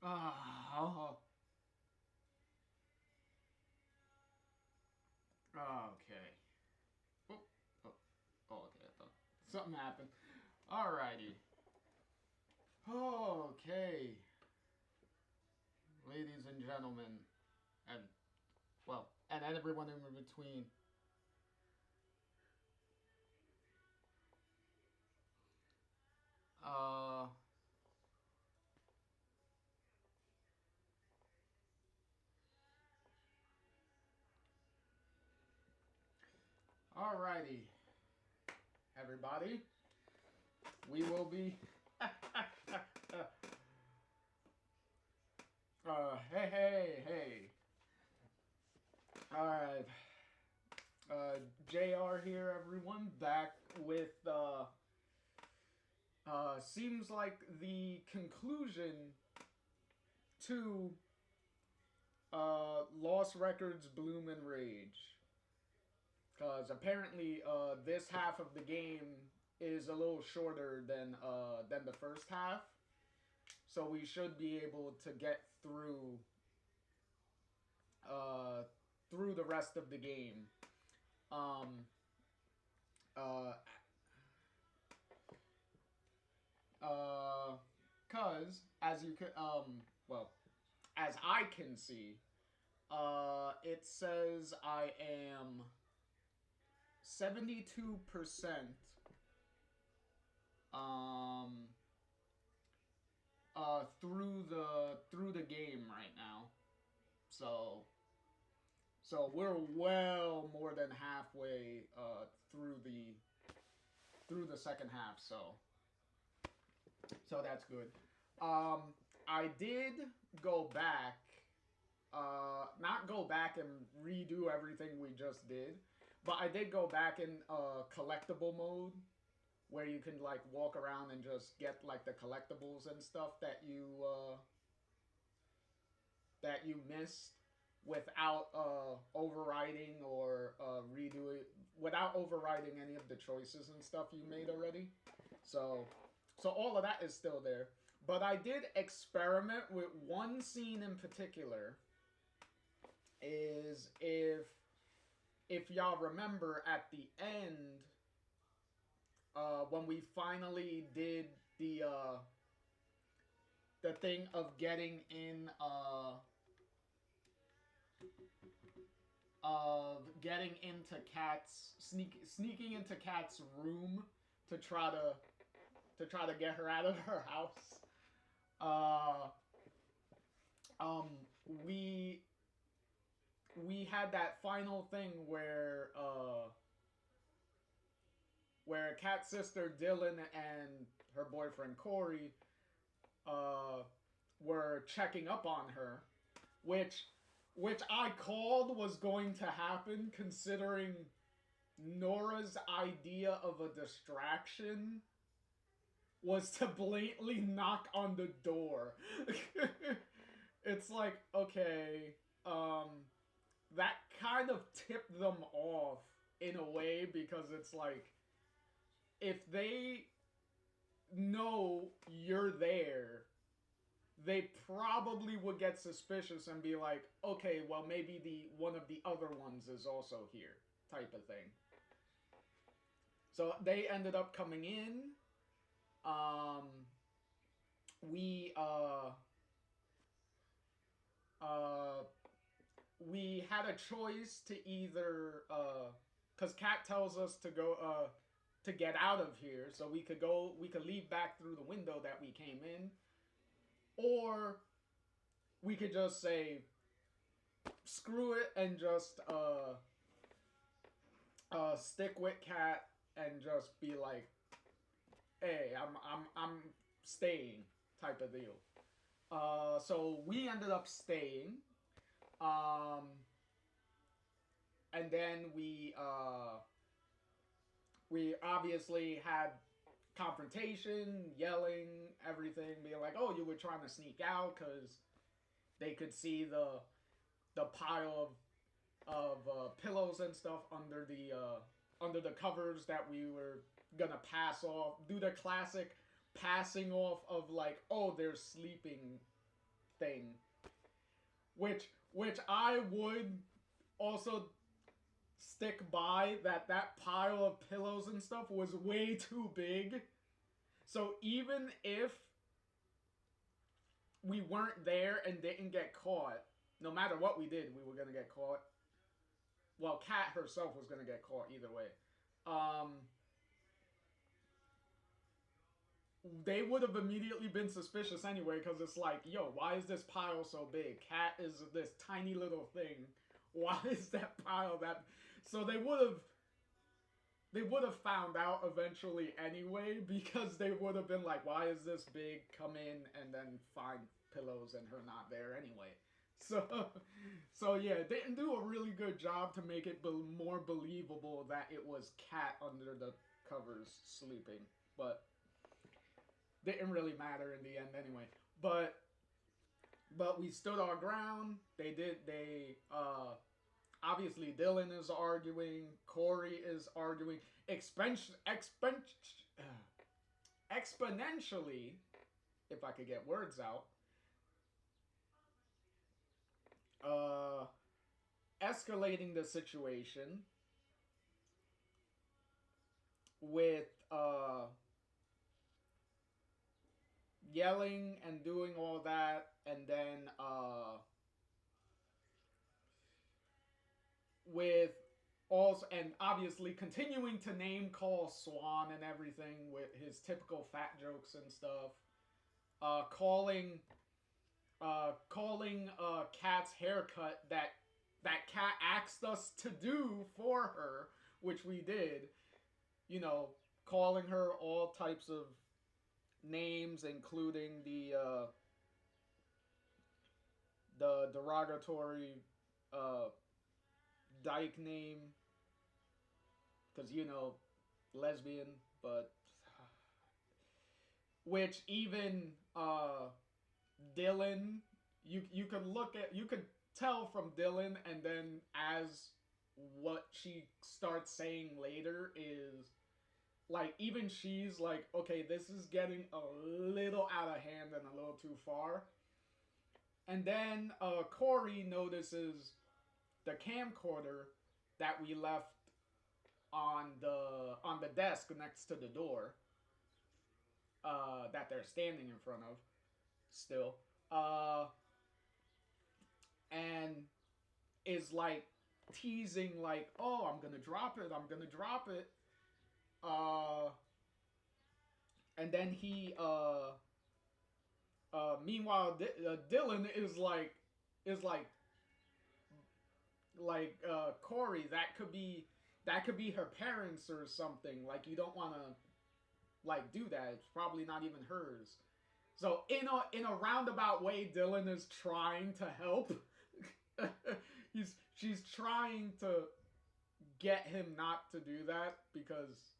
Oh, okay. Oh, oh, oh, okay. I thought something happened. Alrighty. Okay, ladies and gentlemen, and well, and everyone in between. Uh, alrighty, everybody. We will be. Hey, hey, hey. Alright. JR here, everyone. Back with, seems like the conclusion to, Lost Records Bloom and Rage. Because apparently, this half of the game is a little shorter than the first half. So we should be able to get uh, through the rest of the game. Um, uh, cause as you could, well, as I can see, it says I am 72% um through the game right now. So we're well more than halfway through the second half. So that's good. I did go back, not go back and redo everything we just did, but I did go back in collectible mode where you can like walk around and just get like the collectibles and stuff that you missed without overriding or redoing without overriding any of the choices and stuff you made already. So all of that is still there. But I did experiment with one scene in particular. Is if y'all remember at the end, when we finally did the thing of getting in of getting into Kat's sneaking into Kat's room to try to get her out of her house. Uh, we had that final thing where Kat's sister Dylan and her boyfriend Corey uh, were checking up on her, which I called was going to happen considering Nora's idea of a distraction was to blatantly knock on the door. It's like, okay, that kind of tipped them off in a way because it's like, if they know you're there, they probably would get suspicious and be like, okay, well maybe the one of the other ones is also here, type of thing. So they ended up coming in. Um, we uh, we had a choice to either because Kat tells us to go to get out of here, so we could leave back through the window that we came in, or we could just say screw it and just stick with Kat and just be like, hey, I'm staying, type of deal. So we ended up staying. Um, and then we obviously had confrontation, yelling, everything, being like, "Oh, you were trying to sneak out," because they could see the pile of pillows and stuff under the covers that we were gonna pass off. Do the classic passing off of like, "Oh, they're sleeping," thing, which I would also stick by that pile of pillows and stuff was way too big. So even if we weren't there and didn't get caught, no matter what we did, we were gonna get caught. Well, Kat herself was gonna get caught either way. Um, they would have immediately been suspicious anyway, because it's like, yo, why is this pile so big? Kat is this tiny little thing. Why is that pile that? So they would have found out eventually anyway, because they would have been like, why is this big? Come in and then find pillows and her not there anyway. So, so yeah, they didn't do a really good job to make it more believable that it was Kat under the covers sleeping, but didn't really matter in the end anyway. But we stood our ground. They obviously Dylan is arguing, Corey is arguing, exponentially, if I could get words out, uh, escalating the situation with yelling and doing all that, and then with also, and obviously continuing to name call Swan and everything with his typical fat jokes and stuff. Calling Kat's haircut that Kat asked us to do for her, which we did. You know, calling her all types of names, including the derogatory dyke name, because you know, lesbian, but which even Dylan, you could you could tell from Dylan, and then as what she starts saying later is like, even she's like, okay, this is getting a little out of hand and a little too far. And then Corey notices the camcorder that we left on the desk next to the door, that they're standing in front of still, and is like teasing like, oh, I'm gonna drop it, I'm gonna drop it. uh and then meanwhile Dylan is like, Corey, that could be her parents or something. Like, you don't want to like do that. It's probably not even hers. So in a roundabout way, Dylan is trying to help. She's trying to get him not to do that, because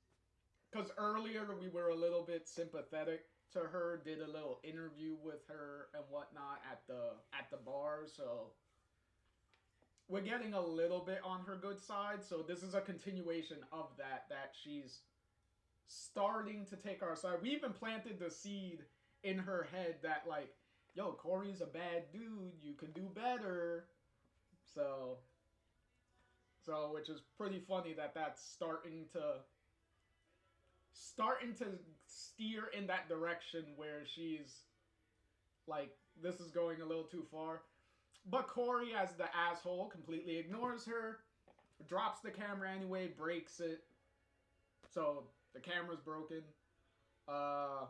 earlier we were a little bit sympathetic to her, did a little interview with her and whatnot at the bar, so we're getting a little bit on her good side. So this is a continuation of that she's starting to take our side. We even planted the seed in her head that, like, yo, Corey's a bad dude, you can do better. So which is pretty funny that's starting to steer in that direction where she's like, this is going a little too far. But Corey, as the asshole, completely ignores her, drops the camera anyway, breaks it. So the camera's broken. How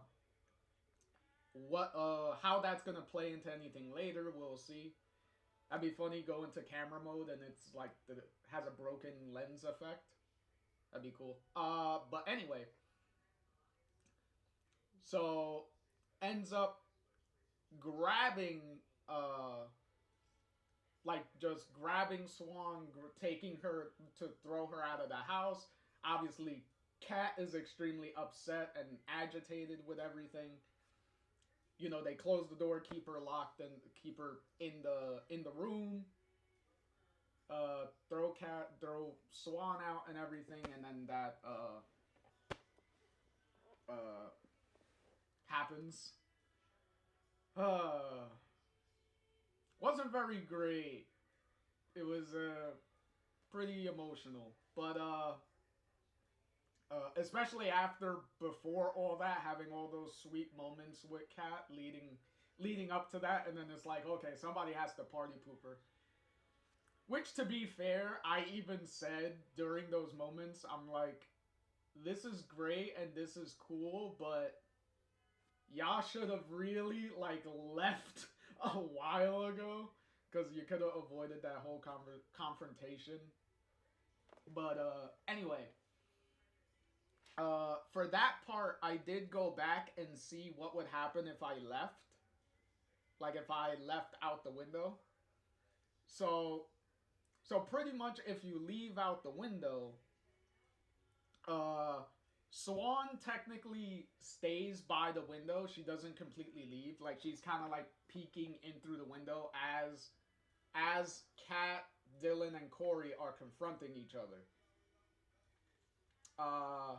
that's gonna play into anything later, we'll see. That'd be funny, go into camera mode and it's like it has a broken lens effect. That'd be cool. But anyway, so ends up grabbing, like, just grabbing Swan, taking her to throw her out of the house. Obviously, Kat is extremely upset and agitated with everything. You know, they close the door, keep her locked, and keep her in the room. Throw Swan out and everything, and then that happens. wasn't very great. It was pretty emotional, but especially after before all that, having all those sweet moments with Kat leading up to that, and then it's like, okay, somebody has to party pooper. Which, to be fair, I even said during those moments, I'm like, this is great and this is cool, but y'all should have really like left a while ago because you could have avoided that whole confrontation. But anyway, for that part, I did go back and see what would happen if I left. Like if I left out the window. So so pretty much if you leave out the window, uh Swan technically stays by the window. She doesn't completely leave. Like she's kind of like peeking in through the window as Kat, Dylan, and Corey are confronting each other. Uh,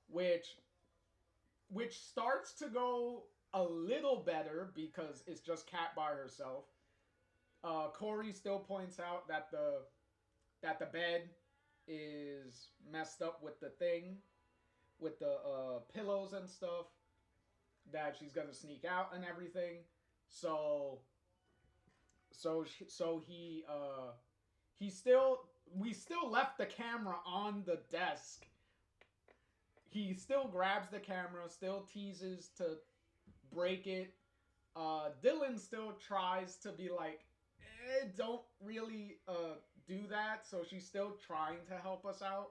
which which starts to go a little better because it's just Kat by herself. Corey still points out that the bed is messed up with the thing, with the pillows and stuff. That she's gonna sneak out and everything. So he still we still left the camera on the desk. He still grabs the camera, still teases to break it. Dylan still tries to be like, don't really do that. So she's still trying to help us out.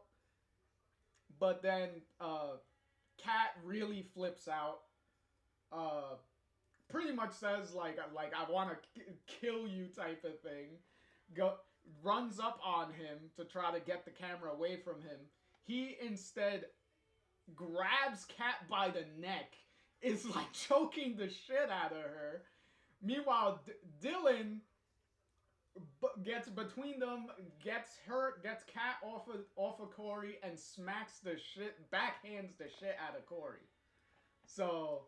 But then Kat really flips out. Uh, Pretty much says like I want to kill you type of thing. Go Runs up on him to try to get the camera away from him. He instead grabs Kat by the neck, is like choking the shit out of her. Meanwhile, Dylan gets between them, gets Kat off of Corey, and smacks the shit, backhands the shit out of Corey. So,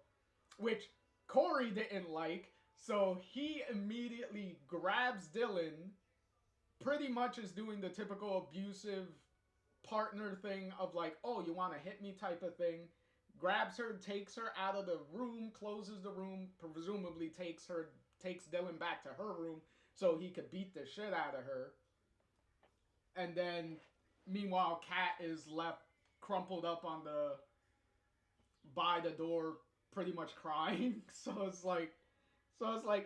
which Corey didn't like, so he immediately grabs Dylan, pretty much is doing the typical abusive partner thing of like, oh, you want to hit me type of thing. Grabs her, takes her out of the room, closes the room, presumably takes Dylan back to her room so he could beat the shit out of her. And then, meanwhile, Kat is left crumpled up by the door, pretty much crying. So it's like,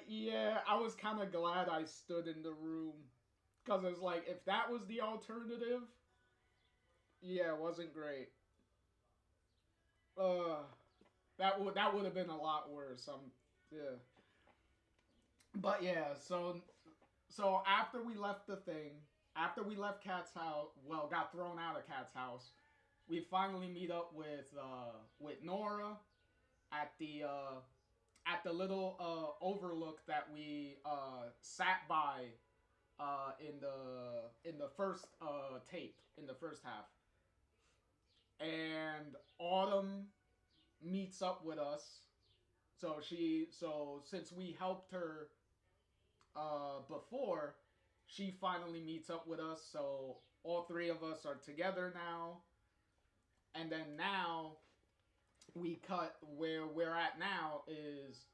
yeah, I was kind of glad I stood in the room. Because it's like, if that was the alternative, yeah, it wasn't great. That would have been a lot worse. Yeah. But yeah, so after we left the thing, after we left Kat's house, well, got thrown out of Kat's house, we finally meet up with Nora at the little overlook that we sat by in the first tape, in the first half. And Autumn meets up with us. So since we helped her before, she finally meets up with us. So all three of us are together now. And then now we cut where we're at now is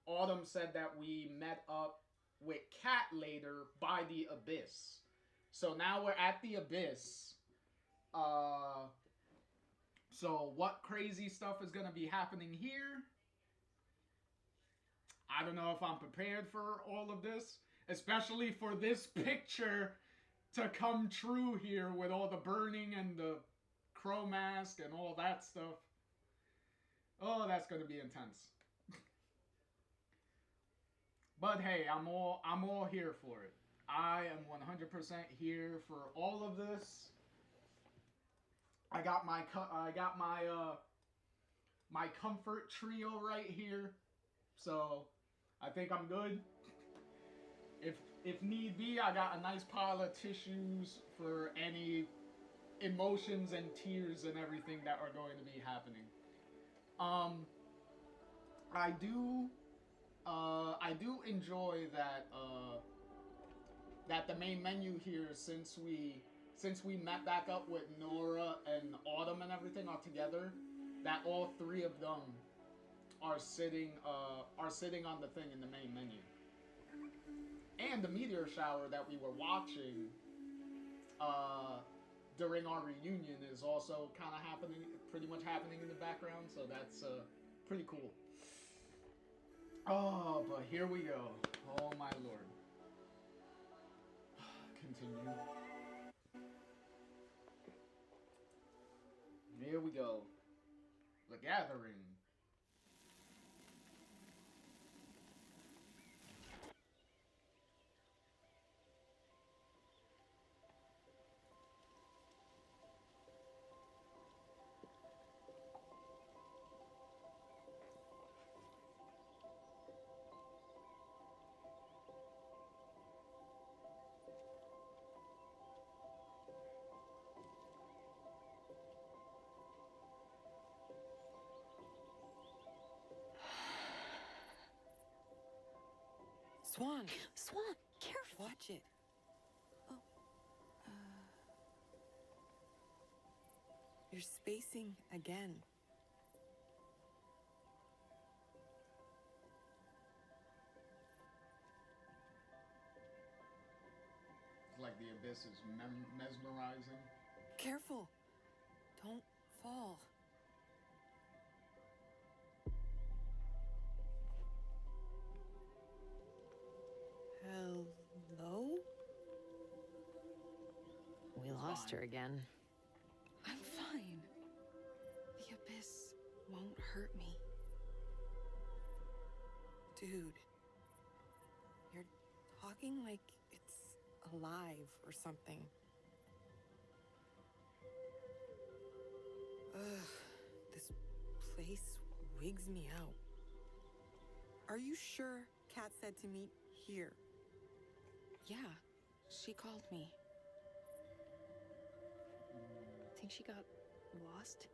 Autumn said that we met up with Kat later by the Abyss. So now we're at the Abyss. So what crazy stuff is going to be happening here? I don't know if I'm prepared for all of this, especially for this picture to come true here with all the burning and the crow mask and all that stuff. Oh, that's going to be intense. But hey, I'm all here for it. I am 100% here for all of this. I got my my comfort trio right here, so I think I'm good. If need be, I got a nice pile of tissues for any emotions and tears and everything that are going to be happening. I do I do enjoy that that the main menu here, since we met back up with Nora and Autumn and everything all together, that all three of them are sitting on the thing in the main menu. And the meteor shower that we were watching uh, during our reunion is also kind of happening, pretty much happening in the background. So that's pretty cool. Oh, but here we go. Oh my lord. Continue. Here we go. The Gathering. Swan! Swan, careful! Watch it. Oh. You're spacing again. It's like the abyss is mesmerizing. Careful! Don't fall. Hello? We lost her again. I'm fine. The abyss won't hurt me. Dude, you're talking like it's alive or something. Ugh, this place wigs me out. Are you sure Kat said to meet here? Yeah, she called me. Think she got lost?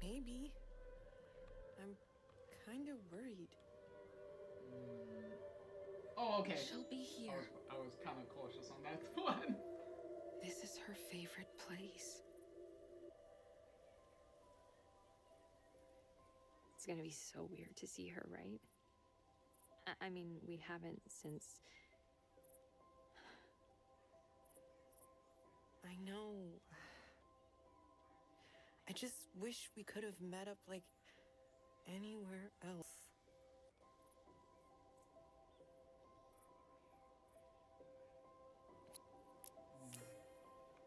Maybe. I'm kind of worried. Oh, okay. She'll be here. I was kind of cautious on that one. This is her favorite place. It's gonna be so weird to see her, right? I mean, we haven't since... I know. I just wish we could have met up like anywhere else.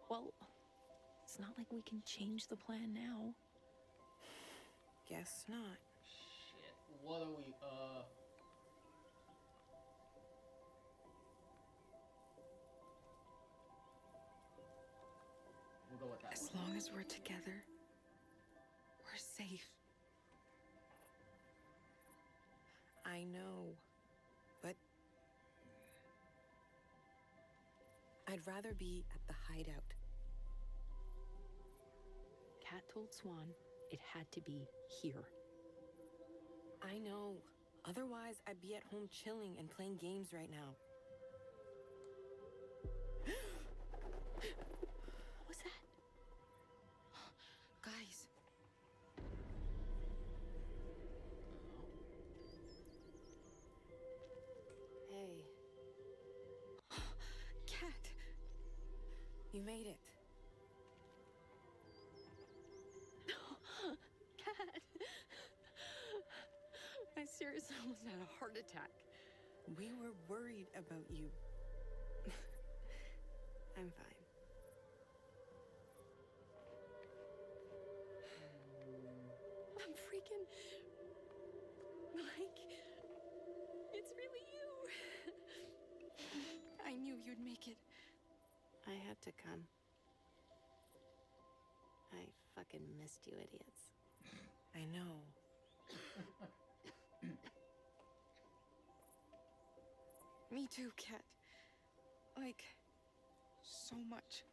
Well, it's not like we can change the plan now. Guess not. Shit. What are we, We'll go with that. As long as we're together, we're safe. I know, but I'd rather be at the hideout. Kat told Swan it had to be here. I know. Otherwise, I'd be at home chilling and playing games right now. What was that? Guys. Hey. Kat. You made it. Kat! I seriously almost had a heart attack. We were worried about you. I'm fine. I'm freaking... like... it's really you. I knew you'd make it. I had to come. I fucking missed you idiots. I know. Me too, Kat. Like, so much.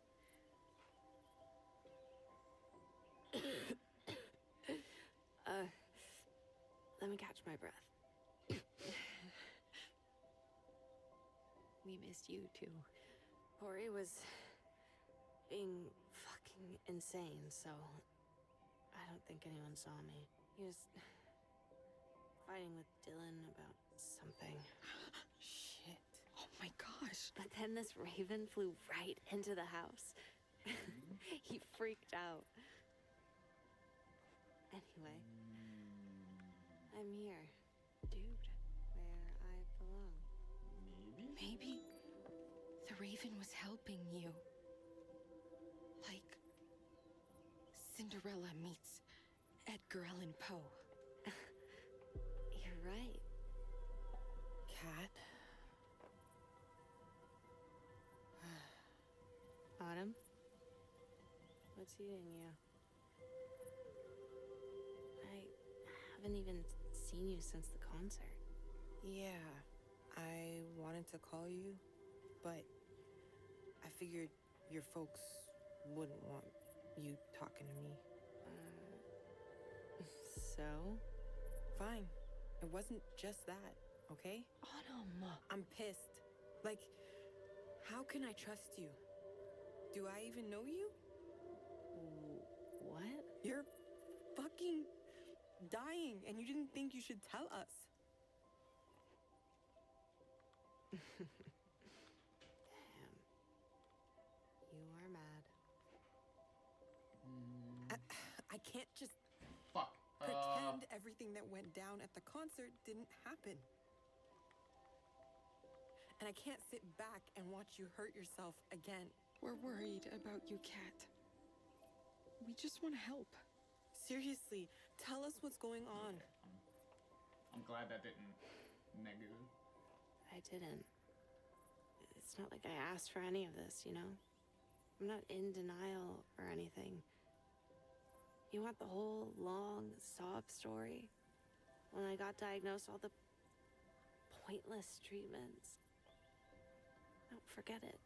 let me catch my breath. We missed you too. Corey was being fucking insane, so I don't think anyone saw me. He was fighting with Dylan about something. Shit. Oh my gosh. But then this raven flew right into the house. He freaked out. Anyway, I'm here, dude, where I belong. Maybe the raven was helping you. Like Cinderella meets Edgar Allan Poe. You're right. Cat. Autumn? What's eating you? I haven't even seen you since the concert. Yeah, I wanted to call you, but I figured your folks wouldn't want you talking to me. So? Fine. It wasn't just that, okay? Autumn! I'm pissed. Like, how can I trust you? Do I even know you? What? You're fucking dying, and you didn't think you should tell us. Damn. You are mad. I can't just Fuck. pretend everything that went down at the concert didn't happen. And I can't sit back and watch you hurt yourself again. We're worried about you, Kat. We just want to help. Seriously, tell us what's going on. I'm glad that didn't negative. I didn't. It's not like I asked for any of this, you know? I'm not in denial or anything. You want the whole long sob story? When I got diagnosed, all the pointless treatments. Don't forget it.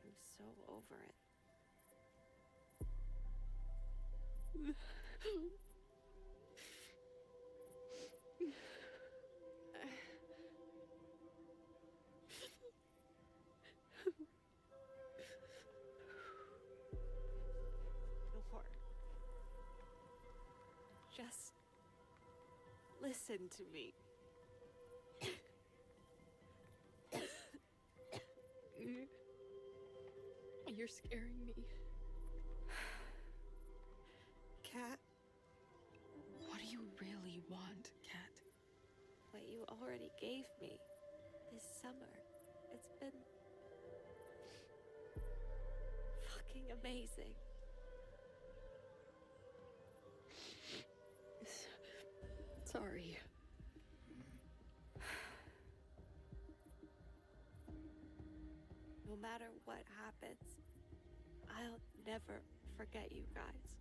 I'm so over it. Nor. Just listen to me. You're scaring me. Kat? What do you really want, Kat? What you already gave me this summer. It's been fucking amazing. Sorry. No matter what happens, I'll never forget you guys.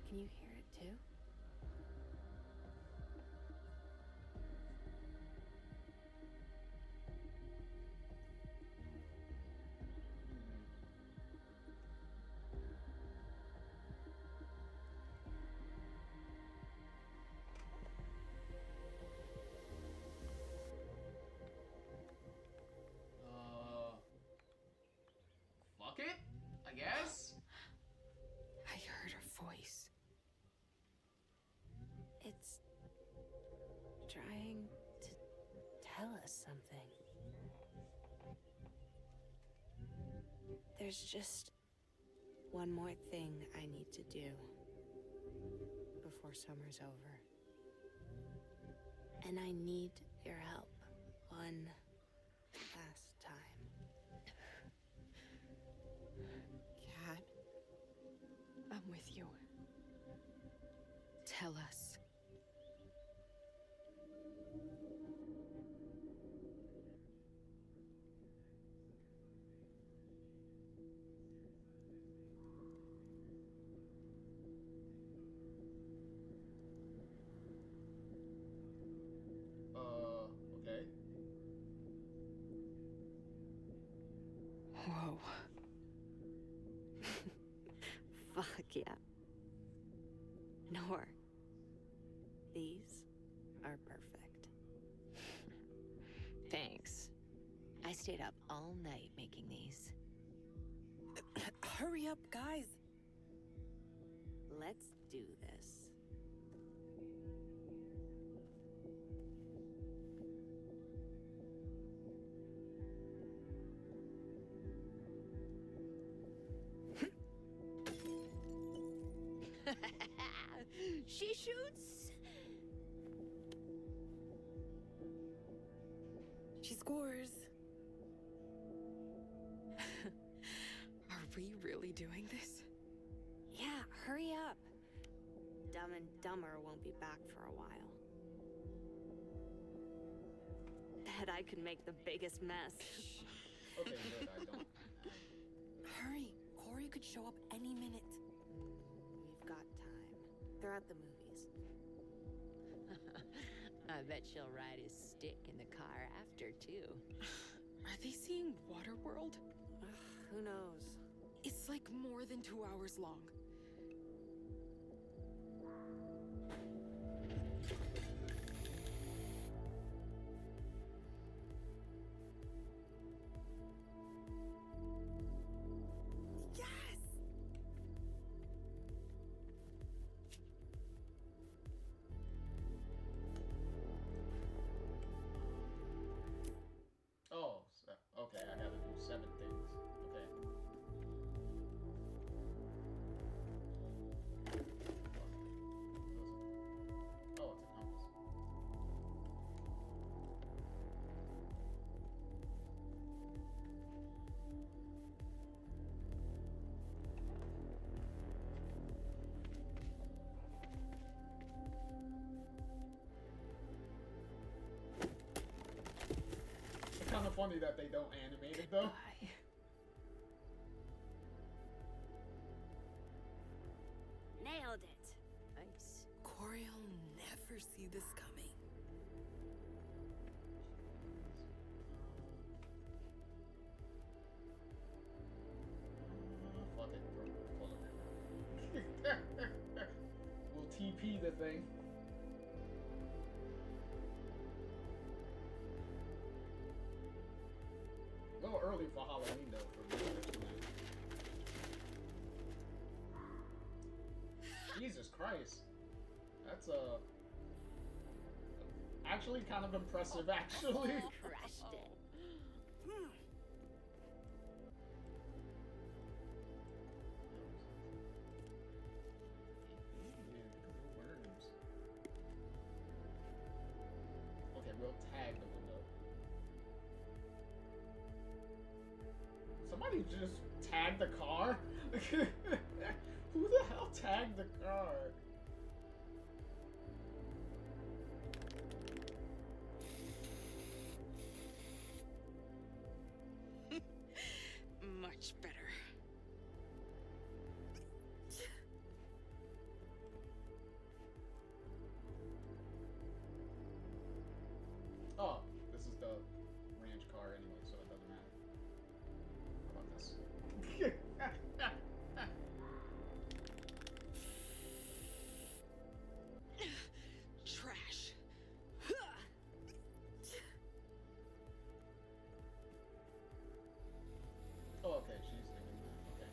Can you hear it too? Fuck it, I guess. I heard her voice. It's trying to tell us something. There's just one more thing I need to do before summer's over. And I need your help one last time. Kat? I'm with you. Tell us. Okay. Whoa. Fuck yeah. Nor. These are perfect. Thanks. I stayed up all night making these. Hurry up, guys. Let's do this. She shoots. She scores. Are we really doing this? Yeah, hurry up. Dumb and Dumber won't be back for a while. Bet I could make the biggest mess. Okay, good. I don't. Hurry. Corey could show up any minute. We've got time. They're at the movies. I bet she'll ride his stick in the car after, too. Are they seeing Waterworld? Who knows? It's like more than 2 hours long. Oh, okay. I gotta do 7 things. Okay. Oh, it's a compass. It's kind of funny that they don't animate it though. Bye. Nailed it. Nice. Corey'll never see this coming. Fuck it, pull it. We'll TP the thing. A little early for Halloween though for me. Jesus Christ. That's actually kind of impressive actually. Crushed it. Worms. Okay, we'll tag the window. Somebody just tagged the car? Who the hell tagged the car? Much better. Oh, this is the ranch car anyway, so it doesn't matter. How about this? Trash. Oh, okay, she's doing that. Okay.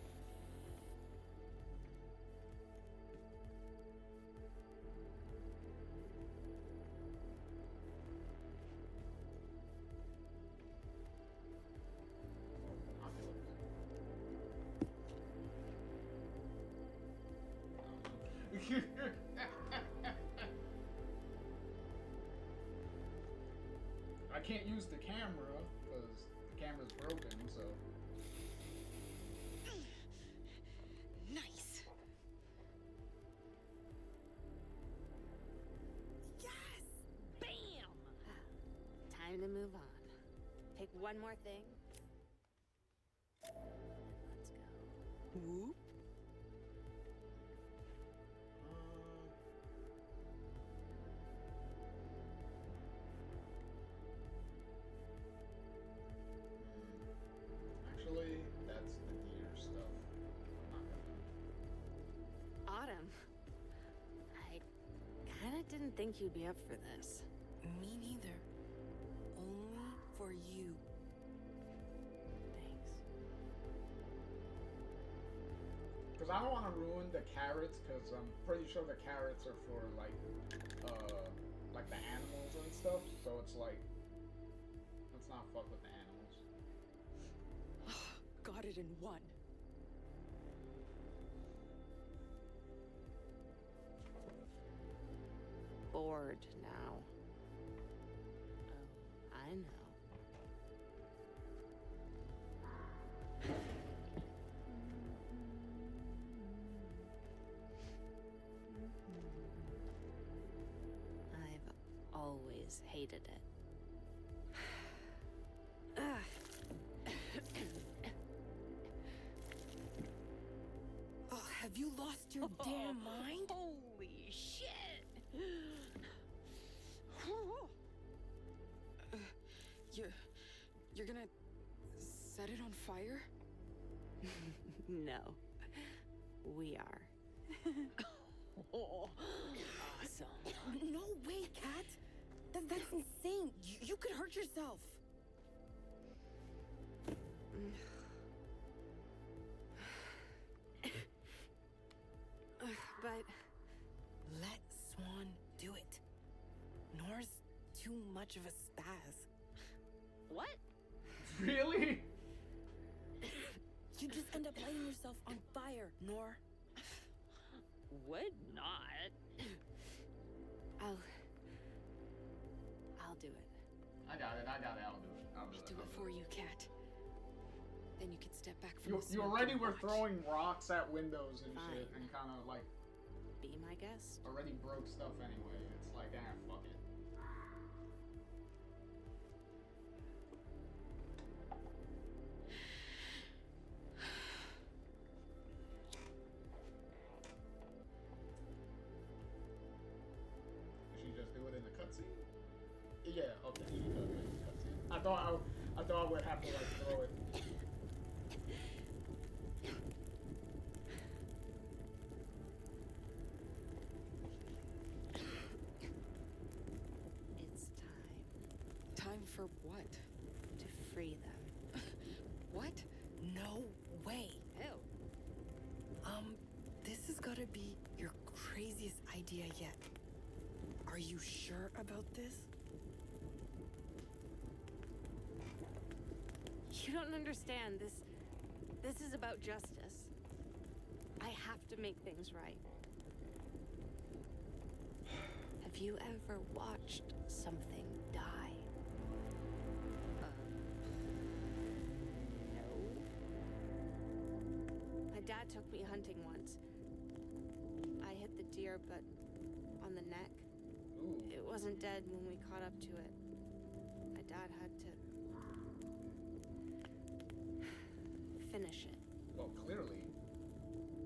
I can't use the camera because the camera's broken, so. Nice. Yes! Bam! Time to move on. Pick one more thing. Let's go. Whoop. Actually, didn't think you'd be up for this. Me neither. Only for you. Thanks. Because I don't want to ruin the carrots, because I'm pretty sure the carrots are for, like the animals and stuff, so it's like, let's not fuck with the animals. Got it in one. Bored now. Oh, I know. I've always hated it. Oh, have you lost your damn mind? Holy shit! You're gonna set it on fire? No. We are. Oh, awesome. No way, Kat. That's insane. You could hurt yourself. But Let Swan do it. Nora's too much of a spaz. what? Really? You just end up lighting yourself on fire, Nor. Would not. I'll do it. I got it, I'll do it. I'll do it for you, Kat. Then you can step back from You the smoke already and were watch. throwing rocks at windows and Fine. shit, and kind of like Be my guest. already broke stuff anyway. It's like, fuck it. Did she just do it in the cutscene? Yeah, okay, she does it in the cutscene. I thought I would have to like throw it. It's time Time for what? to free them. What? No way. Ew. This has gotta be your craziest idea yet. Are you sure about this? You don't understand. This is about justice. I have to make things right. Have you ever watched something die? No. My dad took me hunting once. I hit the deer, but on the neck. Ooh. It wasn't dead when we caught up to it. My dad had to finish it. Well, clearly.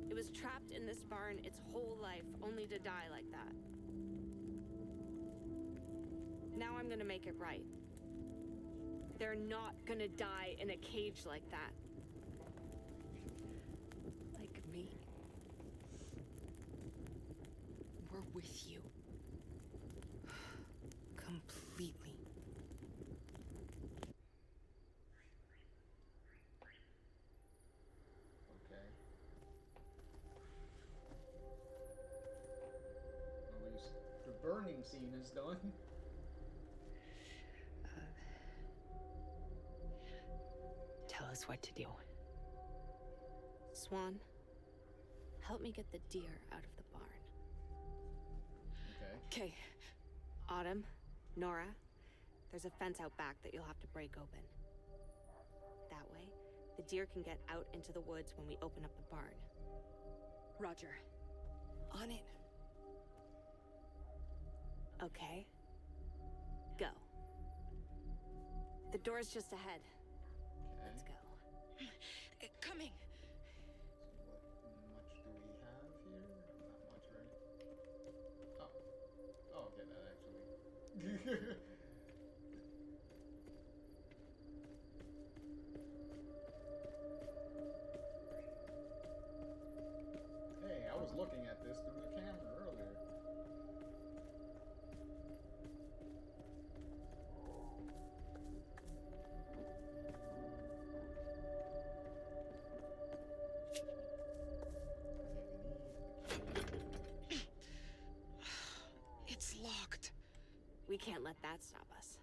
It was trapped in this barn its whole life, only to die like that. Now I'm gonna make it right. They're not gonna die in a cage like that. Like me. We're with you. Completely. Okay. At least the burning scene is done. Tell us what to do. Swan, help me get the deer out of the barn. Okay. Okay. Autumn, Nora, there's a fence out back that you'll have to break open. That way, the deer can get out into the woods when we open up the barn. Roger. On it. Okay? Go. The door's just ahead. Let's go. Coming. What much do we have here? Not much, right? Oh. Oh, okay, that actually. Hey, I was looking at this through the camera earlier. can't let that stop us.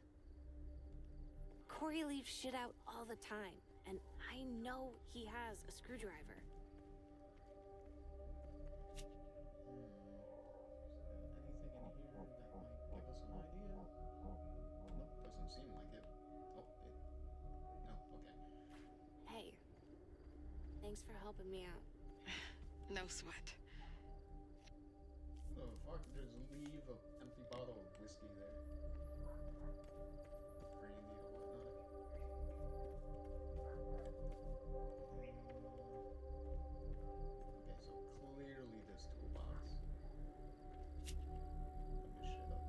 Corey leaves shit out all the time, and I know he has a screwdriver. Anything in here that might give us an idea? Nope, doesn't seem like it. Oh, no, okay. Hey, thanks for helping me out. No sweat. Oh, fuck, just leave an empty bottle of whiskey there. Brandy or whatnot. Okay, so clearly this toolbox. Put this shit up.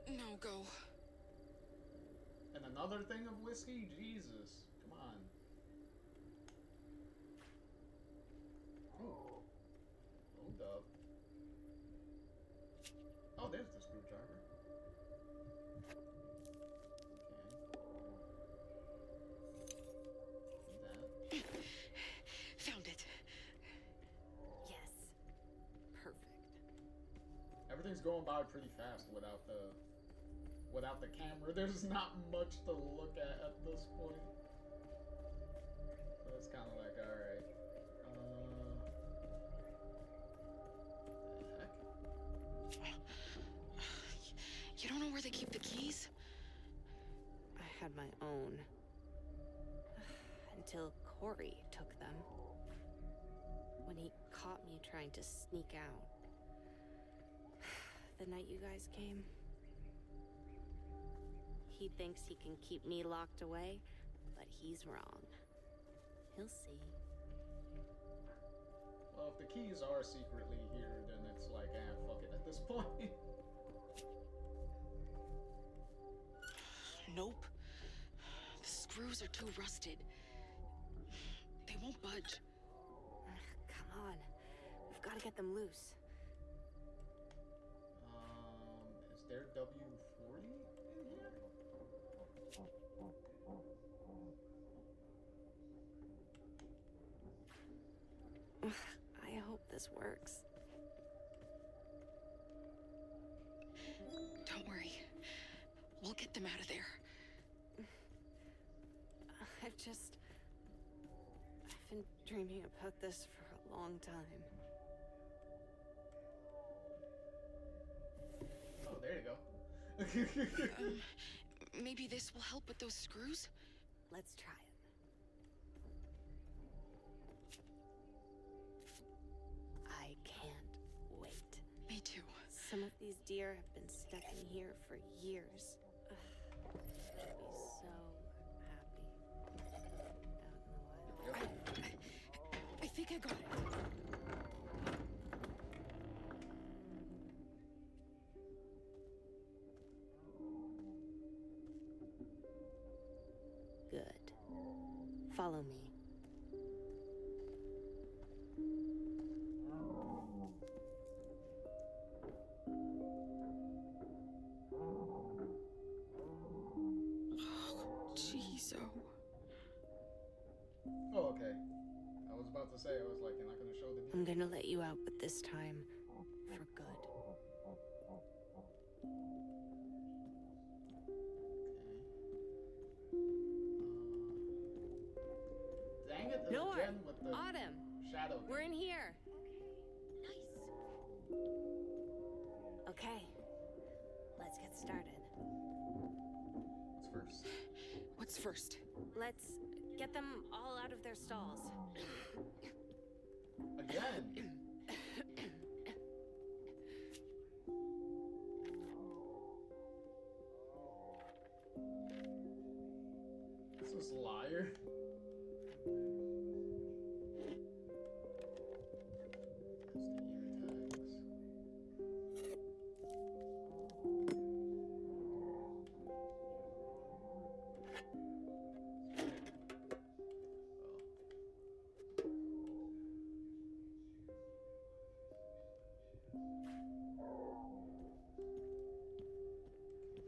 No go. And another thing of whiskey? Jesus. Come on. Ooh. Hold up. Oh, there's the screwdriver. Okay. That. Found it. Yes. Perfect. Everything's going by pretty fast without the camera. There's not much to look at this point. So it's kind of like, alright. The heck? You don't know where they keep the keys? I had my own. Until Corey took them. When he caught me trying to sneak out. The night you guys came. He thinks he can keep me locked away, but he's wrong. He'll see. Well, if the keys are secretly here, then it's like, fuck it at this point. Nope. The screws are too rusted. They won't budge. Come on. We've got to get them loose. Is there W40 in here? I hope this works. Don't worry. We'll get them out of there. I've been dreaming about this for a long time. Oh, there you go. Maybe this will help with those screws? Let's try it. I can't wait. Me too. Some of these deer have been stuck in here for years. They'll be so happy out in the wild. I think I got it. Good. Follow me. Jeez, Oh, okay. I was about to say, I was like, you're not going to show the I'm gonna let you out, but this time, for good. Dang it, Nor, again with the Autumn, shadow. we're in here. Okay, let's get started. What's first? What's first? Let's get them all out of their stalls. Again? This is liar.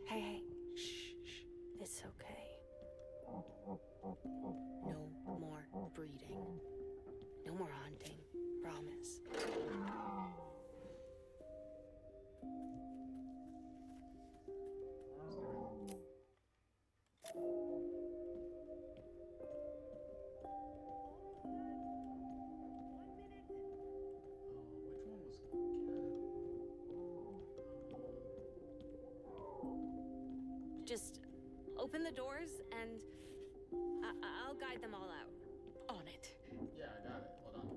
Hey, shh. It's okay. No more breeding. No more hunting. Promise. open the doors and I'll guide them all out. On it. Yeah, I got it. Hold on.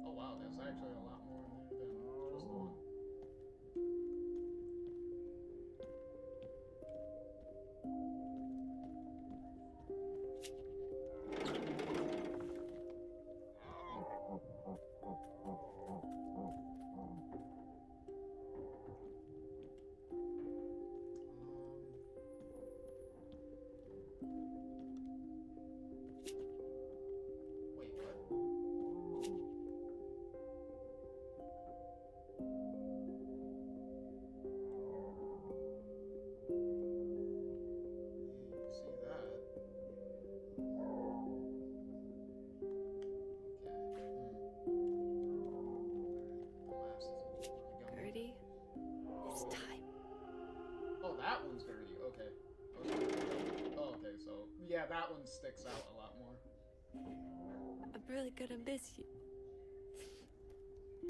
Oh wow, there's actually a lot more in there than just the one. Wait, what? You see that? Okay. The last is going. Gertie, it's time. Oh, that one's dirty. Okay. Oh, okay. So yeah, that one sticks out a lot more. I'm really gonna miss you.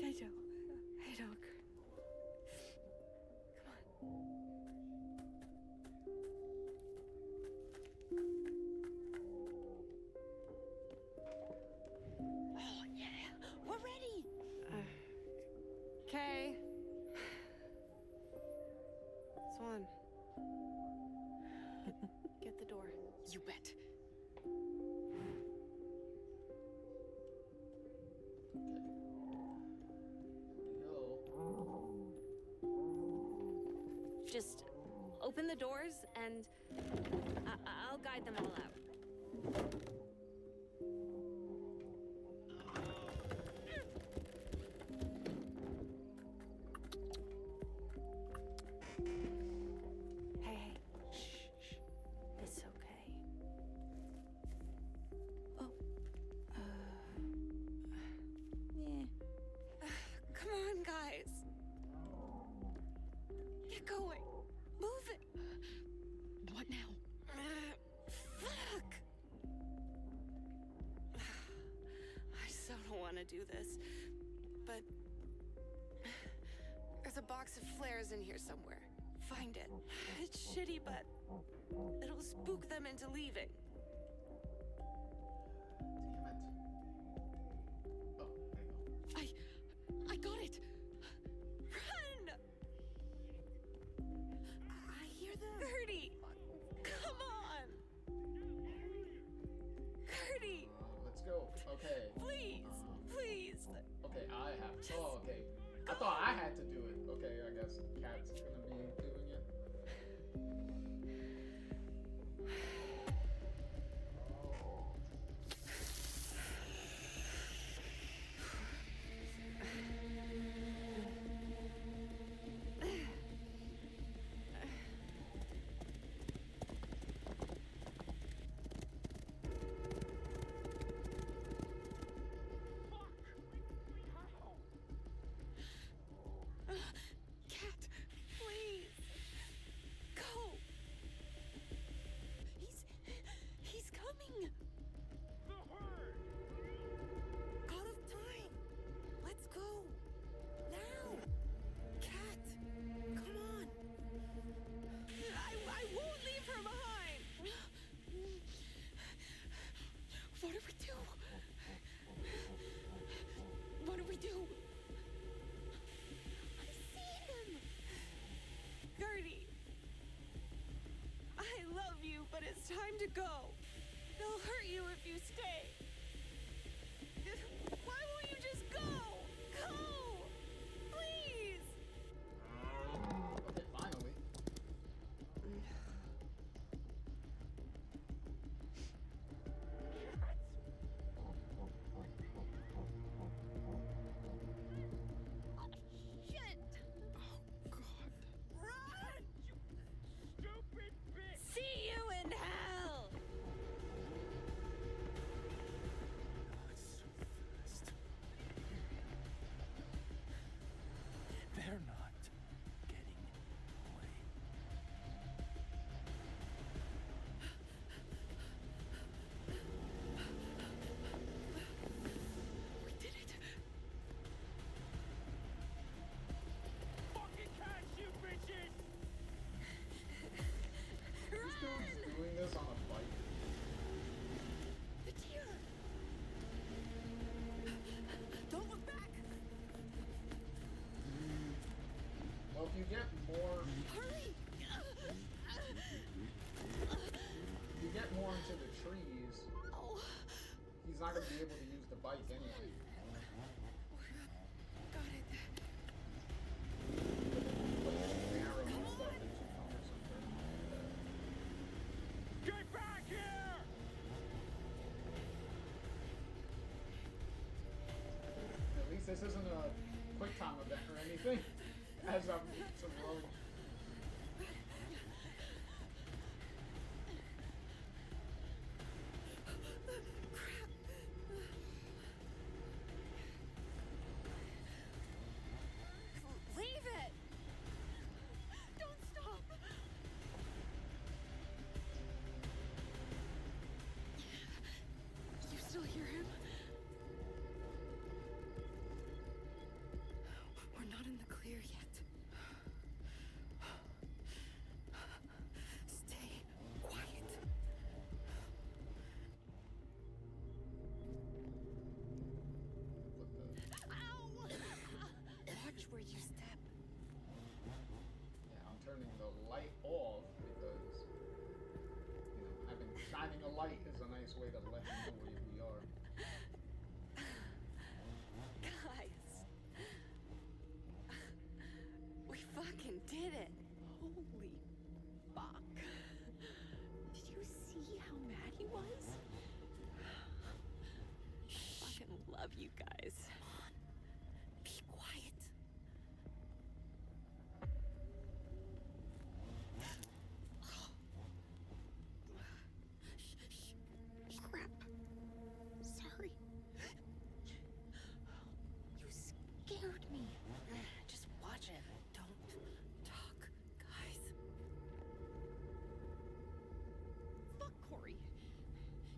I know. Come on. Oh, yeah. We're ready. Okay. Swan. Get the door. You bet. Just open the doors and I'll guide them all out. Hey, shh. It's okay. Oh, come on, guys. Get going. Move it. What now? Fuck. I so don't want to do this, but there's a box of flares in here somewhere. Find it. It's shitty, but it'll spook them into leaving. Damn it. Oh, there you go. I got it. Run! I hear them. Gertie! Come on! Gertie! Let's go. Okay. Please! Please! Okay, I have to. Oh, okay. I thought I had to do it. Okay, I guess Kat's gonna be doing it. Cat, please! Go! He's coming! Out of time! Let's go! Now! Cat! Come on! I won't leave her behind! What do we do? What do we do? I see him! Gertie! I love you, but it's time to go. They'll hurt you if you stay. Why won't you just go? Go! Please! Okay, finally. Shit! Oh, God. Run! he's not gonna be able to use the bike anyway. Got it. Get back here! At least this isn't a quick time event or anything. As I'm rolling. Leave it! Don't stop! You still hear him? We're not in the clear yet. Stay quiet. Ow! Watch where you step. Yeah, I'm turning the light off because, having shining a light is a nice way to let you know where we are. Guys. We fucking did it. Holy fuck. Did you see how mad he was? I fucking love you guys. Be quiet. Crap. Sorry. You scared me. Just watch it. Don't talk, guys. Fuck Corey.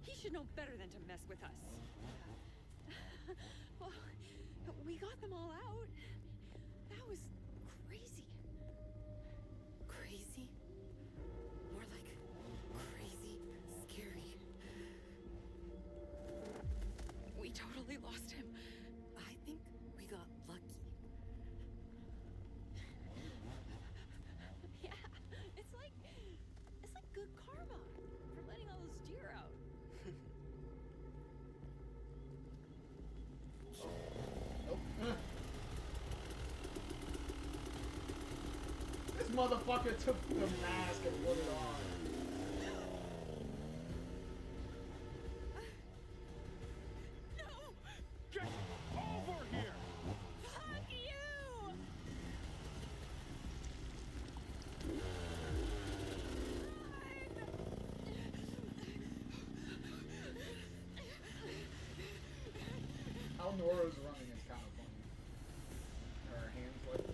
He should know better than to mess with us. Well, we got them all out. That was crazy. Crazy? More like crazy, scary. We totally lost him. I think we got lucky. Yeah, it's like good karma for letting all those deer out. Nope. This motherfucker took the mask and put it on. No! Get over here! Fuck you! How Nora's running is kind of funny. Her hands like.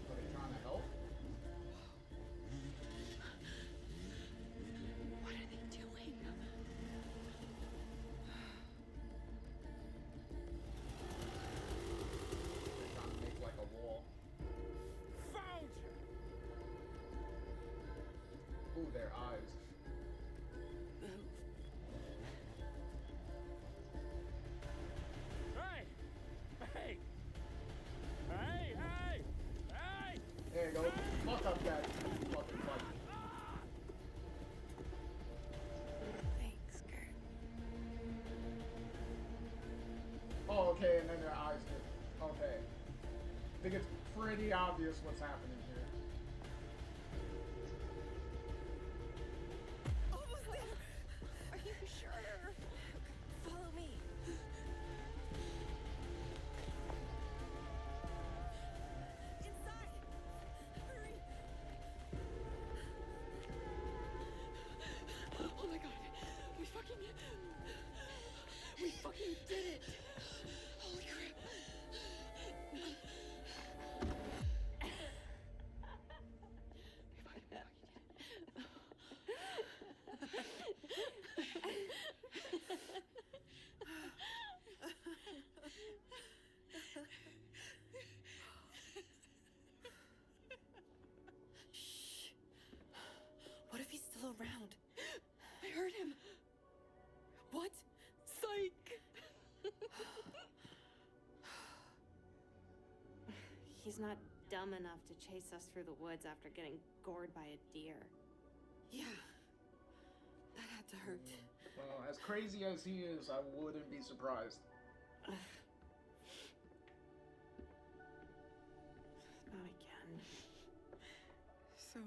Are they trying to help? What are they doing? They're trying to make like a wall. Found you! Ooh, their eyes. Hey! Hey! Hey! Hey! Hey! There you go. Fuck up that fucking fight. Thanks, Kurt. Oh, okay, and then their eyes get. Okay. I think it's pretty obvious what's happening here. Almost there. Are you sure? Follow me. Inside. Hurry. Oh my god. We fucking did it. Holy crap. He's not dumb enough to chase us through the woods after getting gored by a deer. Yeah. That had to hurt. Well, as crazy as he is, I wouldn't be surprised. Not again. So...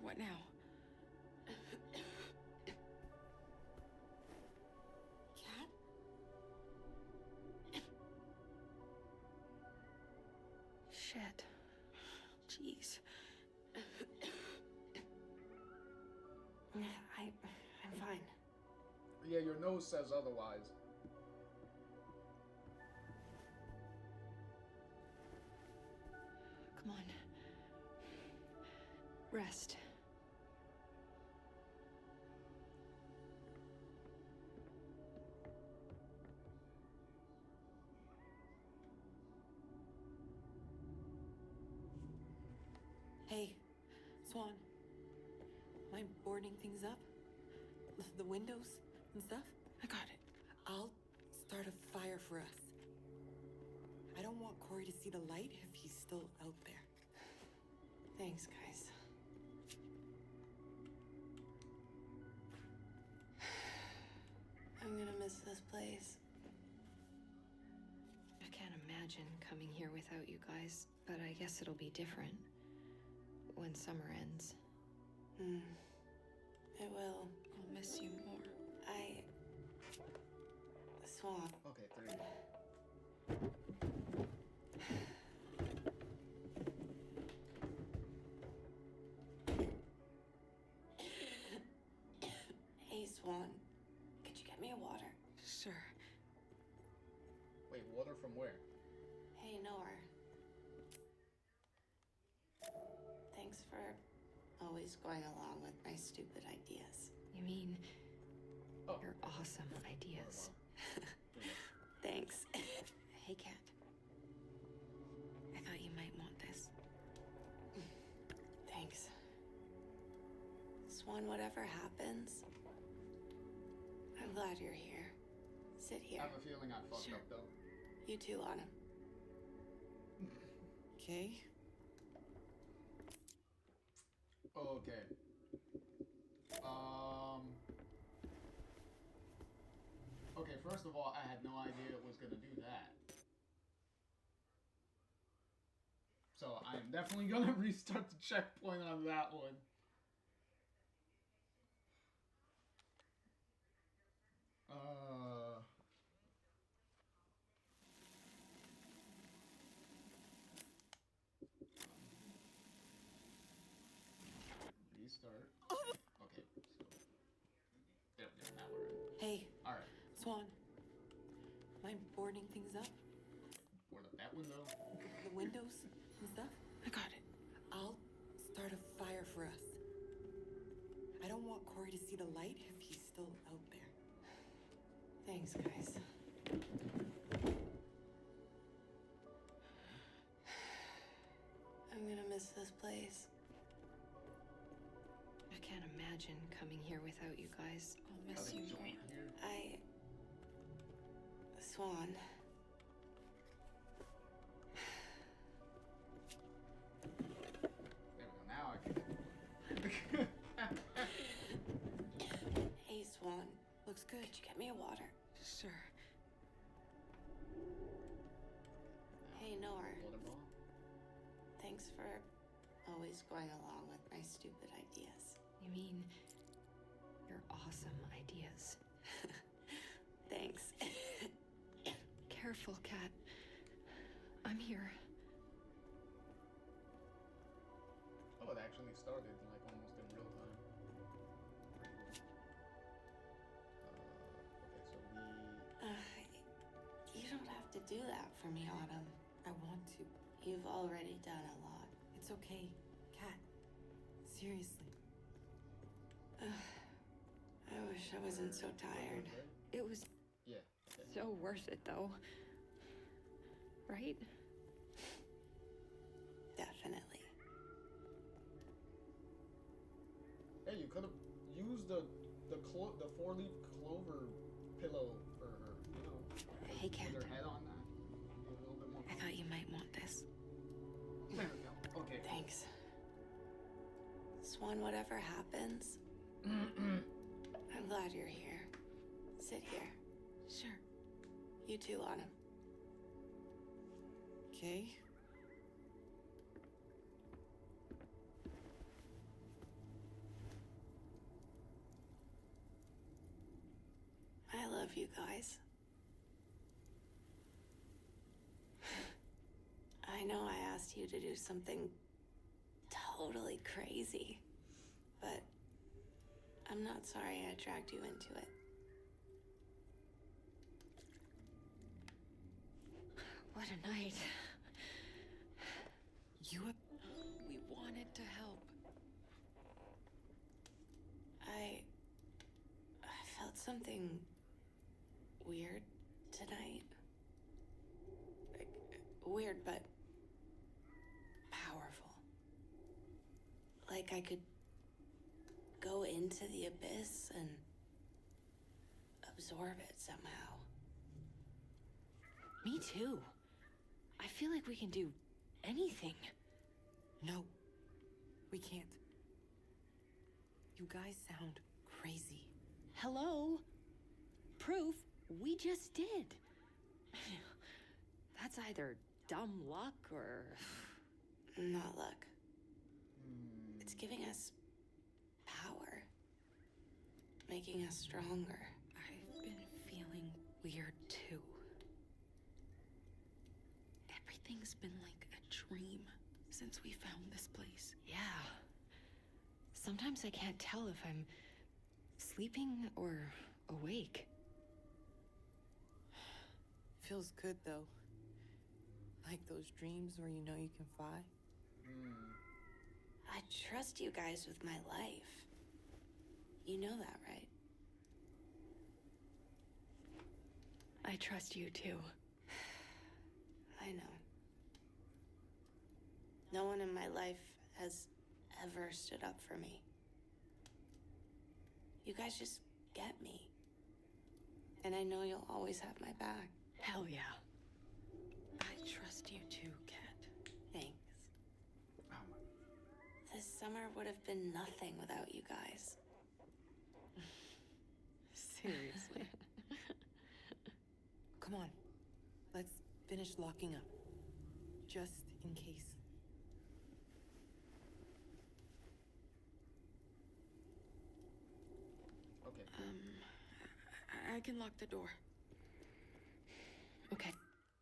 what now? Cat? Shit. Jeez. I'm fine. Yeah, your nose says otherwise. Come on. Rest. Hey, Swan. Mind boarding things up? The windows and stuff? I got it. I'll start a fire for us. I don't want Corey to see the light if he's still out there. Thanks, guys. I'm gonna miss this place. I can't imagine coming here without you guys, but I guess it'll be different when summer ends. It will. I'll miss you more. Swan. Okay, 3. Hey, Swan. Could you get me a water? Sure. Wait, water from where? Hey, Nor. Thanks for always going along with my stupid ideas. You mean Oh. your awesome ideas? Thanks. Hey, Cat. I thought you might want this. Thanks. Swan, whatever happens, I'm glad you're here. Sit I here. have a feeling I fucked Sure. up though. You too, Autumn. Okay. Okay. Okay, first of all, I had no idea it was gonna do that. So I'm definitely gonna restart the checkpoint on that one. Restart. Okay, so there we go. Now we're in. Hey, All right. Swan. Mind boarding things up? Board up that window. The windows and stuff? I got it. I'll start a fire for us. I don't want Corey to see the light if he's still out there. Thanks, guys. I'm gonna miss this place. I can't imagine coming here without you guys. I'll miss you more. Here. Swan. There we go. Now I can. Hey, Swan. Looks good. Could you get me a water? Sure. Hey, Nor. Water ball. Thanks for always going along with my stupid ideas. You mean your awesome ideas? Thanks. Careful, Cat. I'm here. Oh, it actually started like almost in real time. Pretty cool. Okay, so You don't have to do that for me, Autumn. I want to. You've already done a lot. It's okay. Cat. Seriously. I wish I wasn't so tired. It was yeah. Okay. so worth it, though. Right? Definitely. Hey, you could have used the 4-leaf clover pillow for her. You know, Hey, Cat. put her head on that. Be a little bit more. I Swan, whatever happens, I'm glad you're here. Sit here. Sure. You too, Autumn. Okay. I love you guys. I know I asked you to do something totally crazy, but I'm not sorry I dragged you into it. What a night. We wanted to help. I felt something weird tonight. Like, weird, but powerful. Like I could go into the abyss and absorb it somehow. Me too. I feel like we can do anything. No, we can't. You guys sound crazy. Hello? Proof we just did. That's either dumb luck or... Not luck. It's giving us power. Making us stronger. I've been feeling weird too. Everything's been like a dream since we found this place. Yeah. Sometimes I can't tell if I'm sleeping or awake. Feels good though. Like those dreams where you know you can fly. I trust you guys with my life. You know that, right? I trust you too. I know. No one in my life has ever stood up for me. You guys just get me. And I know you'll always have my back. Hell yeah. I trust you too, Kat. Thanks. This summer would have been nothing without you guys. Seriously. Come on, let's finish locking up. Just in case. Okay. I can lock the door. Okay.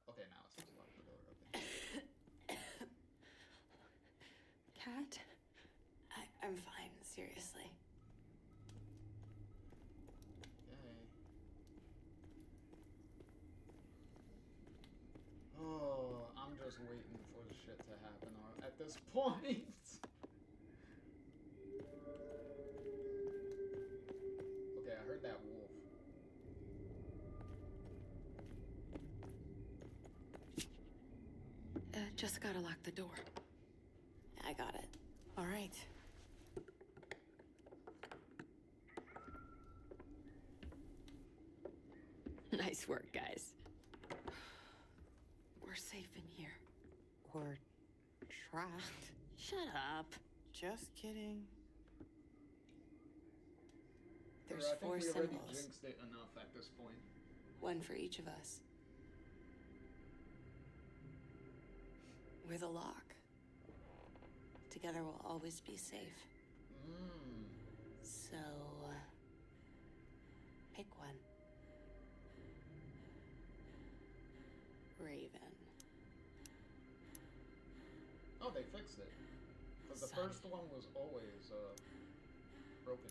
Okay, now it's lock the door. Okay. Kat? I'm fine, seriously. Okay. Oh, I'm just waiting for the shit to happen at this point. Okay, I heard that wolf. Just gotta lock the door. I got it. All right. Nice work, guys. We're safe in here. Or trapped. Shut up. Just kidding. There's I think 4 we already symbols. jinxed it enough at this point. One for each of us. We're the lock. Together we'll always be safe. So, pick one. Raven. Oh, they fixed it. Because the Sun. first one was always broken.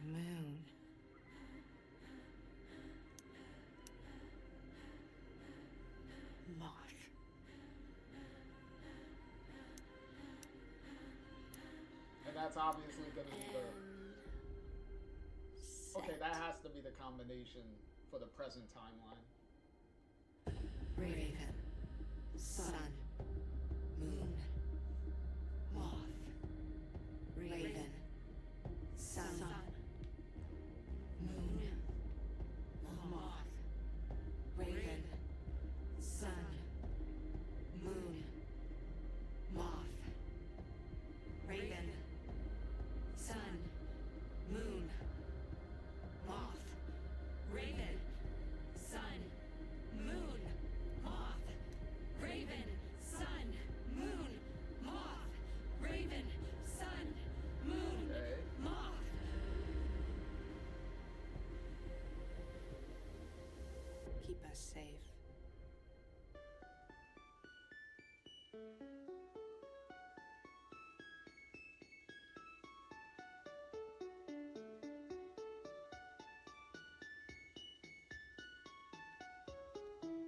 Moon. Moth. And that's obviously going to be the... And Okay, that set. has to be the combination for the present timeline. Raven. Sun. Moon. Moth. Raven. Sun. Moon. Moth. Raven. Sun. Moon. keep us safe.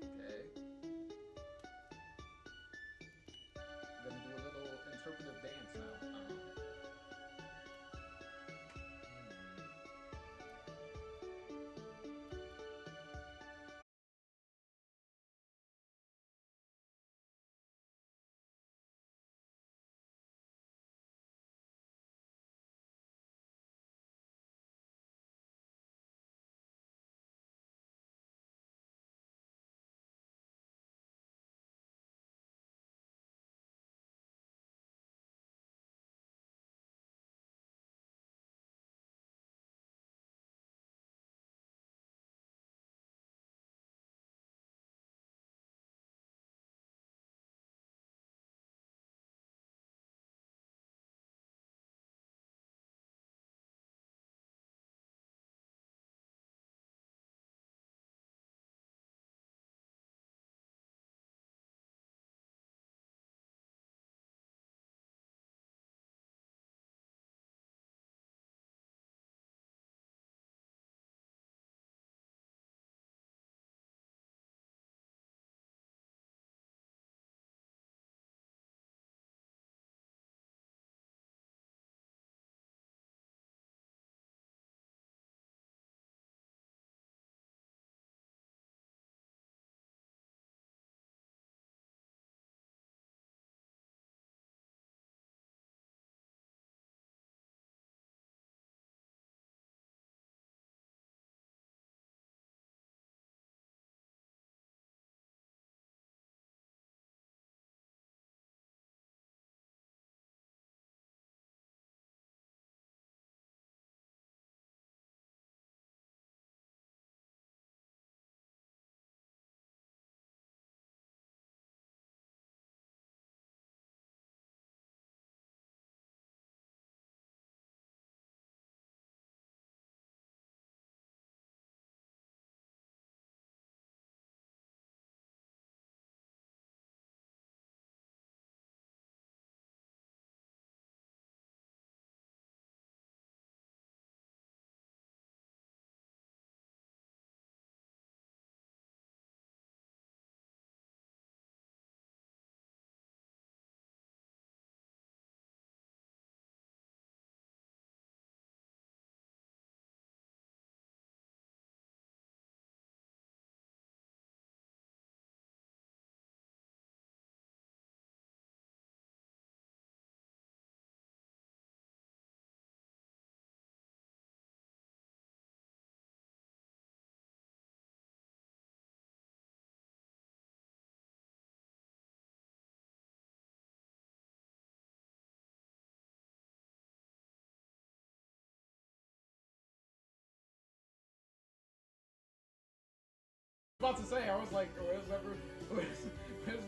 Okay. I'm gonna do a little interpretive dance now. About to say, I was like, where's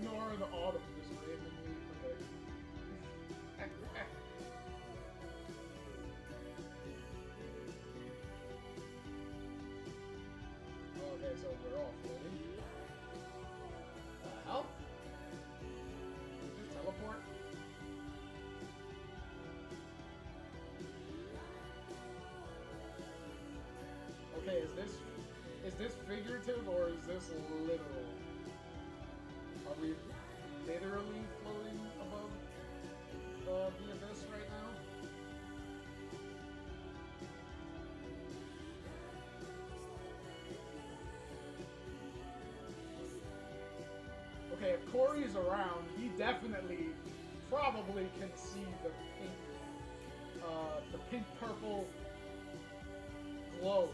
Nora and Autumn just randomly? Okay. Okay, so we're all floating. The hell? Did we just teleport? Okay, is this figurative or is this literal? Are we literally floating above the abyss right now? Okay, if Corey's around, he definitely, probably can see the pink-purple glow.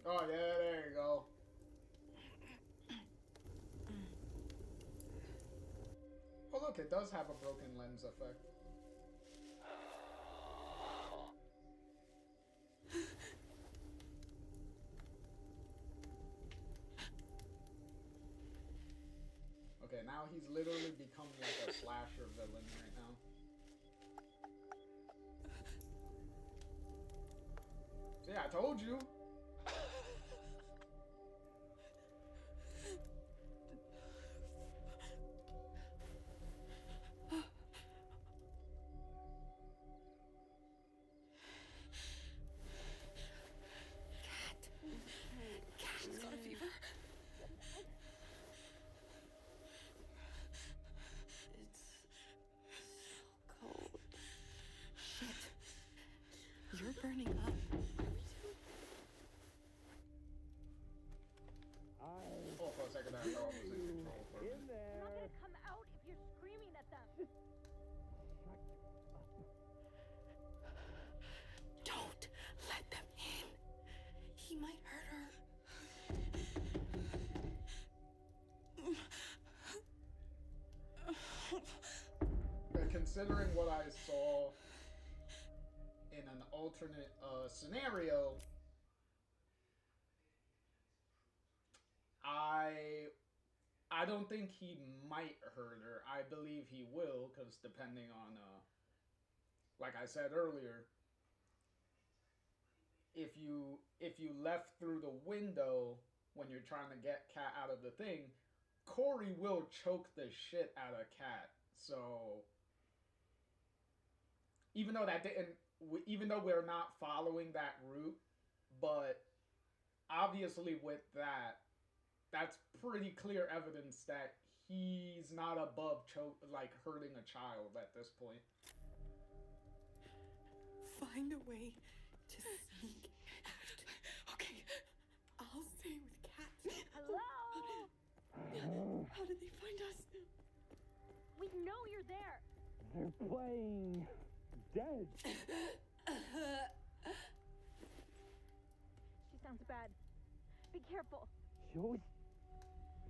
Oh yeah, there you go. Oh look, it does have a broken lens effect. Okay, Okay, now he's literally become like a slasher villain right now. See, I told you. Cat's got a fever. It's so cold. Shit. You're burning up. Oh, for a second I thought I was in control for a In minute. there. They're not gonna come out if you're screaming at them. Don't let them in. He might hurt her. But considering what I saw in an alternate scenario, I don't think he might hurt her. I believe he will, because depending on, like I said earlier, if you left through the window when you're trying to get Cat out of the thing, Corey will choke the shit out of Cat. So even though even though we're not following that route, but obviously with that, that's pretty clear evidence that he's not above hurting a child at this point. Find a way to sneak out. Okay, I'll stay with Cat. Hello? How did they find us? We know you're there. They're playing dead. She sounds bad. Be careful. She always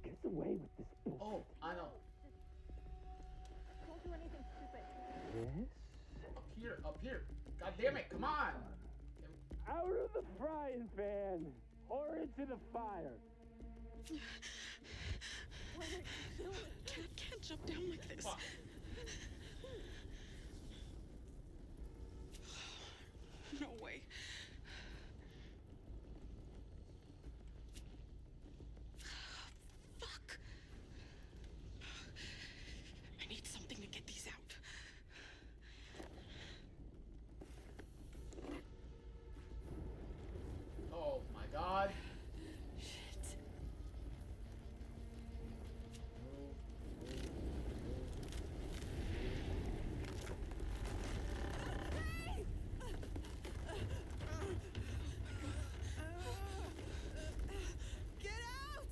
gets away with this bullshit. Oh, I know. Just don't do anything stupid. Yes? Up here. God damn it, come on. Out of the frying pan or into the fire. What are you doing? Cat can't jump down like this. Fuck. No way. Fuck. I need something to get these out. Oh my god. Shit. Get out!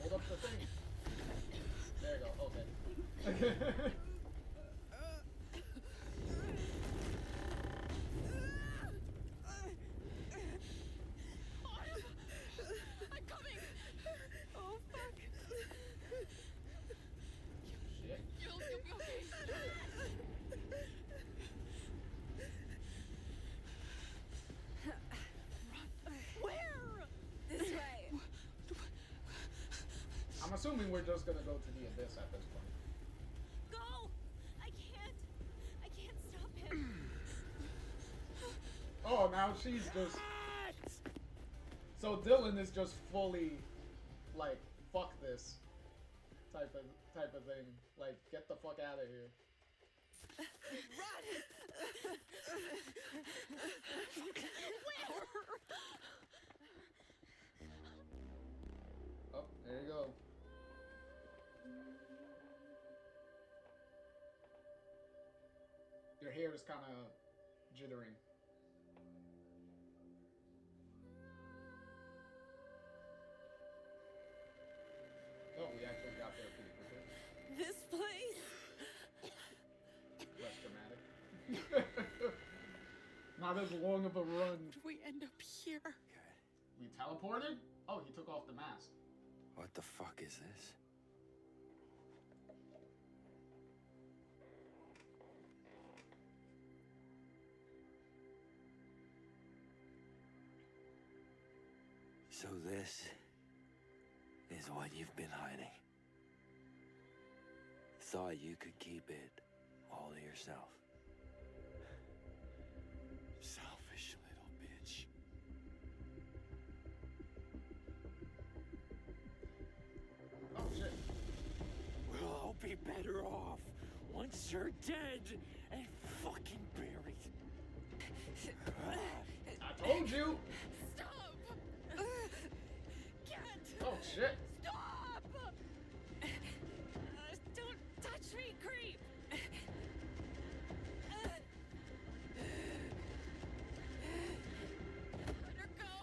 Hold up the thing. There you go, okay. I'm coming. Oh, fuck. Shit. You'll be okay. Where? This way. I'm assuming we're just gonna go to the abyss at this point. Go! I can't stop him. Oh, now she's just... So Dylan is just fully, like, fuck this type of thing. Like, get the fuck out of here. Oh, there you go. Your hair is kind of jittering. Oh, we actually got there pretty quickly. This place? Less dramatic. Not as long of a run. Did we end up here? Okay. teleported? Oh, he took off the mask. What the fuck is this? So this is what you've been hiding. Thought you could keep it all to yourself. Selfish little bitch. Oh shit. We'll all be better off once you're dead and fucking buried. I told you! Stop! Can't! Oh shit. Stop! Don't touch me, creep! Let her go!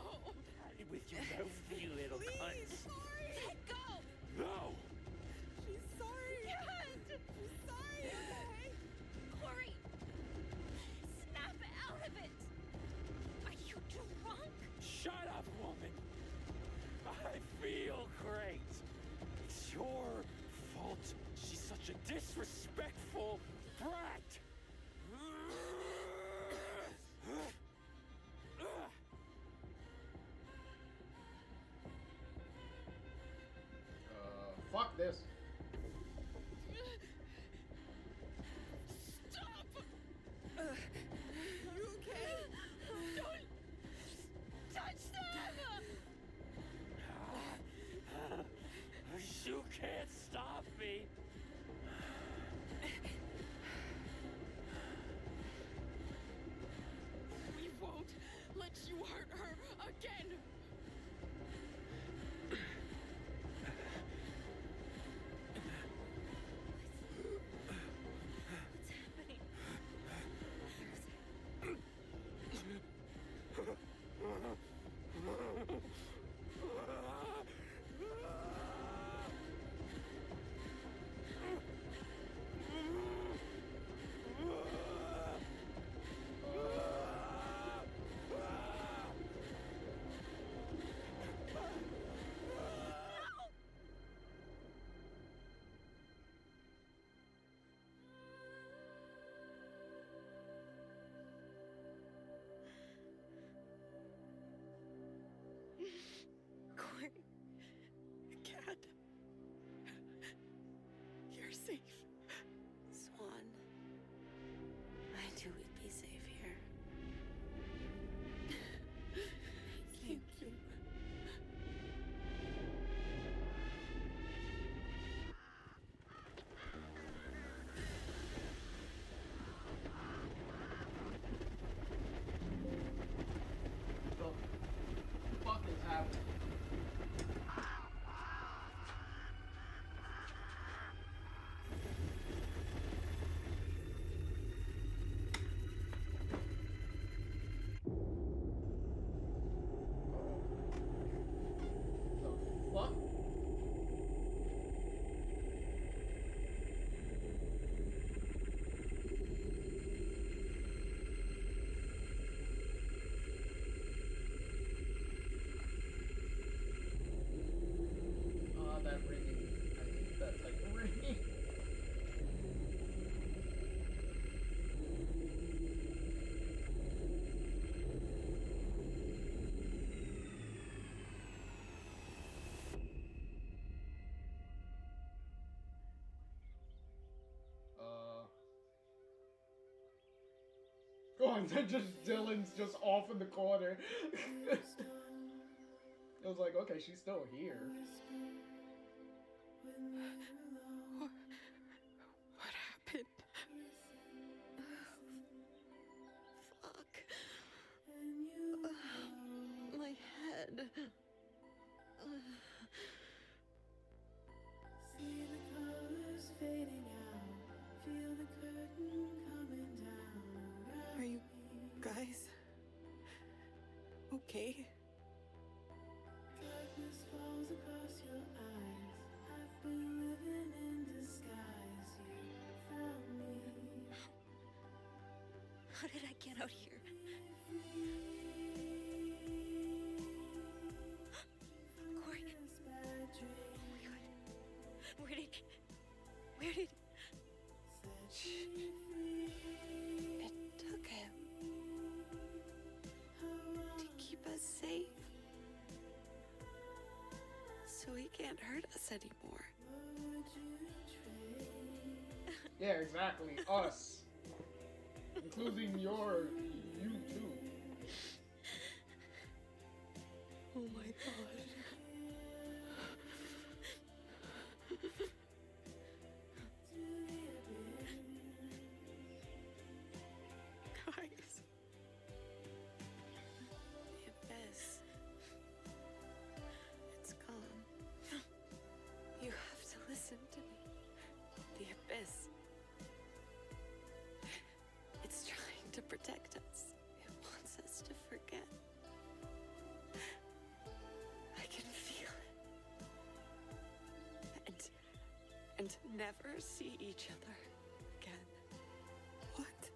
With your mouthy little cunts. Sorry! Let go! No! She's sorry! Can't! She's sorry, okay? Corey! Snap out of it! Are you drunk? Shut up, woman! I feel great. It's your fault she's such a disrespectful brat. Fuck this. Stop! You okay? Don't touch them! You can't stop me. We won't let you hurt her again! What's happening? Corey, Cat, you're safe. Swan, I knew we'd be safe here. Thank you. The fuck is happening? The fuck? That ringing. I hate that type of ringing. Oh, and then just Dylan's just off in the corner. I was like, okay, she's still here. What happened? Fuck. My head. See the colors fading out. Feel the curtain coming down. Are you guys okay? Darkness falls across your eyes. I've been living in disguise. You found me. How did I get out here? can't hurt us anymore. Yeah, exactly. Us. Including you too. Oh my god. Guys. The abyss. It's gone. You have to listen to me. The abyss. It's trying to protect us. It wants us to forget. I can feel it. And never see each other again. What?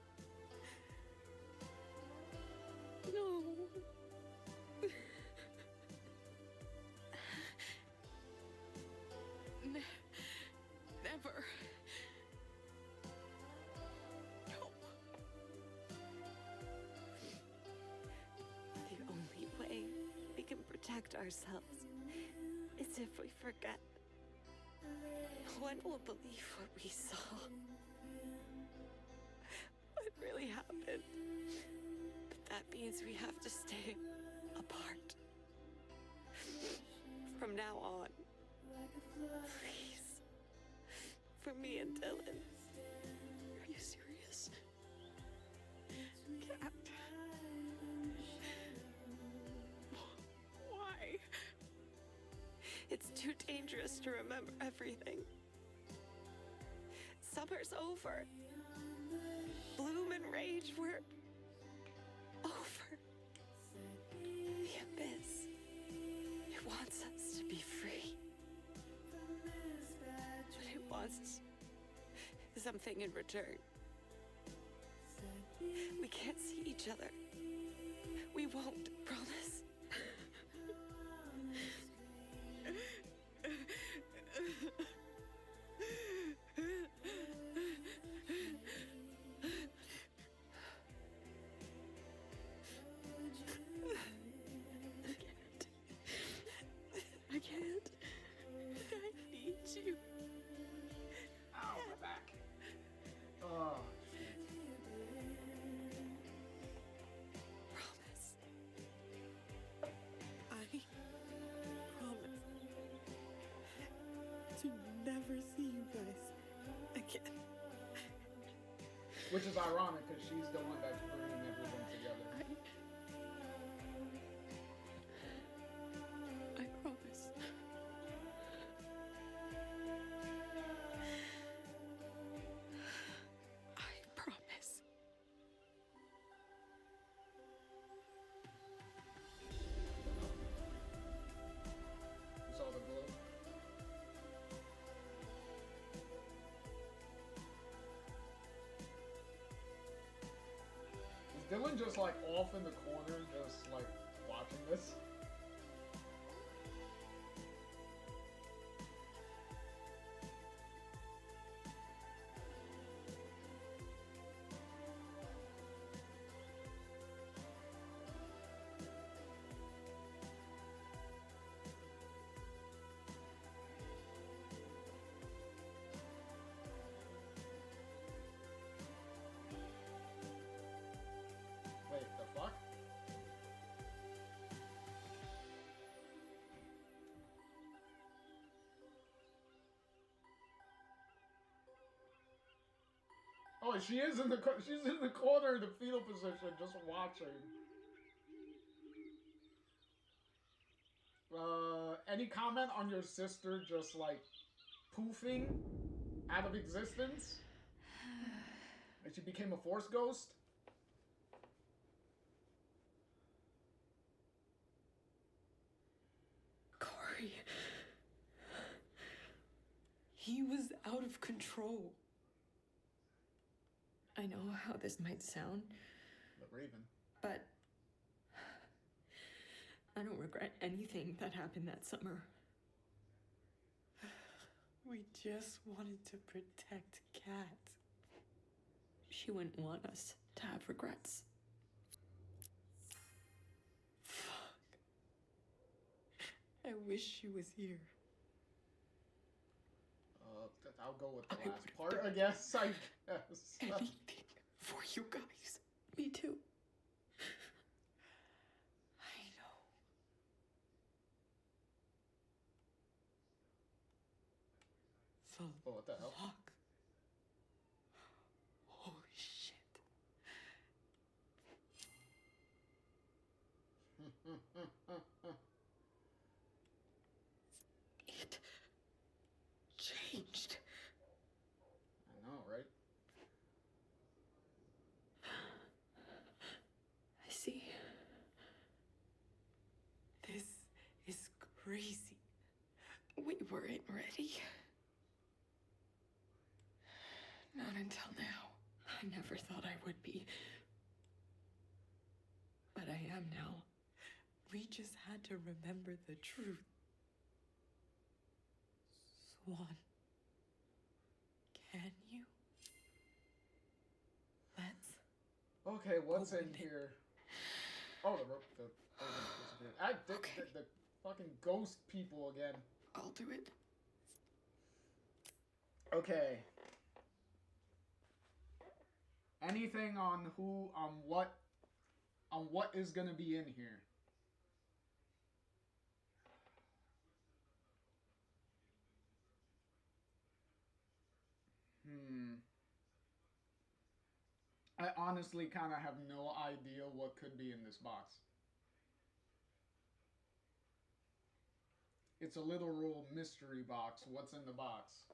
No. Never. No. The only way we can protect ourselves is if we forget. No one will believe what we saw. What really happened. But that means we have to stay apart. From now on. Please. For me and Dylan. Are you serious? Cat. Why? It's too dangerous to remember everything. Summer's over. Bloom and rage were over. The abyss. It wants us to be free. But it wants something in return. We can't see each other. We won't, promise. I can't. I need you. Ow, my back. Oh, Promise. I promise to never see you guys again. which is ironic because she's the one that's bringing everything together. I promise. I promise. You saw the glow? Is Dylan just like off in the corner, just like watching this? Wait, the fuck? Oh, she is in the she's in the corner in the fetal position, just watching. Any comment on your sister just like poofing out of existence? And she became a force ghost? Corey. He was out of control. I know how this might sound, The Raven. but I don't regret anything that happened that summer. We just wanted to protect Kat. She wouldn't want us to have regrets. Fuck. I wish she was here. I'll go with the last part, I guess. I guess. Anything for you guys. Me too. I know. Oh, what the hell? Lock. Holy shit. It changed. I know, right? I see. This is crazy. We weren't ready. Not until now. I never thought I would be. But I am now. We just had to remember the truth. Swan. Can you? Let's. Okay, what's in open it. here? Oh, the thing disappeared. Okay. The fucking ghost people again. I'll do it. Okay. Anything on what is gonna be in here? I honestly kind of have no idea what could be in this box. It's a literal mystery box. What's in the box?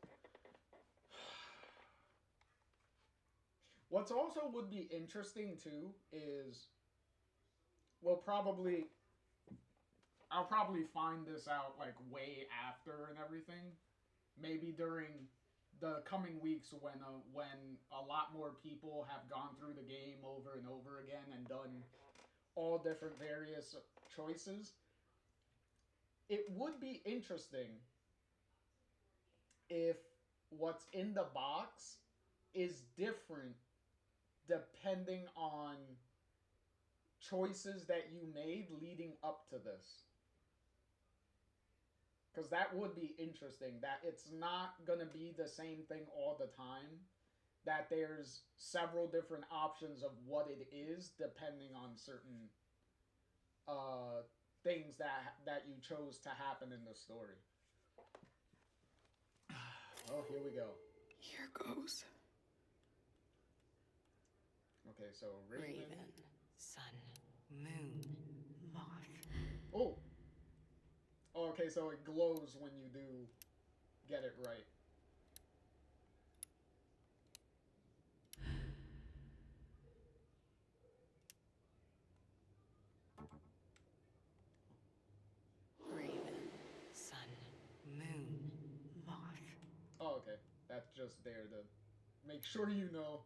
What's also would be interesting too is I'll probably find this out like way after and everything. Maybe during the coming weeks when a lot more people have gone through the game over and over again and done all different various choices. It would be interesting if what's in the box is different depending on choices that you made leading up to this. Because that would be interesting. That it's not going to be the same thing all the time. That there's several different options of what it is depending on certain things that you chose to happen in the story. Oh, here we go. Here goes. Okay, so Raven. Sun, moon, moth. Oh. Oh, okay, so it glows when you do get it right. Raven, sun, moon, moth. Oh, okay. That's just there to make sure you know.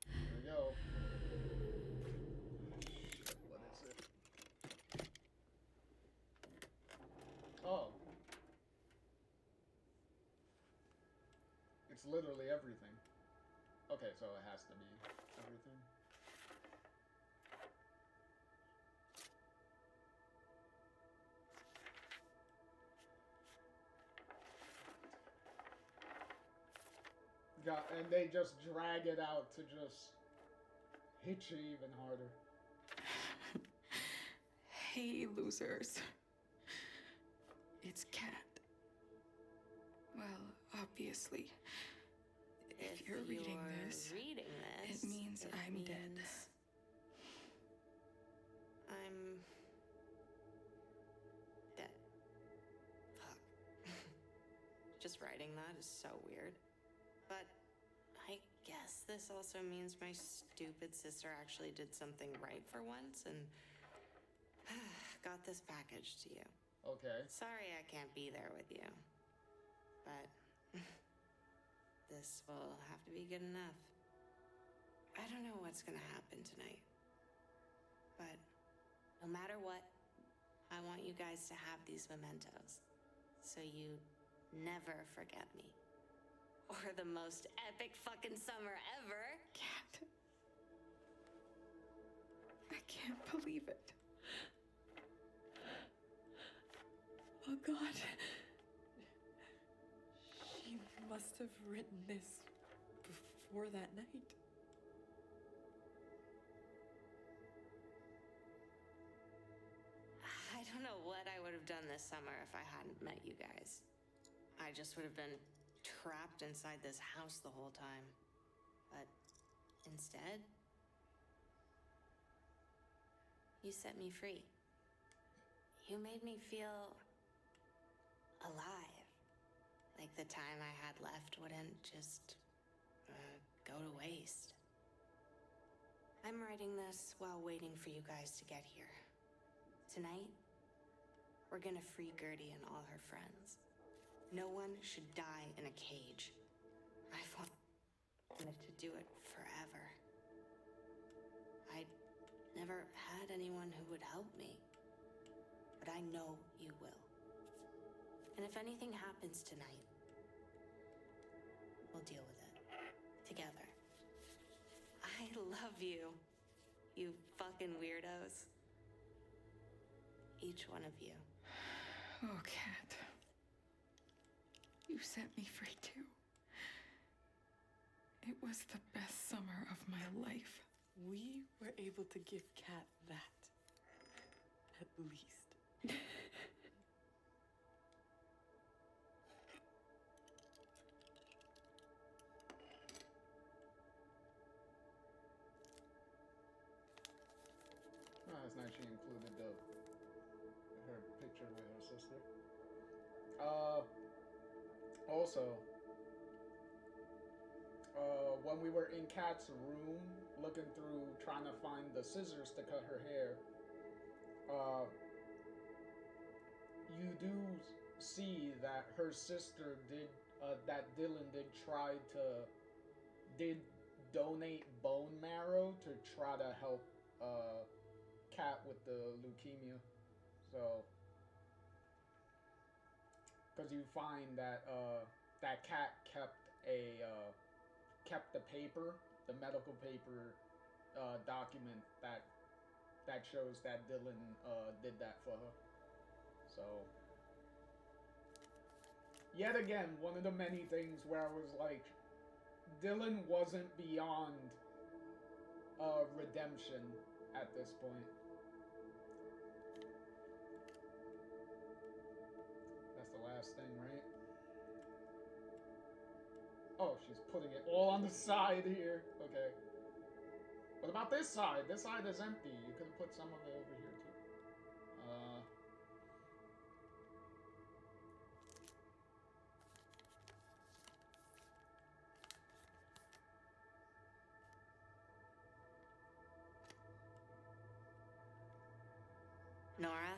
There we go. Shit, what is it? Oh. It's literally everything. Okay, so it has to be everything. God, and they just drag it out to just hit you even harder. Hey, losers. It's Cat. Well, obviously. If you're reading this, it means I'm dead. I'm dead. Fuck. Just writing that is so weird. But I guess this also means my stupid sister actually did something right for once and got this package to you. Okay. Sorry I can't be there with you. But this will have to be good enough. I don't know what's gonna happen tonight. But no matter what, I want you guys to have these mementos. So you never forget me. Or the most epic fucking summer ever. Cat. I can't believe it. Oh God. She must have written this before that night. I don't know what I would have done this summer if I hadn't met you guys. I just would have been trapped inside this house the whole time. But instead, you set me free. You made me feel alive. Like the time I had left wouldn't just go to waste. I'm writing this while waiting for you guys to get here. Tonight, we're gonna free Gertie and all her friends. No one should die in a cage. I've wanted to do it forever. I never had anyone who would help me, but I know you will. And if anything happens tonight, we'll deal with it together. I love you, you fucking weirdos. Each one of you. Oh, Kat. You set me free too. It was the best summer of my life. We were able to give Kat that. At least. Oh, it's nice she included her picture with her sister. Also, when we were in Kat's room, looking through, trying to find the scissors to cut her hair, you do see that her sister that Dylan did donate bone marrow to try to help Kat with the leukemia. So, because you find that that Kat kept the paper, the medical paper document that shows that Dylan did that for her. So, yet again, one of the many things where I was like, Dylan wasn't beyond redemption at this point. That's the last thing, right? Oh, she's putting it all on the side here. Okay. What about this side? This side is empty. You could have put some of it over here too. Nora,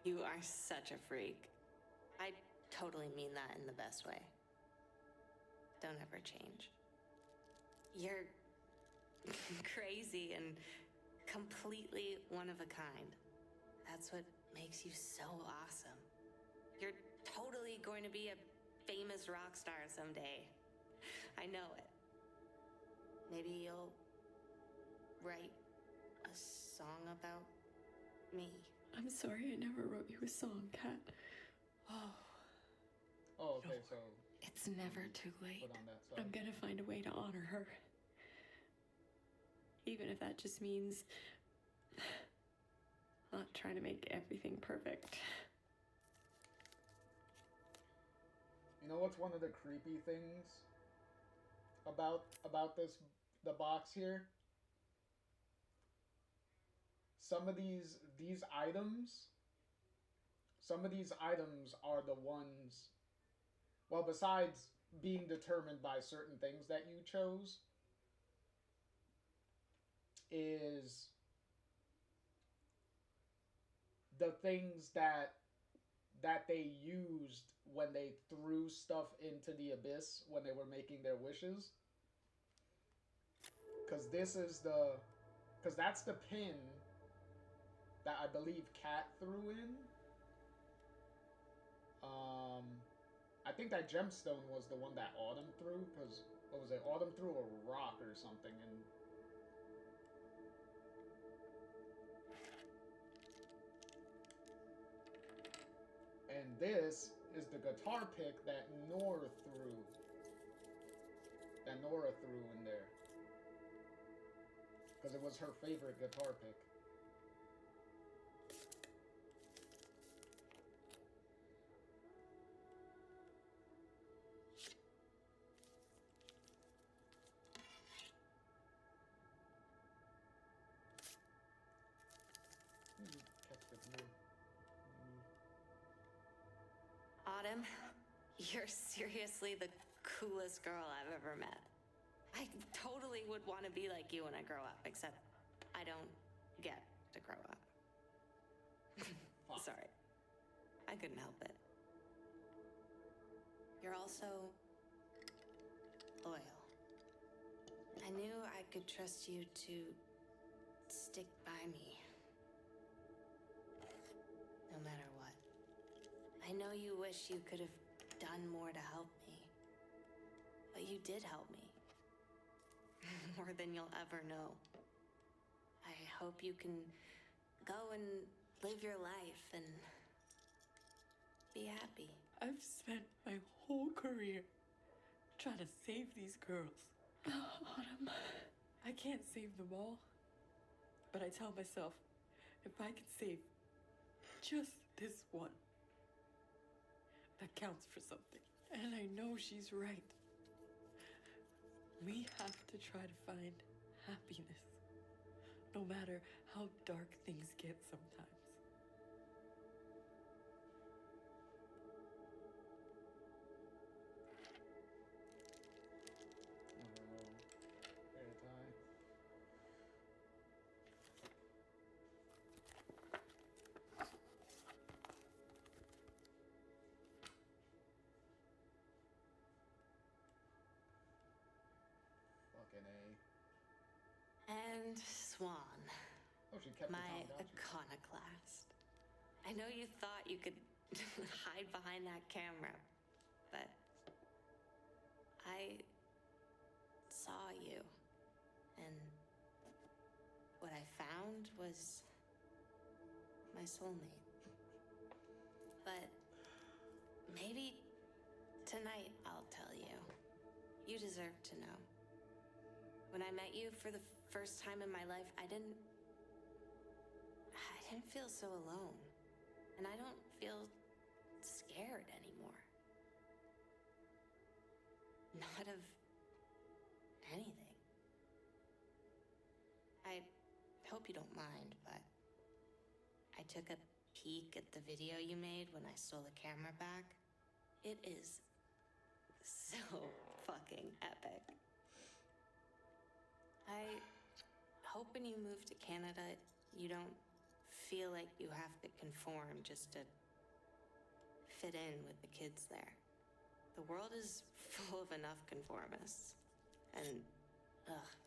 you are such a freak. I totally mean that in the best way. Don't ever change. You're crazy and completely one of a kind. That's what makes you so awesome. You're totally going to be a famous rock star someday. I know it. Maybe you'll write a song about me. I'm sorry I never wrote you a song, Kat. Oh, okay, so It's never too late. put on that side. I'm gonna find a way to honor her. Even if that just means not trying to make everything perfect. You know what's one of the creepy things about the box here? Some of these items are the ones, well, besides being determined by certain things that you chose, is the things that they used when they threw stuff into the abyss when they were making their wishes. Because that's the pin that I believe Kat threw in. I think that gemstone was the one that Autumn threw, because, what was it? Autumn threw a rock or something, and And this is the guitar pick that Nora threw. That Nora threw in there. Because it was her favorite guitar pick. Autumn, you're seriously the coolest girl I've ever met. I totally would want to be like you when I grow up, except I don't get to grow up. Sorry. I couldn't help it. You're also loyal. I knew I could trust you to stick by me. No matter what. I know you wish you could have done more to help me. But you did help me. More than you'll ever know. I hope you can go and live your life and be happy. I've spent my whole career trying to save these girls. Autumn, I can't save them all. But I tell myself, if I can save just this one, that counts for something. And I know she's right. We have to try to find happiness, no matter how dark things get sometimes. And Swan, Oh, she kept my the town, iconoclast. I know you thought you could hide behind that camera, but I saw you, and what I found was my soulmate. But maybe tonight I'll tell you. You deserve to know. When I met you for the first time in my life, I didn't feel so alone. And I don't feel scared anymore. Not of anything. I hope you don't mind, but I took a peek at the video you made when I stole the camera back. It is so fucking epic. I hope when you move to Canada, you don't feel like you have to conform just to fit in with the kids there. The world is full of enough conformists. And,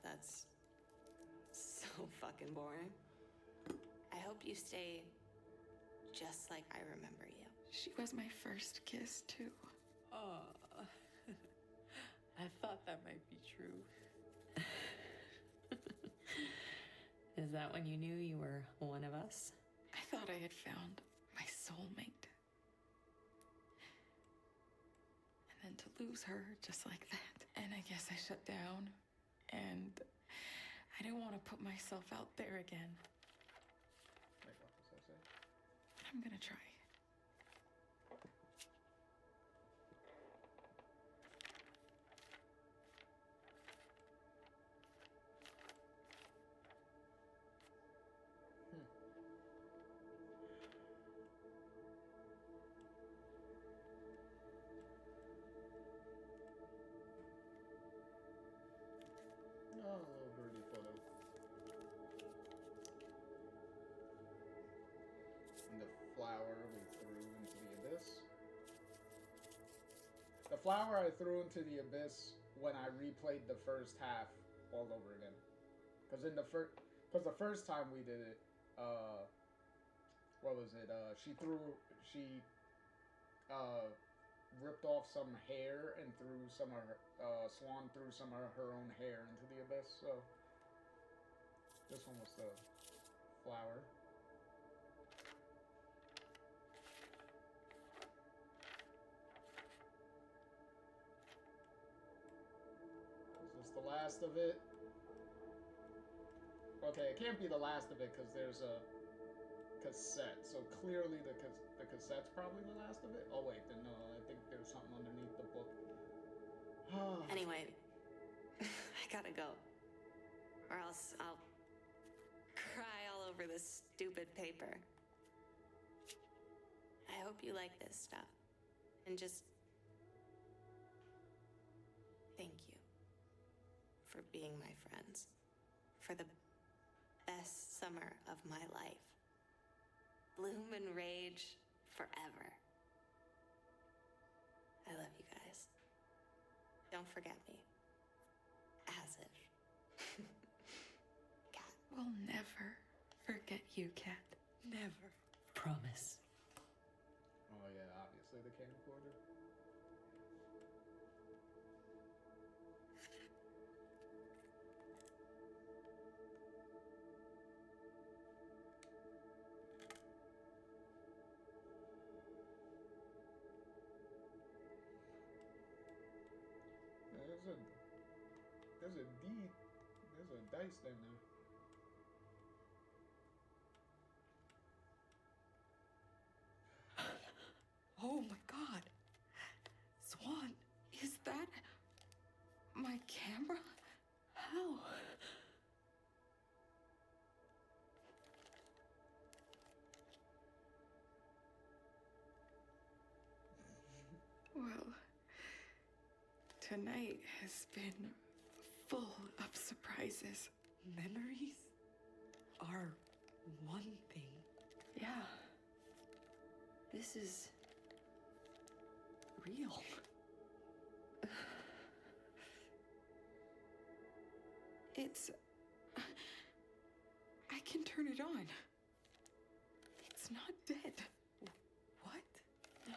that's so fucking boring. I hope you stay just like I remember you. She was my first kiss, too. Oh, I thought that might be true. Is that when you knew you were one of us? I thought I had found my soulmate. And then to lose her just like that. And I guess I shut down. And I didn't want to put myself out there again. Wait, what does that say? I'm gonna try. Oh, a little birdie photo. And the flower we threw into the abyss. The flower I threw into the abyss when I replayed the first half all over again. Because the first time we did it, what was it? She ripped off some hair and threw some of her, Swan threw some of her own hair into the abyss, so this one was the flower. last of it. Okay, it can't be the last of it because there's a cassette. So clearly the cassette's probably the last of it. Oh wait, then no, I think there's something underneath the book. Anyway, I gotta go. Or else I'll cry all over this stupid paper. I hope you like this stuff. And just thank you for being my friends. For the best summer of my life. Bloom and rage forever. I love you guys. Don't forget me. As if. Cat. We'll never forget you, Cat. Never. Promise. Oh yeah, obviously the camcorder. There's a dice in there. Oh my god. Swan, is that my camera? How? Well, tonight has been full of surprises. Memories are one thing. Yeah. This is real. It's... I can turn it on. It's not dead. What? No.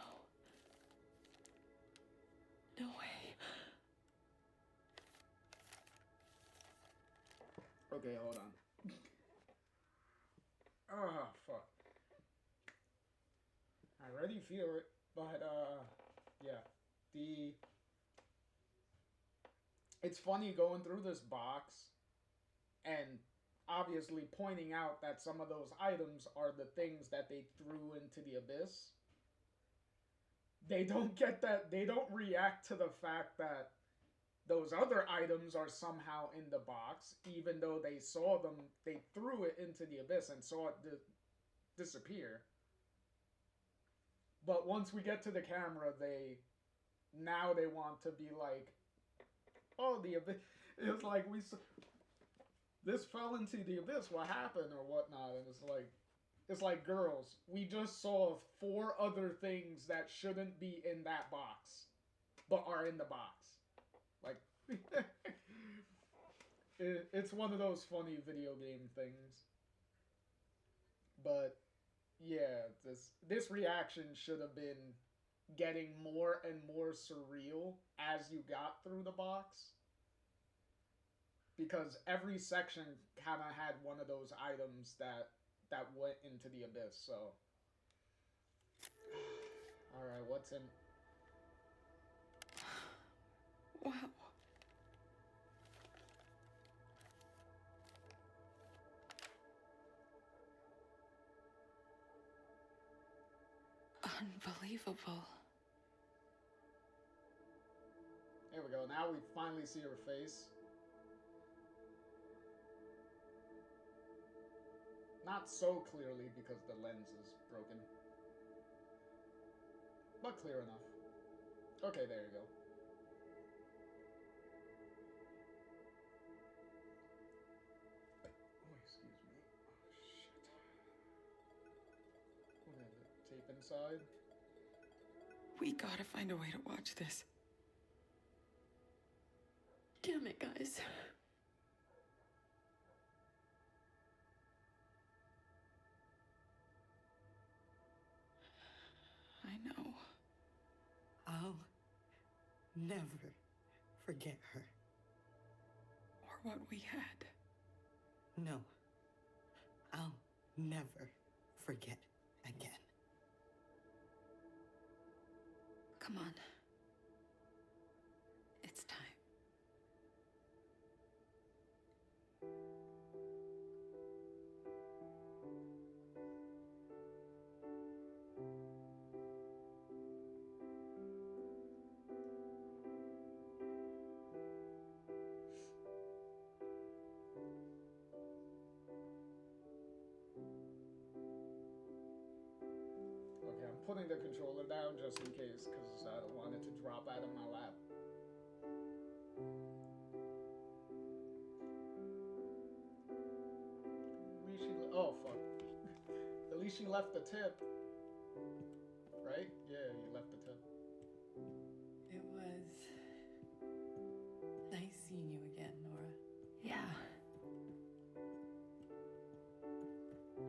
No way. Okay, hold on. Oh, fuck. I already feel it, but, yeah. It's funny going through this box and obviously pointing out that some of those items are the things that they threw into the abyss. They don't get that, they don't react to the fact that those other items are somehow in the box, even though they saw them, they threw it into the abyss and saw it disappear. But once we get to the camera, now they want to be like, oh, the abyss. It's like this fell into the abyss. What happened or whatnot? And it's like girls. We just saw 4 other things that shouldn't be in that box, but are in the box. Like, it's one of those funny video game things. But yeah, this reaction should have been getting more and more surreal as you got through the box. Because every section kind of had one of those items that went into the abyss, so. Alright, what's in... Wow. Unbelievable. There we go. Now we finally see her face. Not so clearly because the lens is broken. But clear enough. Okay, there you go. Oh, excuse me. Oh, shit. What is it? Tape inside? We gotta find a way to watch this. Damn it, guys. I know. I'll never forget her. Or what we had. No. I'll never forget again. Come on. It's time. putting the controller down just in case, because I don't want it to drop out of my lap. At least oh fuck. At least she left the tip. Right? Yeah, you left the tip. It was nice seeing you again, Nora. Yeah.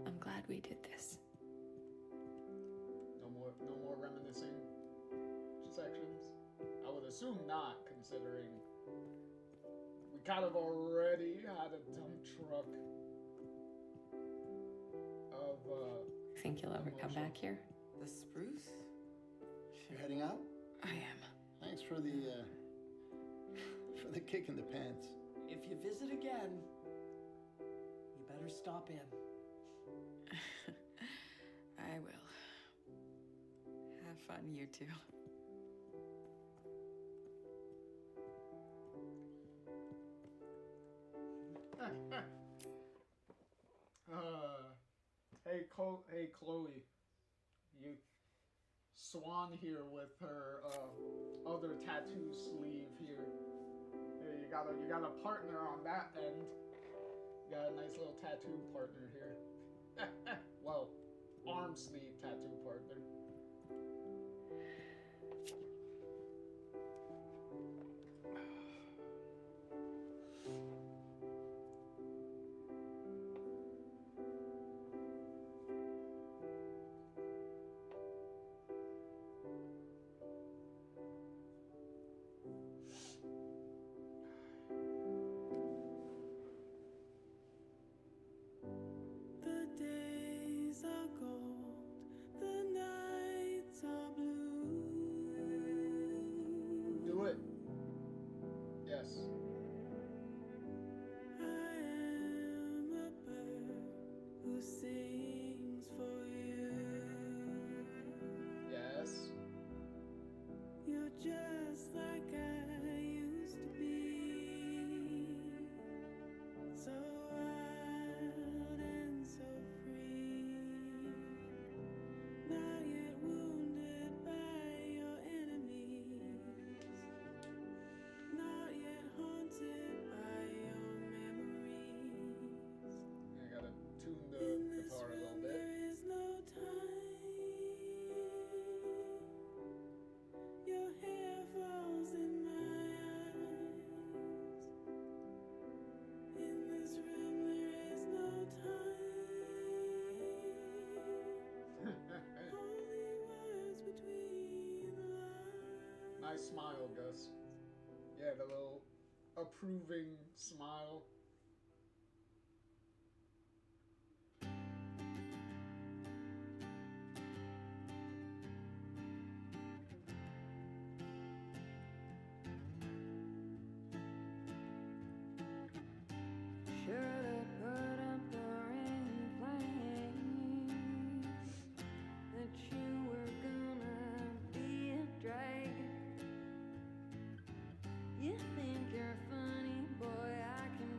I'm glad we did this. No more reminiscing sections. I would assume not, considering we kind of already had a dump truck of Think you'll ever come back here? The spruce? You heading out? I am. Thanks for the kick in the pants. If you visit again, you better stop in. I will. Have fun, you two. Hey Chloe, you Swan here with her other tattoo sleeve here. Here you got a partner on that end. You got a nice little tattoo partner here. Well, arm sleeve tattoo partner. The days are gold, the nights are blue. Do it. Yes. I am a bird who sings for you. Yes. You're just like I used to be, so wild and so free, not yet wounded by your enemies, not yet haunted by your memories. I gotta tune the In this guitar a little room bit. there is no time. Your hair falls in my eyes. In this room there is no time. Only words between the lines. Nice smile, Gus. Yeah, the little approving smile. Should've put up the ring flags that you were gonna be a drag. You think you're funny, boy, I can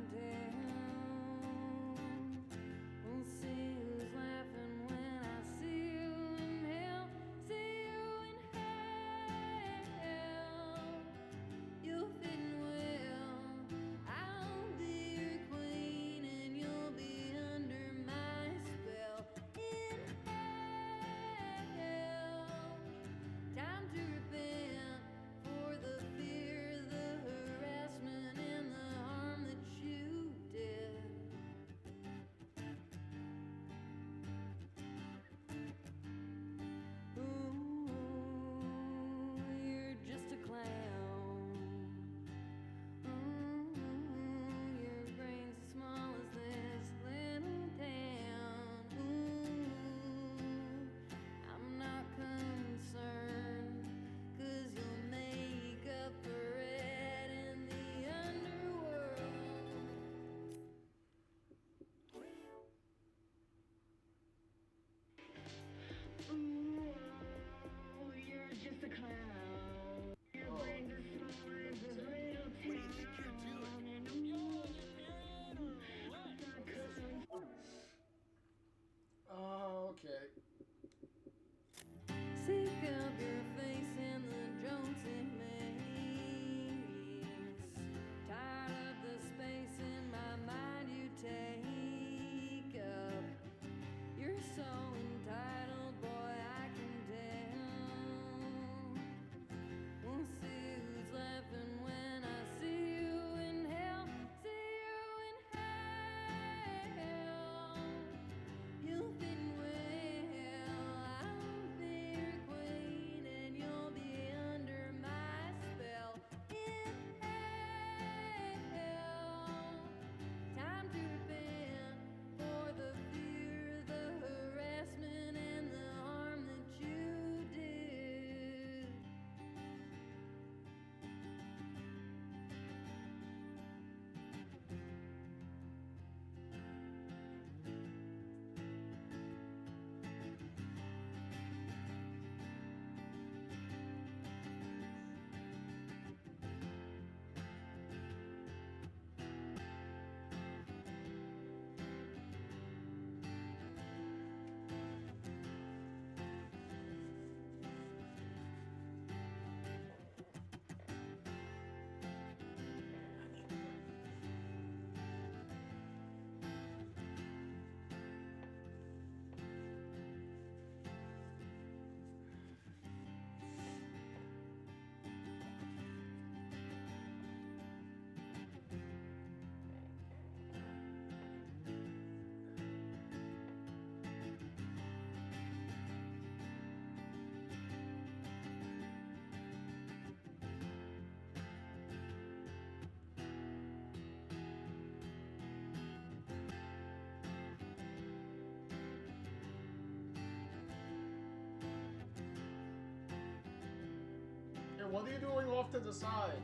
what are you doing off to the side?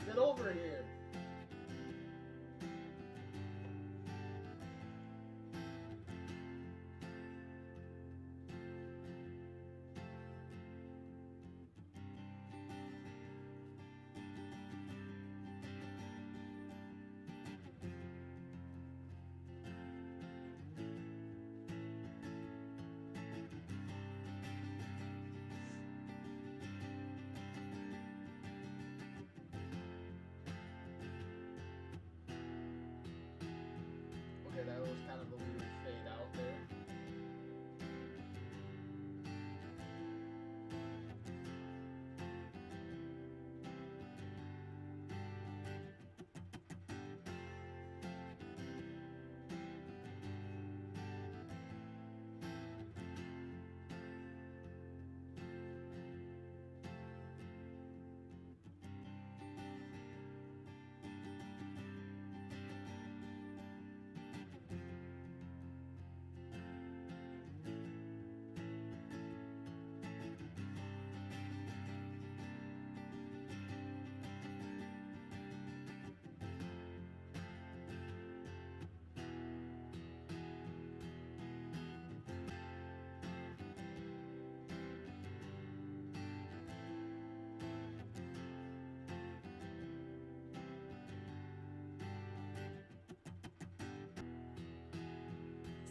Get over here. Okay, that was kind of a weird fade out there.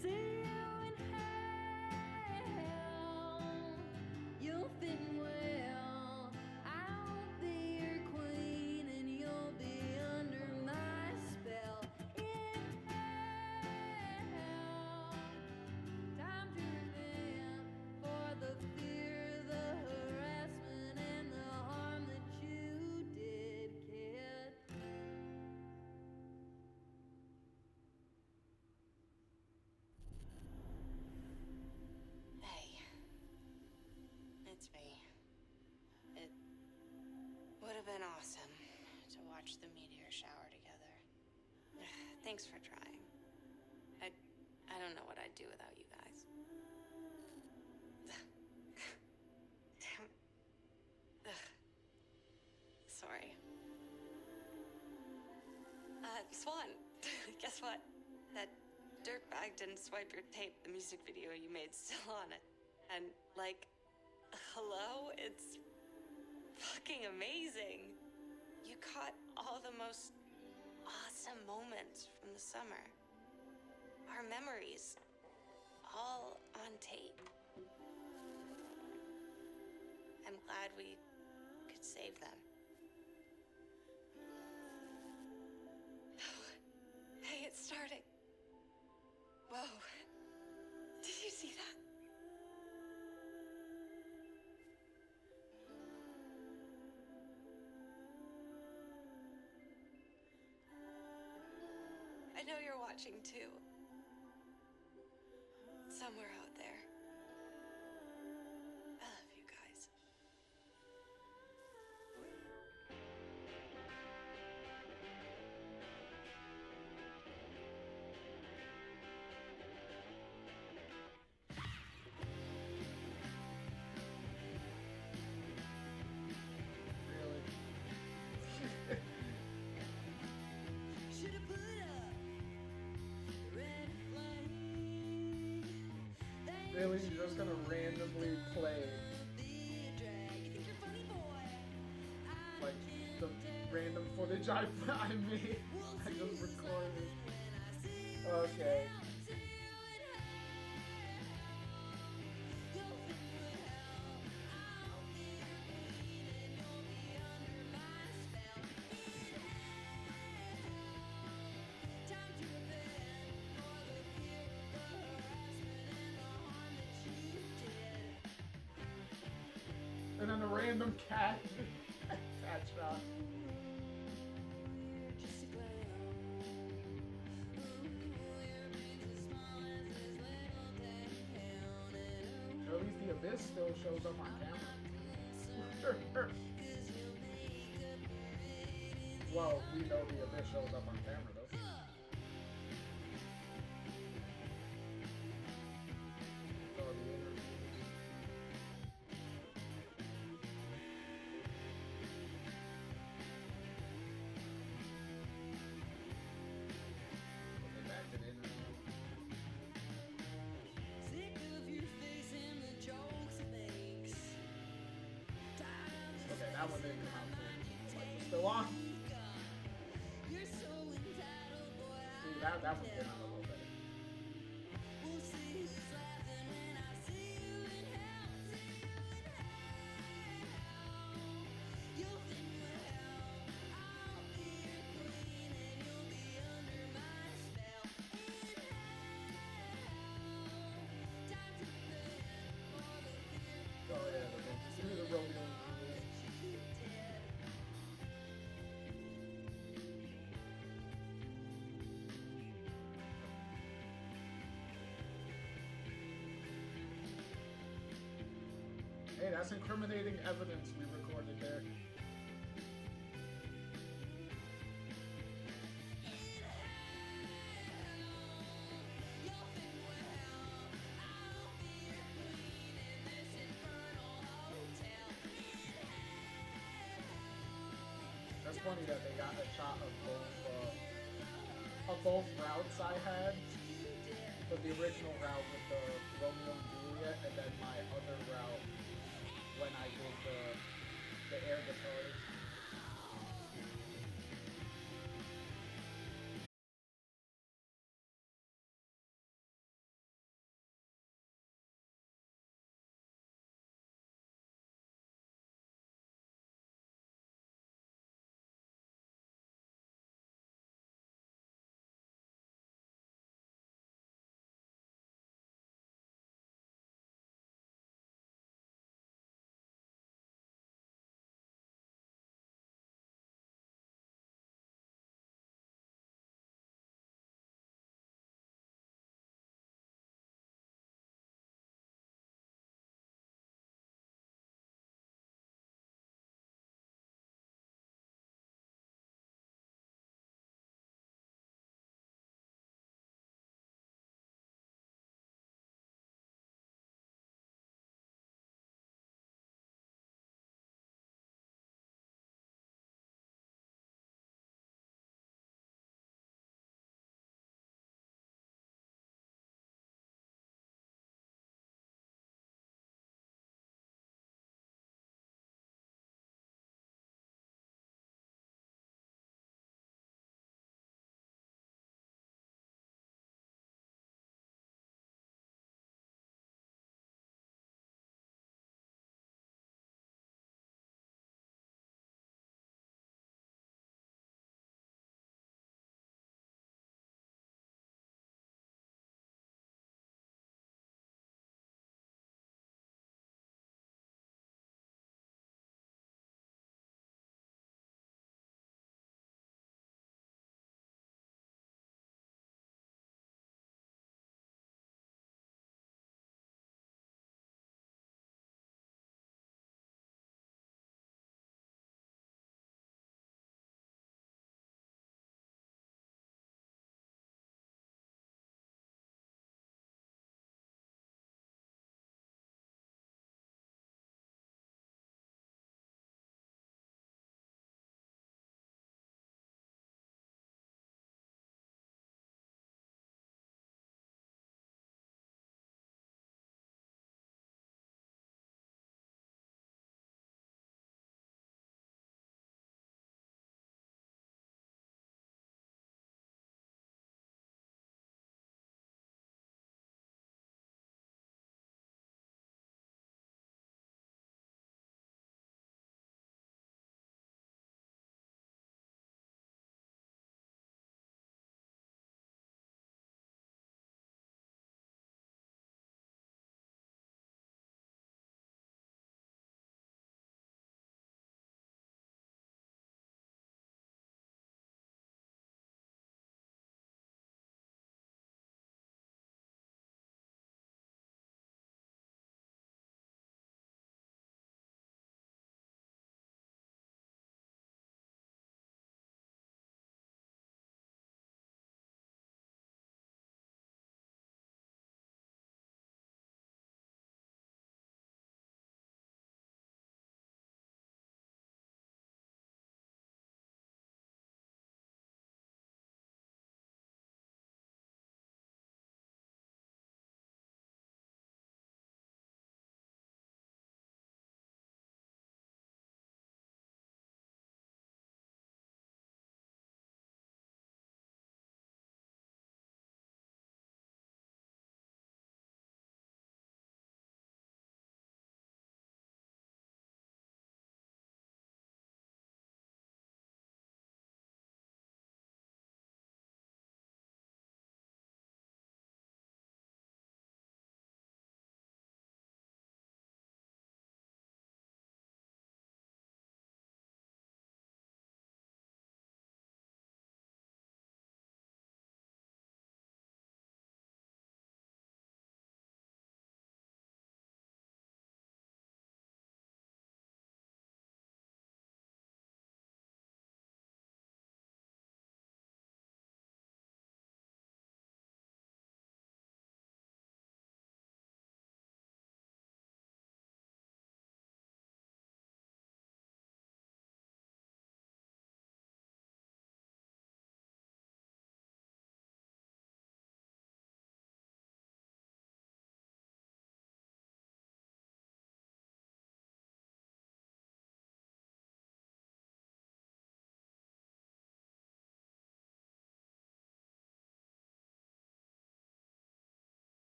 See you in hell. You'll fit well. I'll be your queen and you'll be under my spell. In hell, time to repent for the fear, the harassment, and the harm that you did, kid. Hey, it's me. It would have been awesome to watch the meteor shower together. Thanks for trying. I don't know what I'd do without you guys. Damn. Ugh. Sorry. Swan, guess what? That dirtbag didn't swipe your tape. The music video you made's still on it. And, like, hello? It's fucking amazing. You caught all the most awesome moments from the summer. Our memories. All on tape. I'm glad we could save them. Hey, it's starting. Whoa. Did you see that? I know you're watching too. Somewhere out there. I love you guys. Really? Should've put up the red flag. Really? You're just gonna randomly play like the random footage I made? I just recorded. Okay. And then a random cat shot. At least the abyss still shows up on camera. Well, we know the abyss shows up on camera though. Oh, the interviews. that one didn't come out too. Like, we're still on. See, that one came out a little better. Oh yeah, give me the Romeo and Juliet. Hey, that's incriminating evidence we recorded there. That's funny that they got a shot of both routes I had. But the original route with the Romeo and Juliet, and then my other route when I did the air guitars.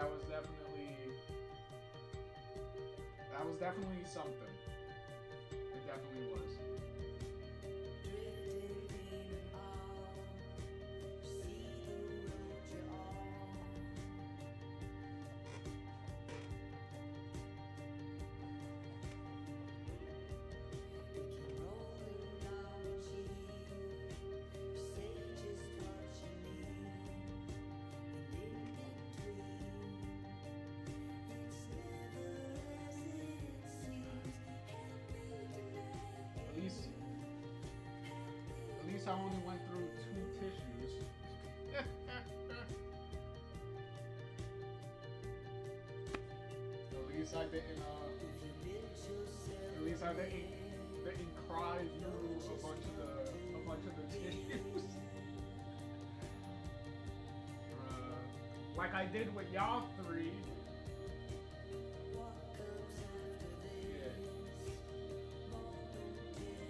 That was definitely something. It definitely was. At least I only went through 2 tissues. At least I didn't cry through a bunch of the tissues. Like I did with y'all 3.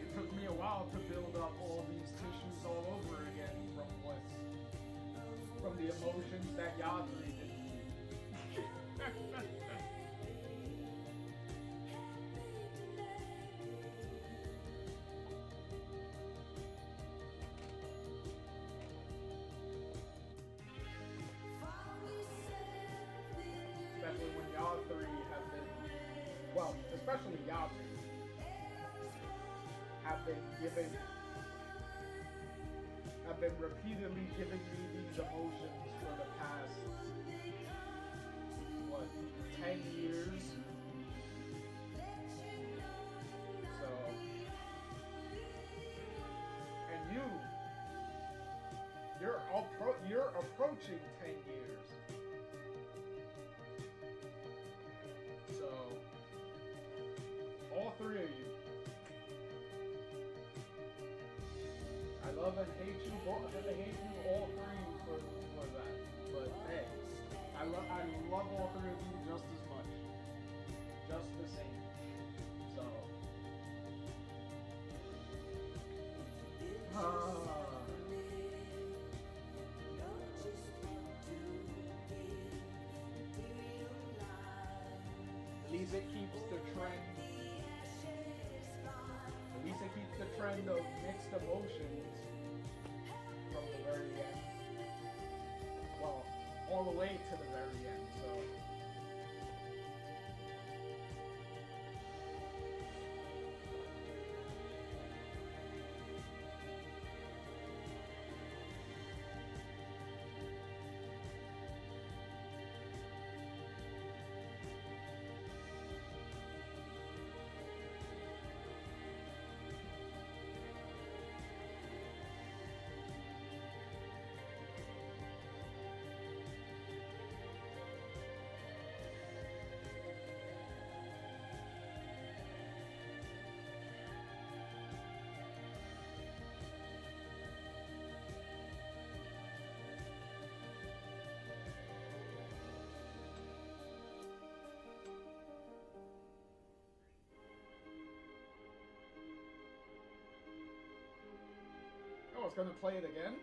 It took me a while to build up all these tissues all over again from the emotions that y'all 3 did. Especially when y'all 3 have been, well, especially y'all 3 have been repeatedly giving me these emotions for the past, what, 10 years? So, and you're approaching 10 years. So, all 3 of you. I love and hate you all 3 for that. But hey, I love all 3 of you just as much. Just the same. So at least it keeps the trend. At least it keeps the trend of mixed emotions from the very end. Well, all the way to the very end, so. Oh, it's gonna play it again?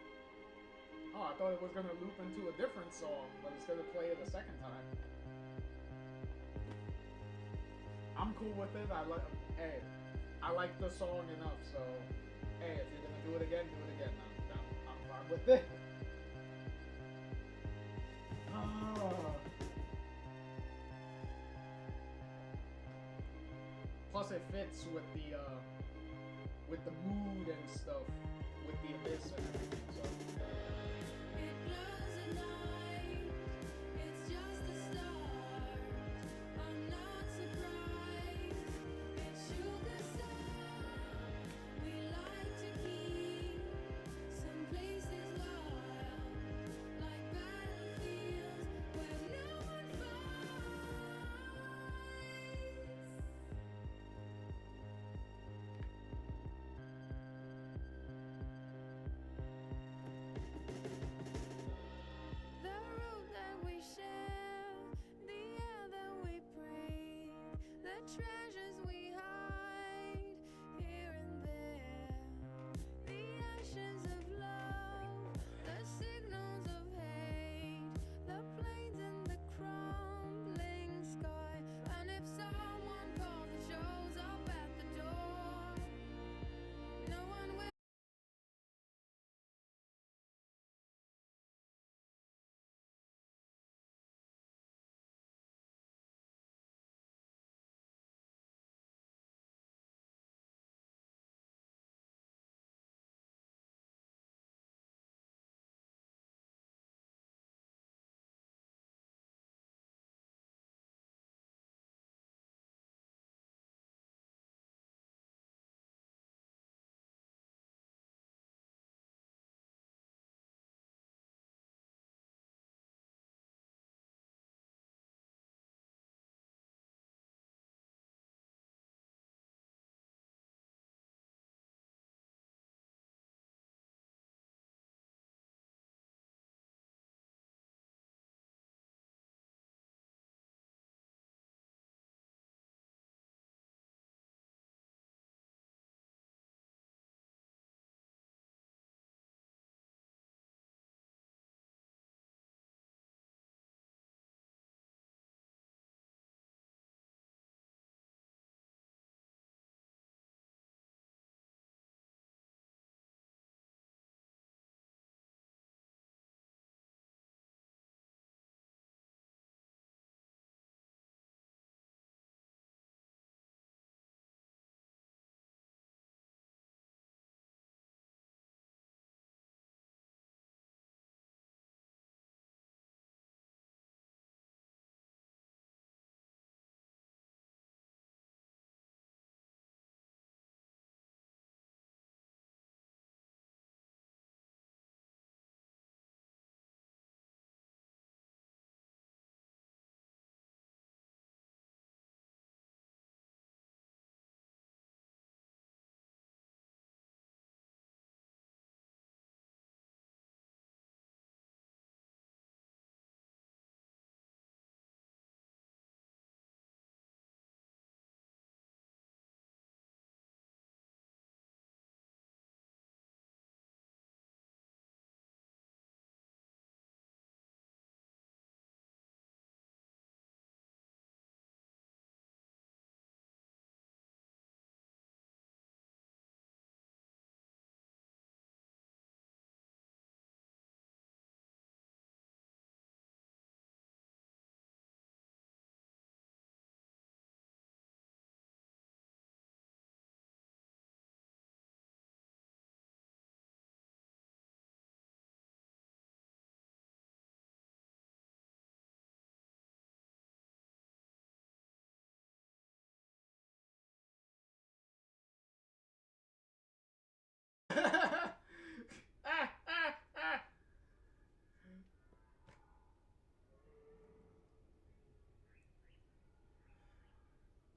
Oh, I thought it was gonna loop into a different song, but it's gonna play it a second time. I'm cool with it. I like the song enough, so hey, if you're gonna do it again, do it again. I'm fine with it. Plus, it fits with the mood and stuff, with the abyss and everything. So.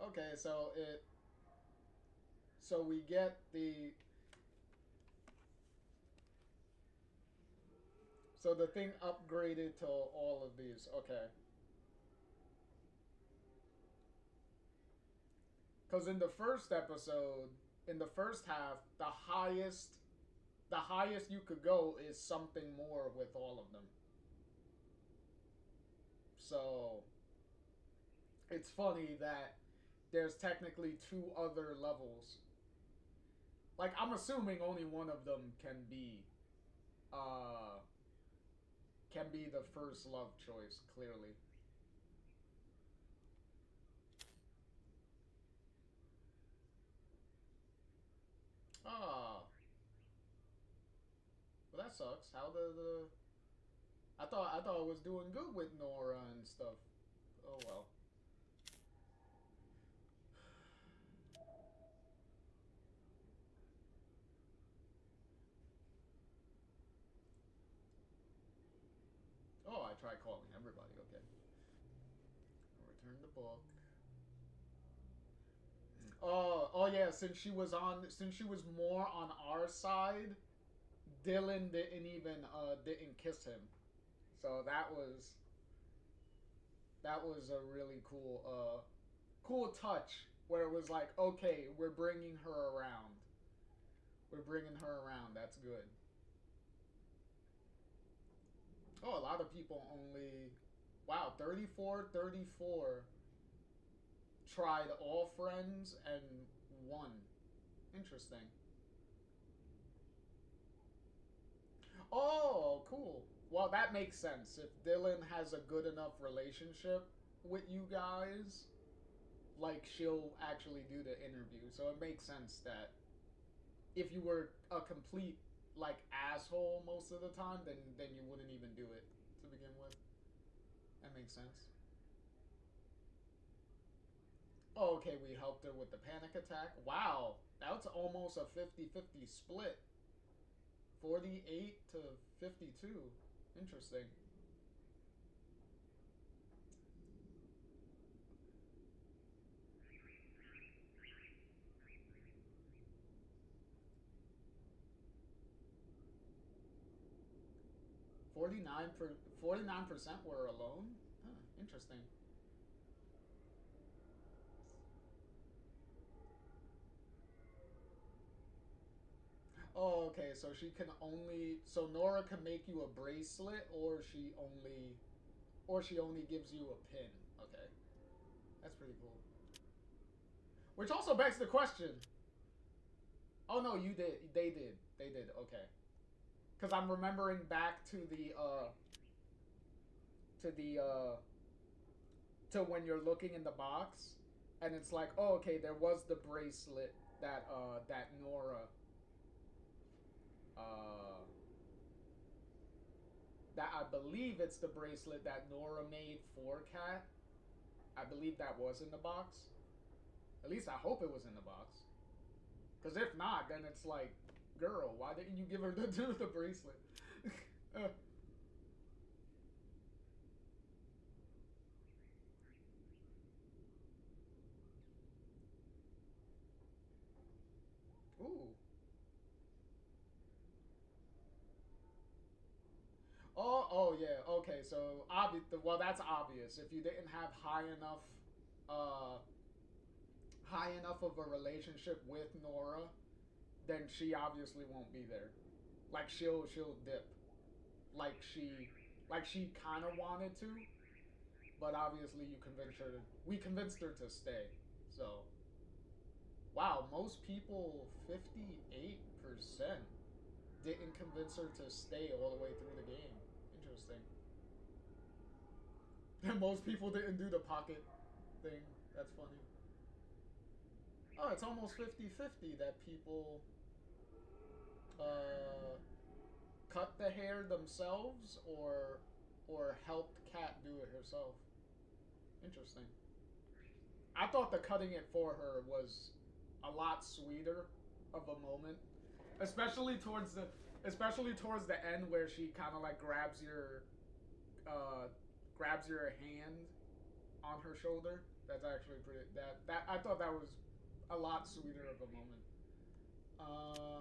Okay, so so we get the, so the thing upgraded to all of these. Okay. Because in the first episode, in the first half, the highest you could go is something more with all of them. So it's funny that there's technically two other levels. Like, I'm assuming only one of them uh can be the first love choice, clearly. Ah, well, that sucks. How the I thought it was doing good with Nora and stuff. Oh well. Oh, I tried calling everybody. Okay. Return the book. Oh yeah. Since she was more on our side, Dylan didn't kiss him. So that was a really cool touch where it was like, okay, we're bringing her around. We're bringing her around. That's good. Oh, a lot of people only. Wow, 34 tried all friends and one. Interesting. Oh, cool. Well, that makes sense. If Dylan has a good enough relationship with you guys, like, she'll actually do the interview. So it makes sense that if you were a complete, like, asshole most of the time, then you wouldn't even do it to begin with. That makes sense. Oh, okay, we helped her with the panic attack. Wow, that's almost a 50-50 split. 48 to 52. Interesting. 49% were alone? Huh, interesting. Oh, okay, so so Nora can make you a bracelet, or she only gives you a pin. Okay. That's pretty cool. Which also begs the question. Oh no, you did. They did. They did. Okay. Cuz I'm remembering back to the to when you're looking in the box and it's like, "Oh, okay, there was the bracelet that Nora uh that I believe it's the bracelet that Nora made for Kat. I believe that was in the box. At least I hope it was in the box. Because if not, then it's like, girl, why didn't you give her the bracelet? Ooh. Oh yeah. Okay, so obvious. Well, that's obvious. If you didn't have uh, high enough of a relationship with Nora, then she obviously won't be there. Like she'll dip. Like she like she kind of wanted to, but obviously we convinced her to stay. So wow, most people 58% didn't convince her to stay all the way through the game. Interesting. And most people didn't do the pocket thing. That's funny. Oh, it's almost 50-50 that people uh, cut the hair themselves or helped Kat do it herself. Interesting. I thought the cutting it for her was a lot sweeter of a moment, especially towards the end where she kind of like uh grabs your hand on her shoulder. That's actually pretty. That I thought that was a lot sweeter of a moment. Uh.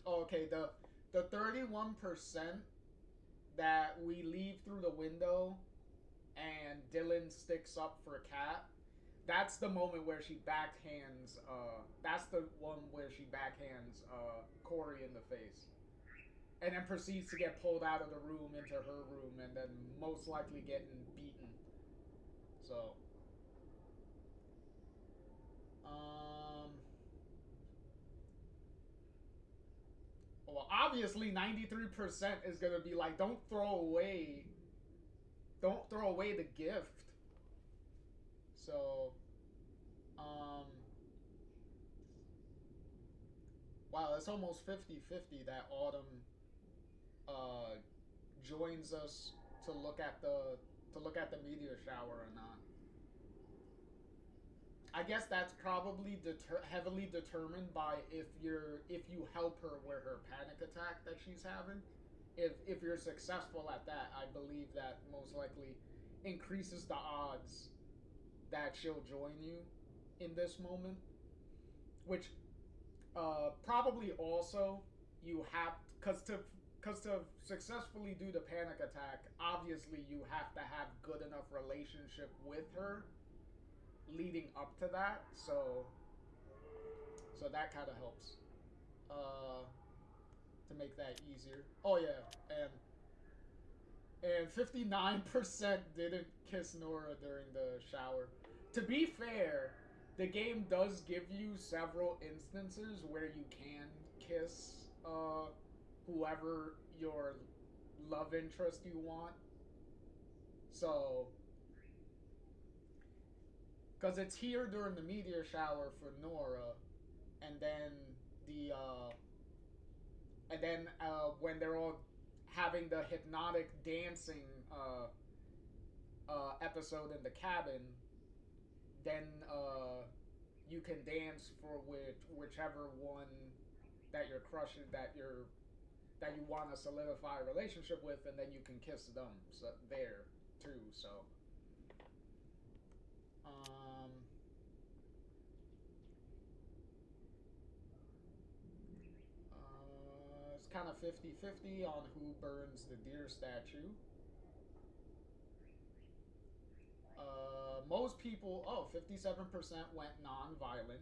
Okay, the 31% that we leave through the window and Dylan sticks up for Kat. That's the moment where she backhands. That's the one where she backhands Corey in the face, and then proceeds to get pulled out of the room into her room, and then most likely getting beaten. So, well, obviously 93% is gonna be like, don't throw away the gift. So, um, wow, it's almost 50-50 that Autumn uh, joins us to look at the meteor shower or not. I guess that's probably heavily determined by if you help her with her panic attack that she's having. If you're successful at that, I believe that most likely increases the odds that she'll join you in this moment. Which probably also you have because to successfully do the panic attack, obviously you have to have good enough relationship with her leading up to that. So that kind of helps to make that easier. Oh yeah, and 59% didn't kiss Nora during the shower. To be fair, the game does give you several instances where you can kiss whoever your love interest you want. So, because it's here during the meteor shower for Nora, and then the when they're all having the hypnotic dancing episode in the cabin, then you can dance for whichever one that you're crushing that you want to solidify a relationship with, and then you can kiss them there too. So, um, it's kind of 50-50 on who burns the deer statue. Most people, 57% went non-violent.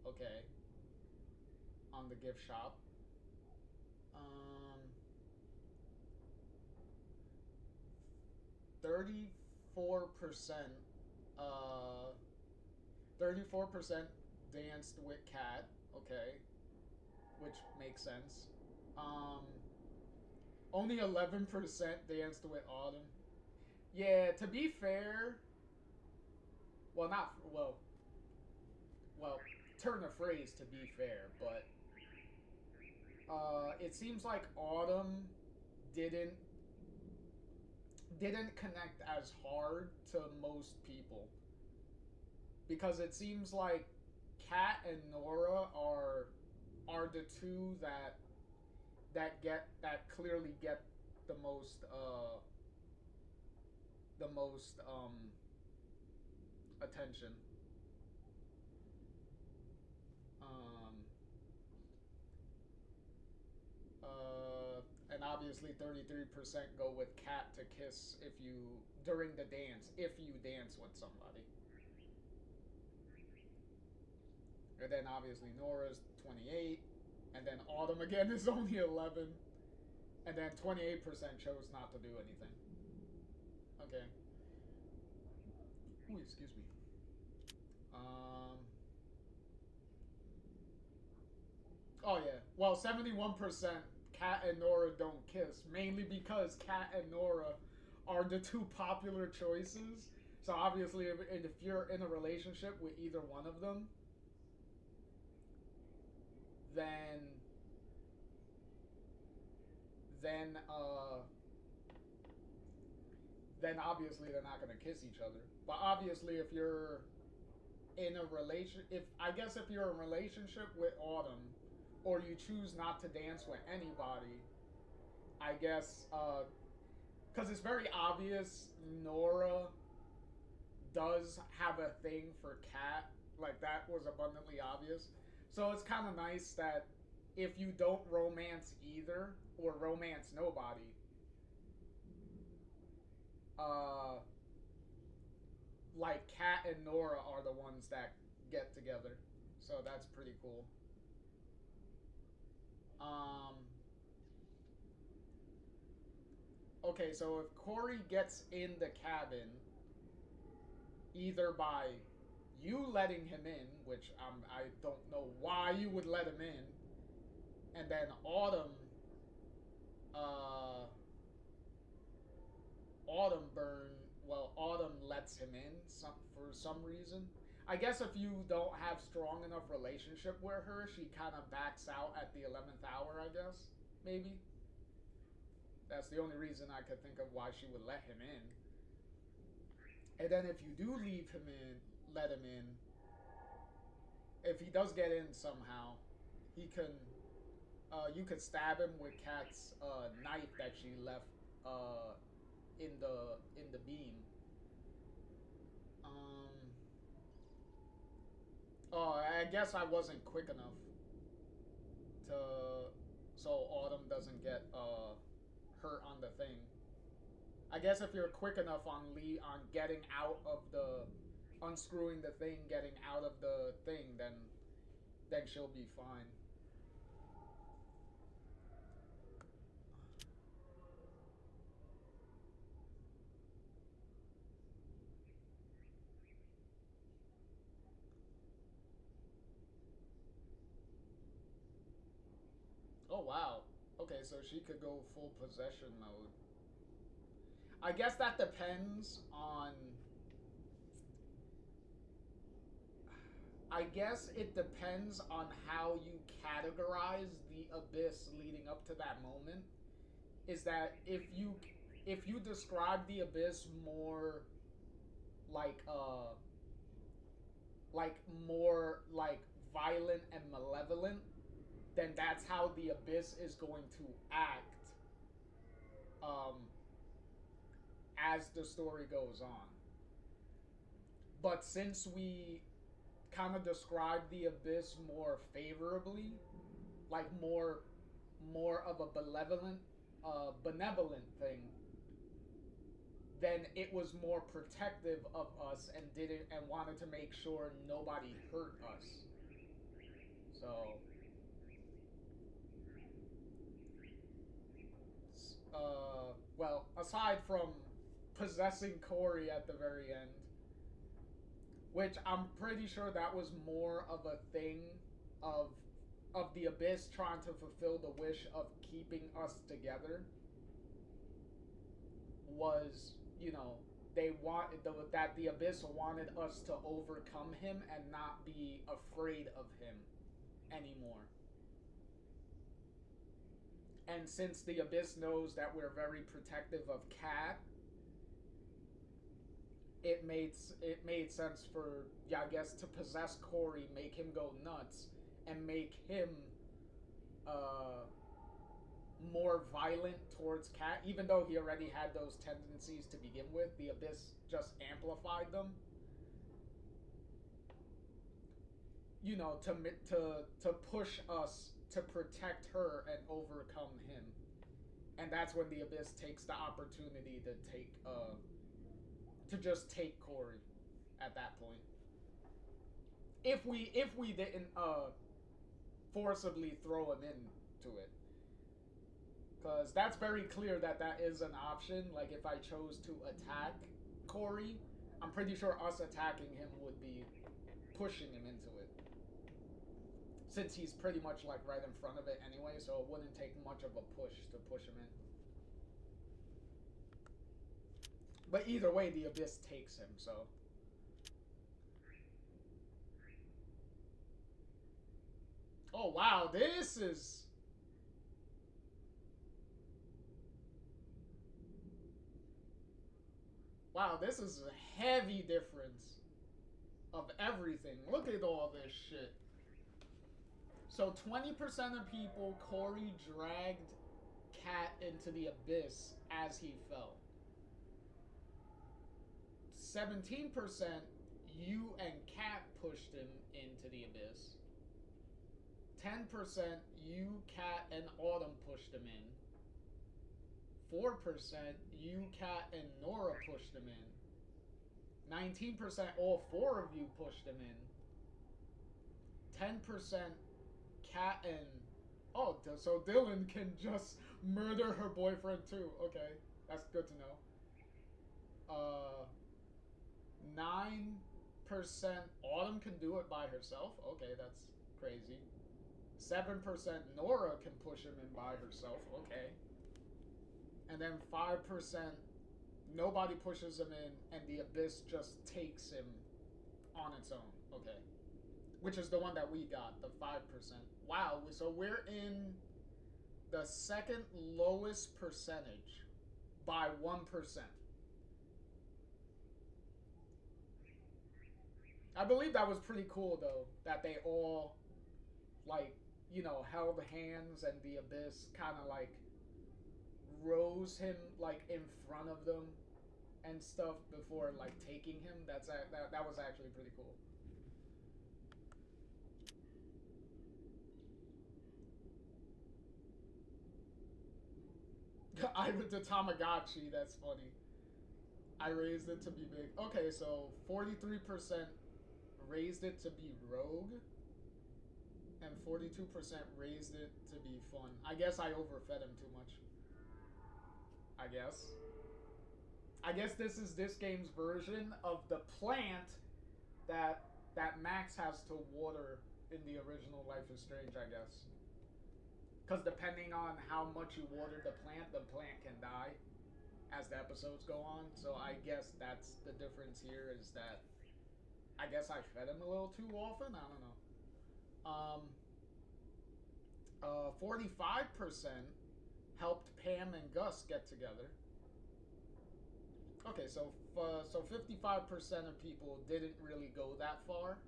Okay. On the gift shop. 34%, 34% danced with Kat. Okay. Which makes sense. Um, Only 11% danced with Autumn. Yeah, to be fair, well, not well, turn the phrase to be fair, but it seems like Autumn didn't connect as hard to most people because it seems like Kat and Nora are the two that clearly get the most attention. Um, and obviously 33% go with Kat to kiss if you during the dance if you dance with somebody. And then obviously Nora's 28, and then Autumn again is only 11, and then 28% chose not to do anything. Okay. Ooh, excuse me. Oh yeah. Well, 71% Kat and Nora don't kiss, mainly because Kat and Nora are the two popular choices. So obviously, if you're in a relationship with either one of them, then then uh then obviously they're not gonna kiss each other. But obviously, if you're in a relation, I guess if you're in a relationship with Autumn, or you choose not to dance with anybody, I guess, because it's very obvious Nora does have a thing for Kat. Like, that was abundantly obvious. So it's kind of nice that if you don't romance either, or romance nobody, like, Kat and Nora are the ones that get together. So that's pretty cool. Okay, so if Corey gets in the cabin, either by you letting him in, which I don't know why you would let him in, and then Autumn Autumn lets him in for some reason. I guess if you don't have strong enough relationship with her, she kind of backs out at the 11th hour, I guess. Maybe. That's the only reason I could think of why she would let him in. And then if you do let him in, if he does get in somehow, he can, you could stab him with Kat's knife that she left in the beam. Oh, I guess I wasn't quick enough so Autumn doesn't get hurt on the thing. I guess if you're quick enough on getting out of unscrewing the thing, getting out of the thing, then she'll be fine. Oh wow. Okay, so she could go full possession mode. I guess that depends on... I guess it depends on how you categorize the abyss leading up to that moment. Is that if you describe the abyss more like more like violent and malevolent, then that's how the abyss is going to act as the story goes on. But since we kind of describe the abyss more favorably, like more of a benevolent thing, then it was more protective of us and wanted to make sure nobody hurt us. So well, aside from possessing Corey at the very end, which I'm pretty sure that was more of a thing of the abyss trying to fulfill the wish of keeping us together, was, you know, that the abyss wanted us to overcome him and not be afraid of him anymore. And since the abyss knows that we're very protective of Kat, it made sense for, yeah, I guess, to possess Corey, make him go nuts, and make him more violent towards Kat, even though he already had those tendencies to begin with. The abyss just amplified them. You know, to push us to protect her and overcome him. And that's when the abyss takes the opportunity to just take Corey at that point. If we didn't forcibly throw him into it. Because that's very clear that is an option. Like, if I chose to attack Corey, I'm pretty sure us attacking him would be pushing him into it. Since he's pretty much, like, right in front of it anyway, so it wouldn't take much of a push to push him in. But either way, the abyss takes him, so... Oh, wow, this is... Wow, this is a heavy difference of everything. Look at all this shit. So 20% of people, Corey dragged Kat into the abyss as he fell. 17%, you and Kat pushed him into the abyss. 10%, you, Kat, and Autumn pushed him in. 4%, you, Kat, and Nora pushed him in. 19%, all four of you pushed him in. 10%, Kat and... Oh, so Dylan can just murder her boyfriend too. Okay, that's good to know. 9% Autumn can do it by herself. Okay, that's crazy. 7% Nora can push him in by herself. Okay. And then 5% nobody pushes him in, and the abyss just takes him on its own. Okay. Which is the one that we got, the 5%. Wow, so we're in the second lowest percentage by 1%. I believe that was pretty cool, though, that they all, like, you know, held hands and the abyss kind of, like, rose him, like, in front of them and stuff before, like, taking him. That was actually pretty cool. I with the Tamagotchi, that's funny. I raised it to be big. Okay, so 43% raised it to be rogue, and 42% raised it to be fun. I guess I overfed him too much. I guess this is this game's version of the plant that Max has to water in the original Life is Strange, I guess. Because depending on how much you water the plant can die as the episodes go on. So I guess that's the difference here, is that I guess I fed him a little too often. I don't know. 45% helped Pam and Gus get together. Okay, so 55% of people didn't really go that far.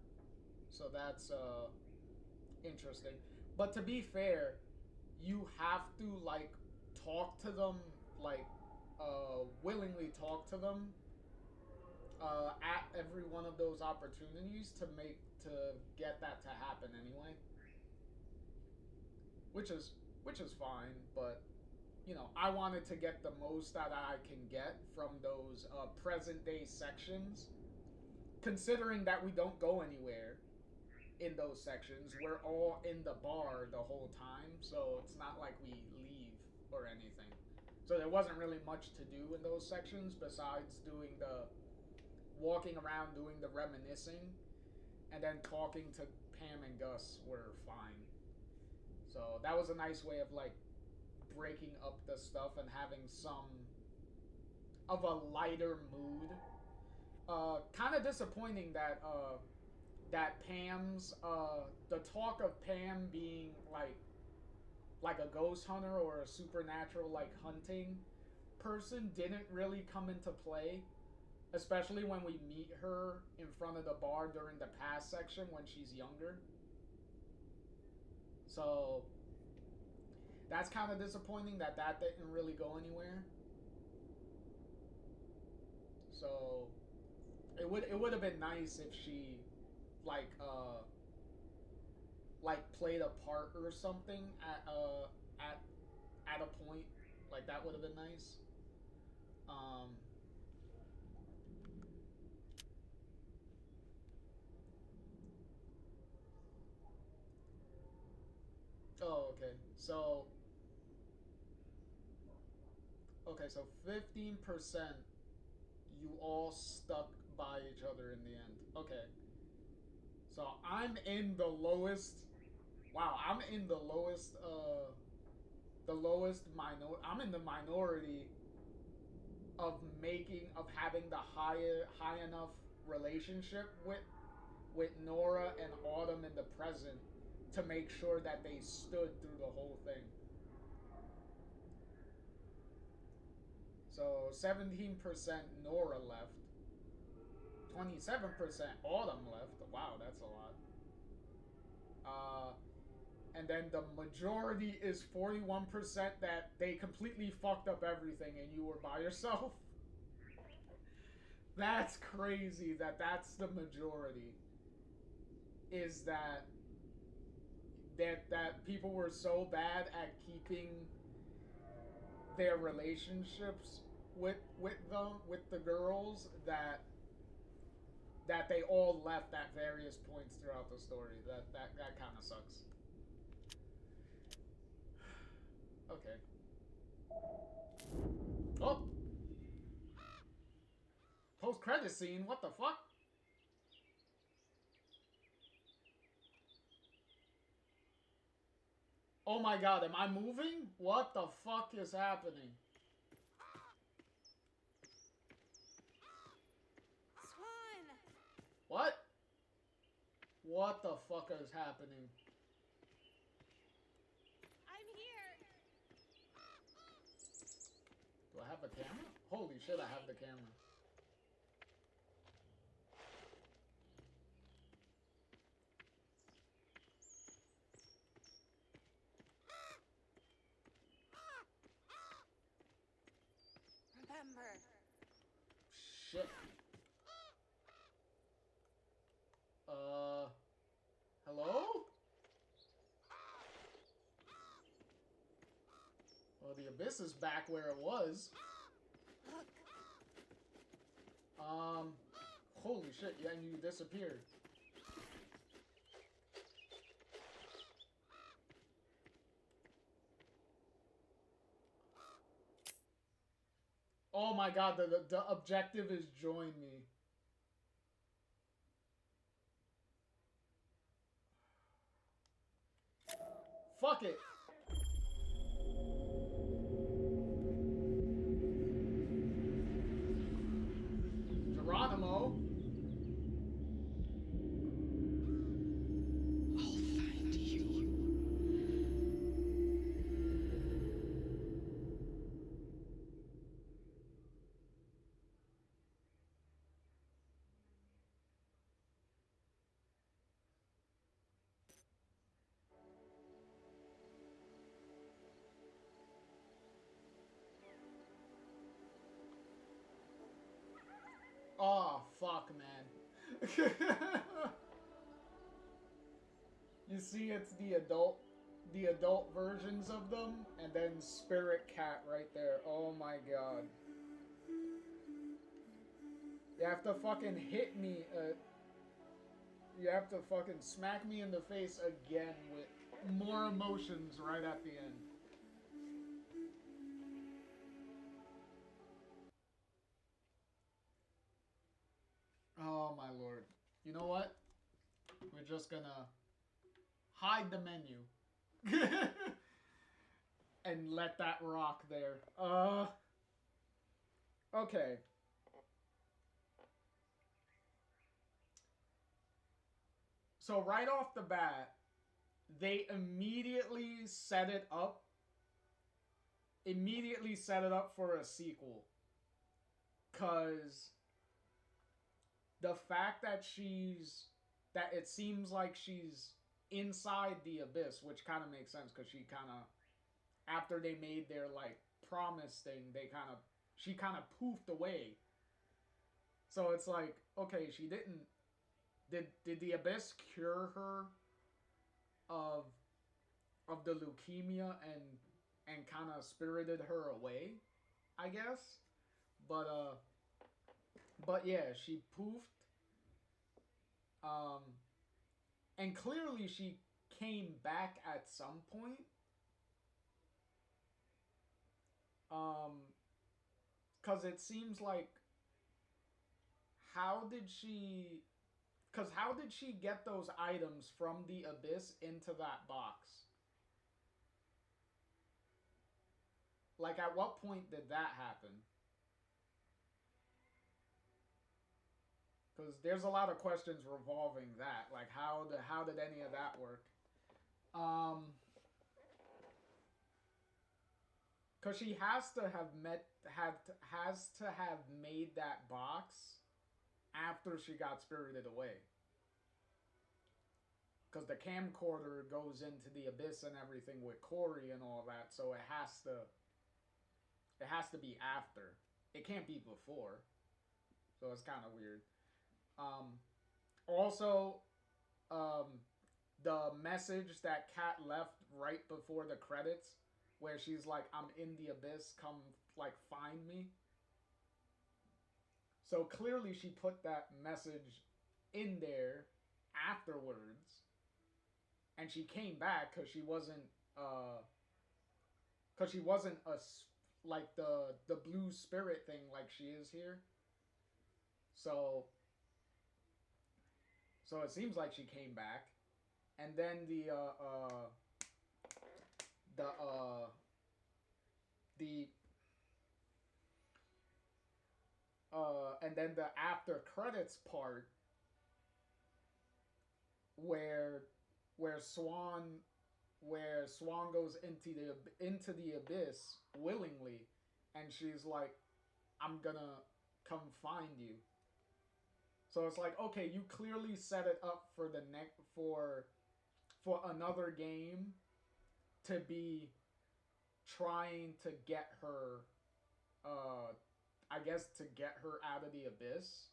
So that's interesting. But to be fair, you have to, like, talk to them, like, willingly talk to them at every one of those opportunities to get that to happen anyway. Which is fine, but, you know, I wanted to get the most that I can get from those present day sections, considering that we don't go anywhere in those sections. We're all in the bar the whole time, so it's not like we leave or anything. So there wasn't really much to do in those sections besides doing the walking around, doing the reminiscing, and then talking to Pam and Gus were fine. So that was a nice way of, like, breaking up the stuff and having some of a lighter mood. Kind of disappointing that that Pam's the talk of Pam being like a ghost hunter or a supernatural, like, hunting person didn't really come into play, especially when we meet her in front of the bar during the past section when she's younger. So that's kind of disappointing that didn't really go anywhere. So it would have been nice if she like played a part or something at a point. Like, that would have been nice. Oh, okay. So 15% you all stuck by each other in the end. Okay. So I'm in the lowest. Wow, I'm in the lowest. I'm in the minority of having the high enough relationship with Nora and Autumn in the present to make sure that they stood through the whole thing. So 17% Nora left. 27% autumn left. Wow, that's a lot. And then the majority is 41% that they completely fucked up everything and you were by yourself. That's crazy that that's the majority. Is that people were so bad at keeping their relationships with the girls that they all left at various points throughout the story. That kind of sucks. Okay. Oh! Post-credit scene? What the fuck? Oh my god, am I moving? What the fuck is happening? Swan! What? What the fuck is happening? I'm here! Do I have a camera? Holy shit, I have the camera. Remember. Shit. Hello? Well, the abyss is back where it was. Look. Holy shit, yeah, and you disappeared. Oh my god, the objective is join me. Fuck it. Geronimo. I'll find you. Oh, fuck, man. You see, it's the adult versions of them, and then Spirit Cat right there. Oh my god. You have to fucking hit me. You have to fucking smack me in the face again with more emotions right at the end. Oh my lord. You know what? We're just gonna hide the menu. And let that rock there. Okay. So right off the bat, they immediately set it up for a sequel. 'Cause the fact that it seems like she's inside the abyss, which kind of makes sense because she kind of, after they made their like promise thing, she kind of poofed away. So it's like, okay, she didn't. Did the abyss cure her of the leukemia and kind of spirited her away, I guess? But yeah, she poofed. And clearly she came back at some point. Cause it seems like, how did she get those items from the abyss into that box? Like, at what point did that happen? Because there's a lot of questions revolving that. Like, how did any of that work? Because she has to have made that box after she got spirited away. Because the camcorder goes into the abyss and everything with Corey and all that, so it has to be after. It can't be before. So it's kind of weird. Also, the message that Kat left right before the credits, where she's like, "I'm in the abyss, come like find me." So clearly she put that message in there afterwards, and she came back because she wasn't a like the blue spirit thing like she is here. So it seems like she came back, and then the and then the after credits part where Swan goes into the abyss willingly, and she's like, "I'm gonna come find you." So it's like, okay, you clearly set it up for the for another game to be trying to get her, I guess, to get her out of the abyss,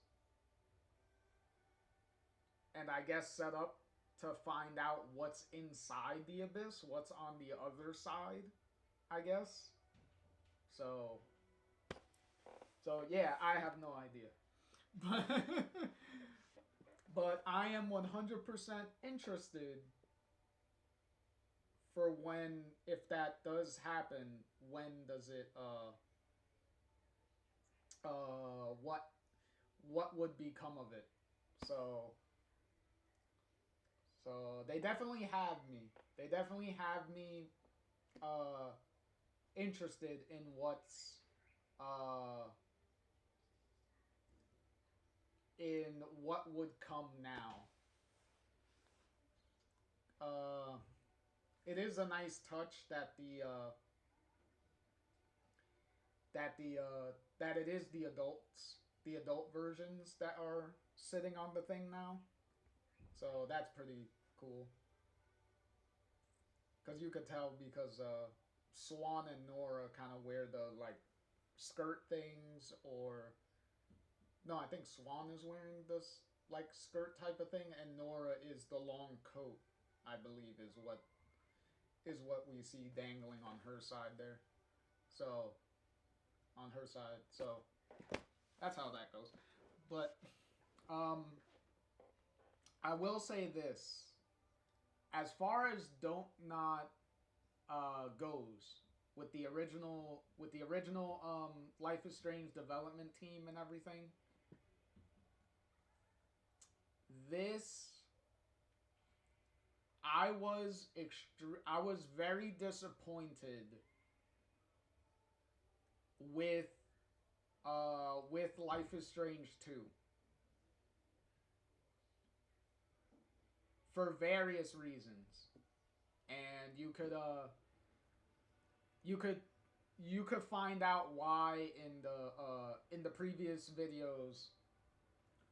and I guess set up to find out what's inside the abyss, what's on the other side, I guess. So yeah, I have no idea. But I am 100% interested for when, if that does happen, when does it, what would become of it. So they definitely have me. They definitely have me interested in what's in what would come now. It is a nice touch that that it is the adult versions that are sitting on the thing now. So that's pretty cool. Because you could tell because Swan and Nora kind of wear the like skirt things, or no, I think Swan is wearing this like skirt type of thing, and Nora is the long coat, I believe is what we see dangling on her side there. So on her side, so that's how that goes. But I will say this: as far as Don't Not goes, with the original Life is Strange development team and everything, this I was very disappointed with Life is Strange 2 for various reasons. And you could find out why in the previous videos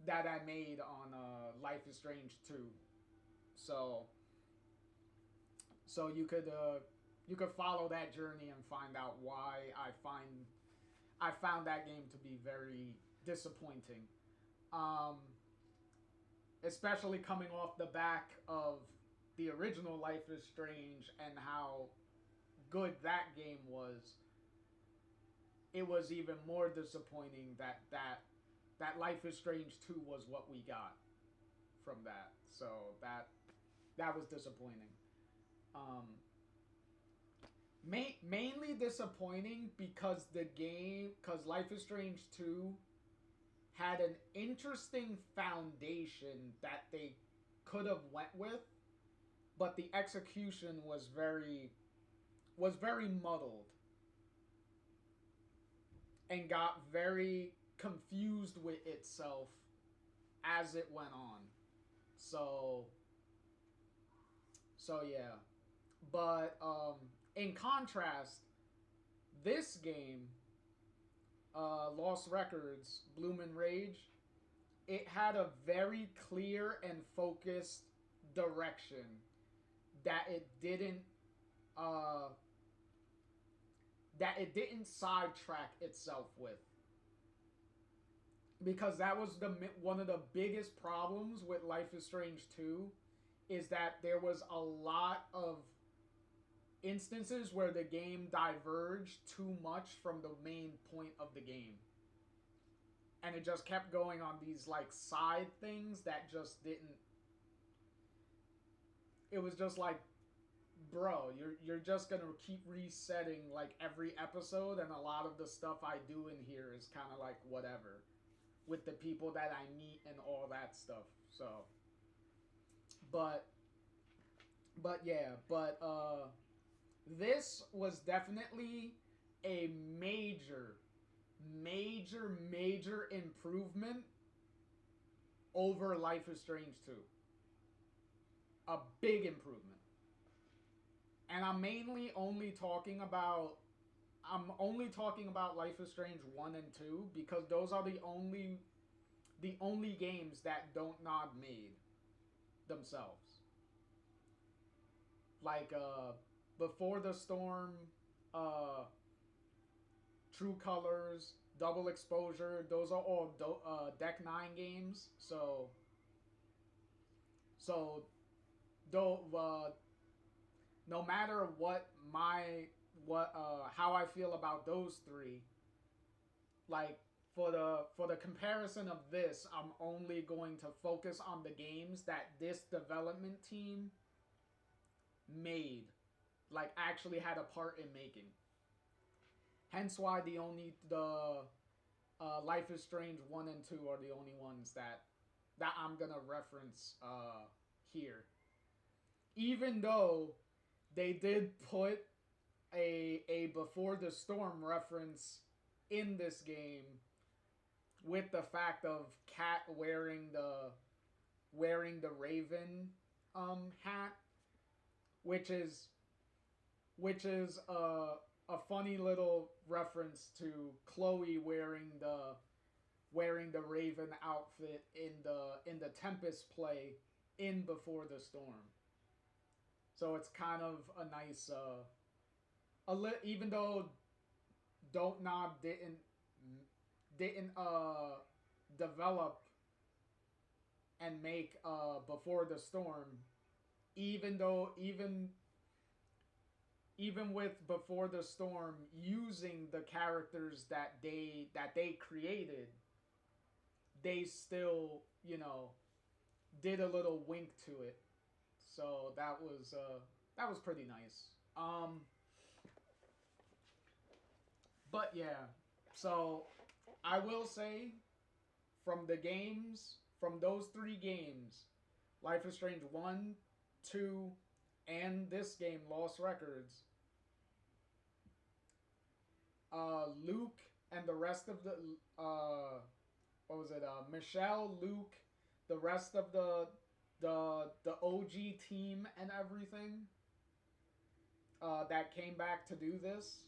that I made on Life is Strange 2. So you could follow that journey and find out why I found that game to be very disappointing. Especially coming off the back of the original Life is Strange and how good that game was. It was even more disappointing that Life is Strange 2 was what we got from that. So that was disappointing. Mainly disappointing because Life is Strange 2 had an interesting foundation that they could have went with, but the execution was very muddled and got very confused with itself as it went on. So yeah. But in contrast, this game, Lost Records, Bloom and Rage, it had a very clear and focused direction that uh it didn't sidetrack itself with, because that was one of the biggest problems with Life is Strange 2, is that there was a lot of instances where the game diverged too much from the main point of the game. And it just kept going on these like side things that just didn't. It was just like, bro, you're just gonna keep resetting like every episode, and a lot of the stuff I do in here is kind of like whatever, with the people that I meet and all that stuff. So, but yeah, this was definitely a major improvement over Life is Strange 2. A big improvement. And I'm only talking about Life is Strange 1 and 2 because those are the only games that Don't Nod made themselves. Like Before the Storm, True Colors, Double Exposure, those are all Deck 9 games. So though no matter how I feel about those three, like for the comparison of this, I'm only going to focus on the games that this development team made, like actually had a part in making. Hence why the Life is Strange 1 and 2 are the only ones that I'm gonna reference here. Even though they did put a Before the Storm reference in this game with the fact of Kat wearing the Raven hat, which is a funny little reference to Chloe wearing the Raven outfit in the Tempest play in Before the Storm. So it's kind of a nice even though Don't Nod didn't develop and make Before the Storm, even with Before the Storm using the characters that they created, they still, did a little wink to it. So that was pretty nice. But yeah, so I will say, from those three games, Life is Strange 1, 2, and this game, Lost Records, Luke and the rest of the Michelle, Luke, the rest of the OG team and everything that came back to do this.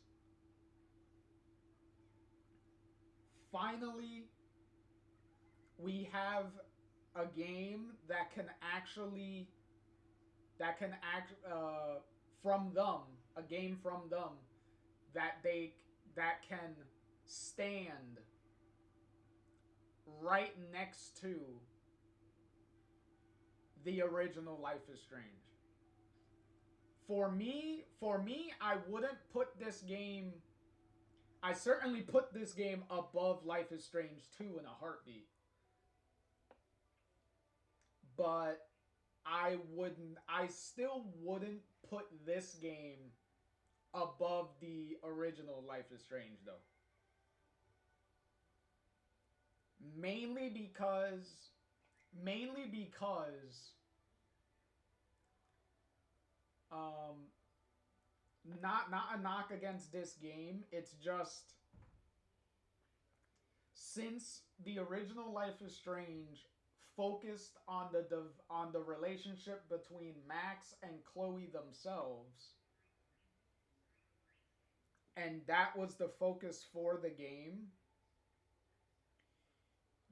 Finally, we have a game that can actually from them, a game from them that can stand right next to the original Life is Strange. For me, I wouldn't put this game. I certainly put this game above Life is Strange 2 in a heartbeat. But I still wouldn't put this game above the original Life is Strange, though. Mainly because not a knock against this game, it's just, since the original Life is Strange focused on the relationship between Max and Chloe themselves, and that was the focus for the game,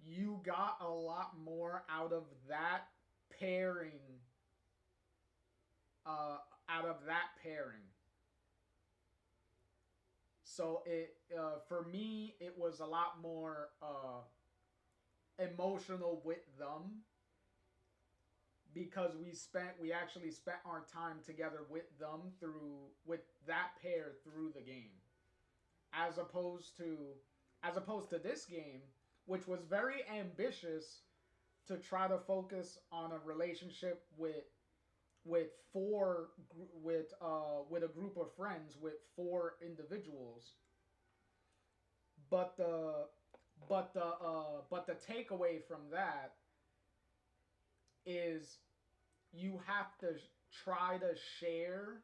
you you got a lot more out of that pairing. Out of that pairing. So it for me it was a lot more emotional with them because we actually spent our time together with them with that pair through the game, as opposed to this game, which was very ambitious to try to focus on a relationship with a group of friends with 4 individuals. But the takeaway from that is you have to try to share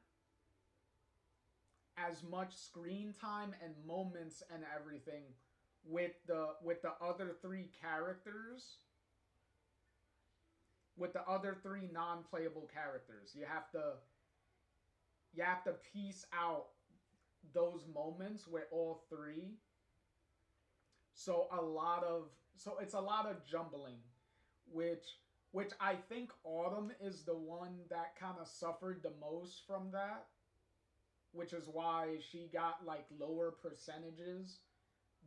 as much screen time and moments and everything with the other 3 characters, with the other 3 non-playable characters. You have to piece out those moments with all 3. So it's a lot of jumbling, which I think Autumn is the one that kind of suffered the most from that, which is why she got like lower percentages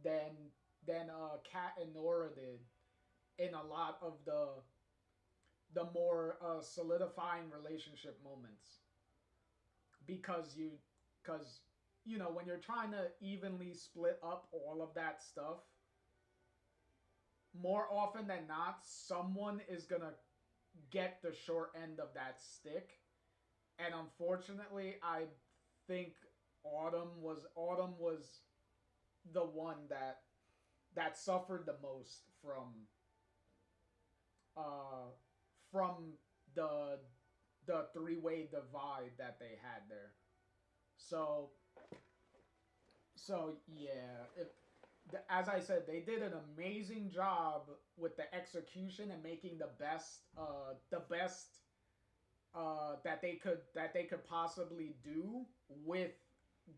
than Kat and Nora did in a lot of the more solidifying relationship moments, because you know, when you're trying to evenly split up all of that stuff, more often than not, someone is gonna get the short end of that stick. And unfortunately, I think Autumn was the one that suffered the most from the 3-way divide that they had there. So yeah, as I said, they did an amazing job with the execution and making the best that they could possibly do with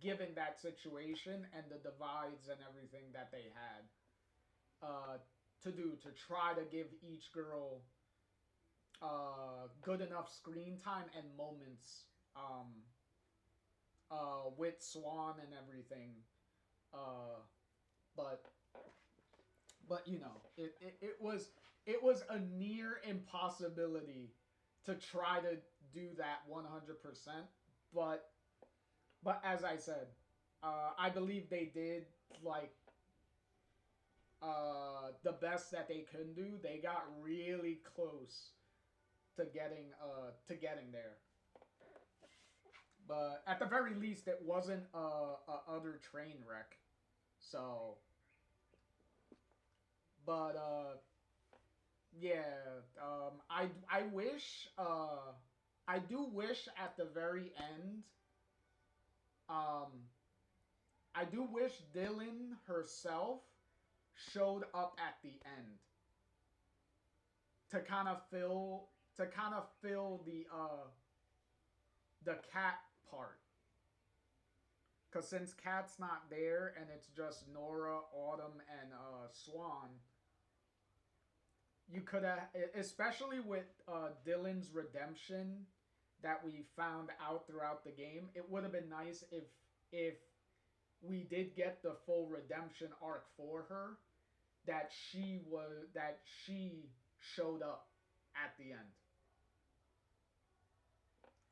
given that situation and the divides and everything that they had to try to give each girl good enough screen time and moments with Swan and everything. But you know, it was a near impossibility to try to do that 100%. But as I said, I believe they did like the best that they could do. They got really close to getting there. But at the very least, it wasn't a utter train wreck. So, but yeah, I wish I do wish at the very end, I do wish Dylan herself showed up at the end to kind of fill the Cat part. Because since Kat's not there and it's just Nora, Autumn, and Swan, you could have, especially with Dylan's redemption that we found out throughout the game, it would have been nice if we did get the full redemption arc for her, that she showed up at the end.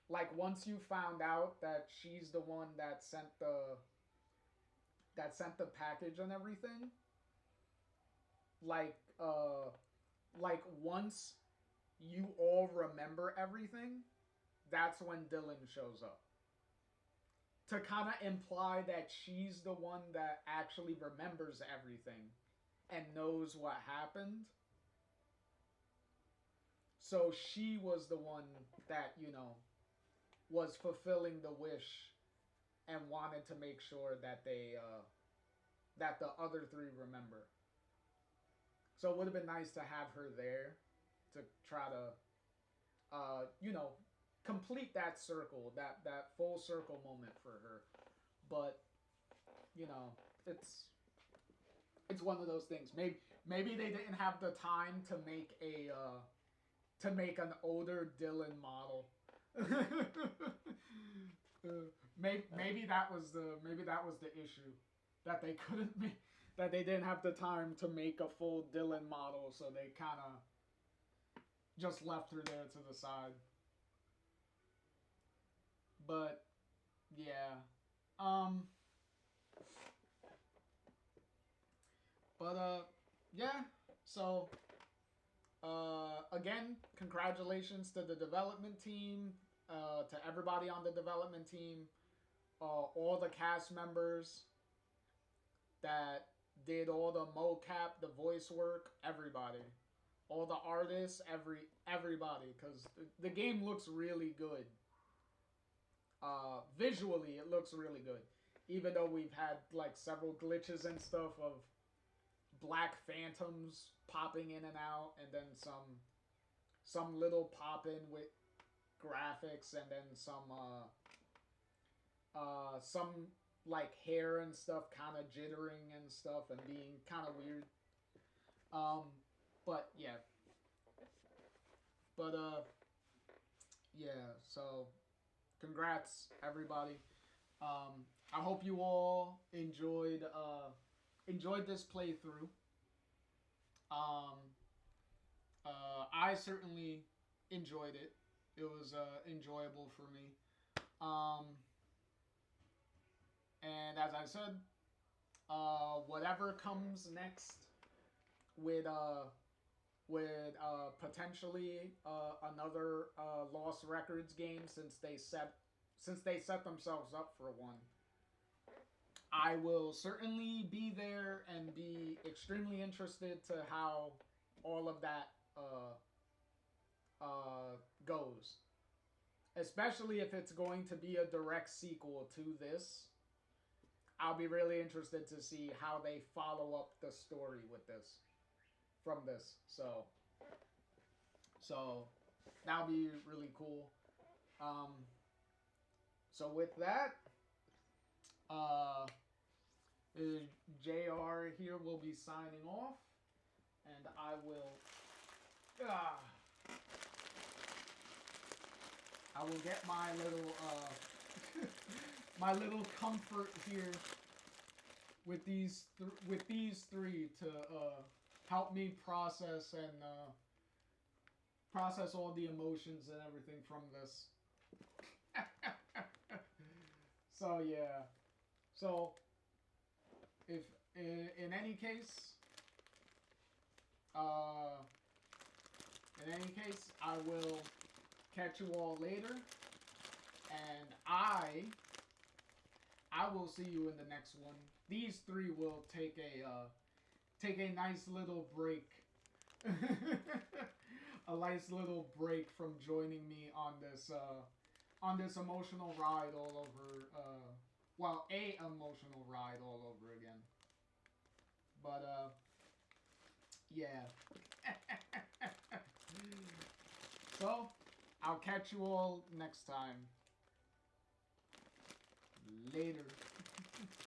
Like once you found out that she's the one that sent the package and everything, like once you all remember everything, that's when Dylan shows up. To kind of imply that she's the one that actually remembers everything and knows what happened. So she was the one that, you know, was fulfilling the wish and wanted to make sure that that the other 3 remember. So it would have been nice to have her there to try to, you know, complete that circle, that full circle moment for her. But, you know, it's one of those things. maybe they didn't have the time to make an older Dylan model. Maybe that was the issue, that they couldn't make, that they didn't have the time to make a full Dylan model, so they kind of just left her there to the side. But yeah, yeah. So again, congratulations to the development team, to everybody on the development team, all the cast members that did all the mocap, the voice work, everybody, all the artists, everybody, because the game looks really good. Visually, it looks really good, even though we've had like several glitches and stuff of black phantoms popping in and out, and then some little pop in with graphics, and then some like hair and stuff kind of jittering and stuff and being kind of weird. But yeah. But yeah, so congrats everybody. I hope you all enjoyed this playthrough. I certainly enjoyed it. It was enjoyable for me. And as I said, whatever comes next with potentially another Lost Records game, since they set themselves up for one, I will certainly be there and be extremely interested to how all of that goes. Especially if it's going to be a direct sequel to this. I'll be really interested to see how they follow up the story with this. From this. So that'll be really cool. So with that, JR here will be signing off, and I will get my little my little comfort here with these three to help me process and process all the emotions and everything from this. So yeah. So if in any case, I will catch you all later, and I will see you in the next one. These three will take a nice little break. A nice little break from joining me on this emotional ride all over, a emotional ride all over again. But yeah. So I'll catch you all next time. Later.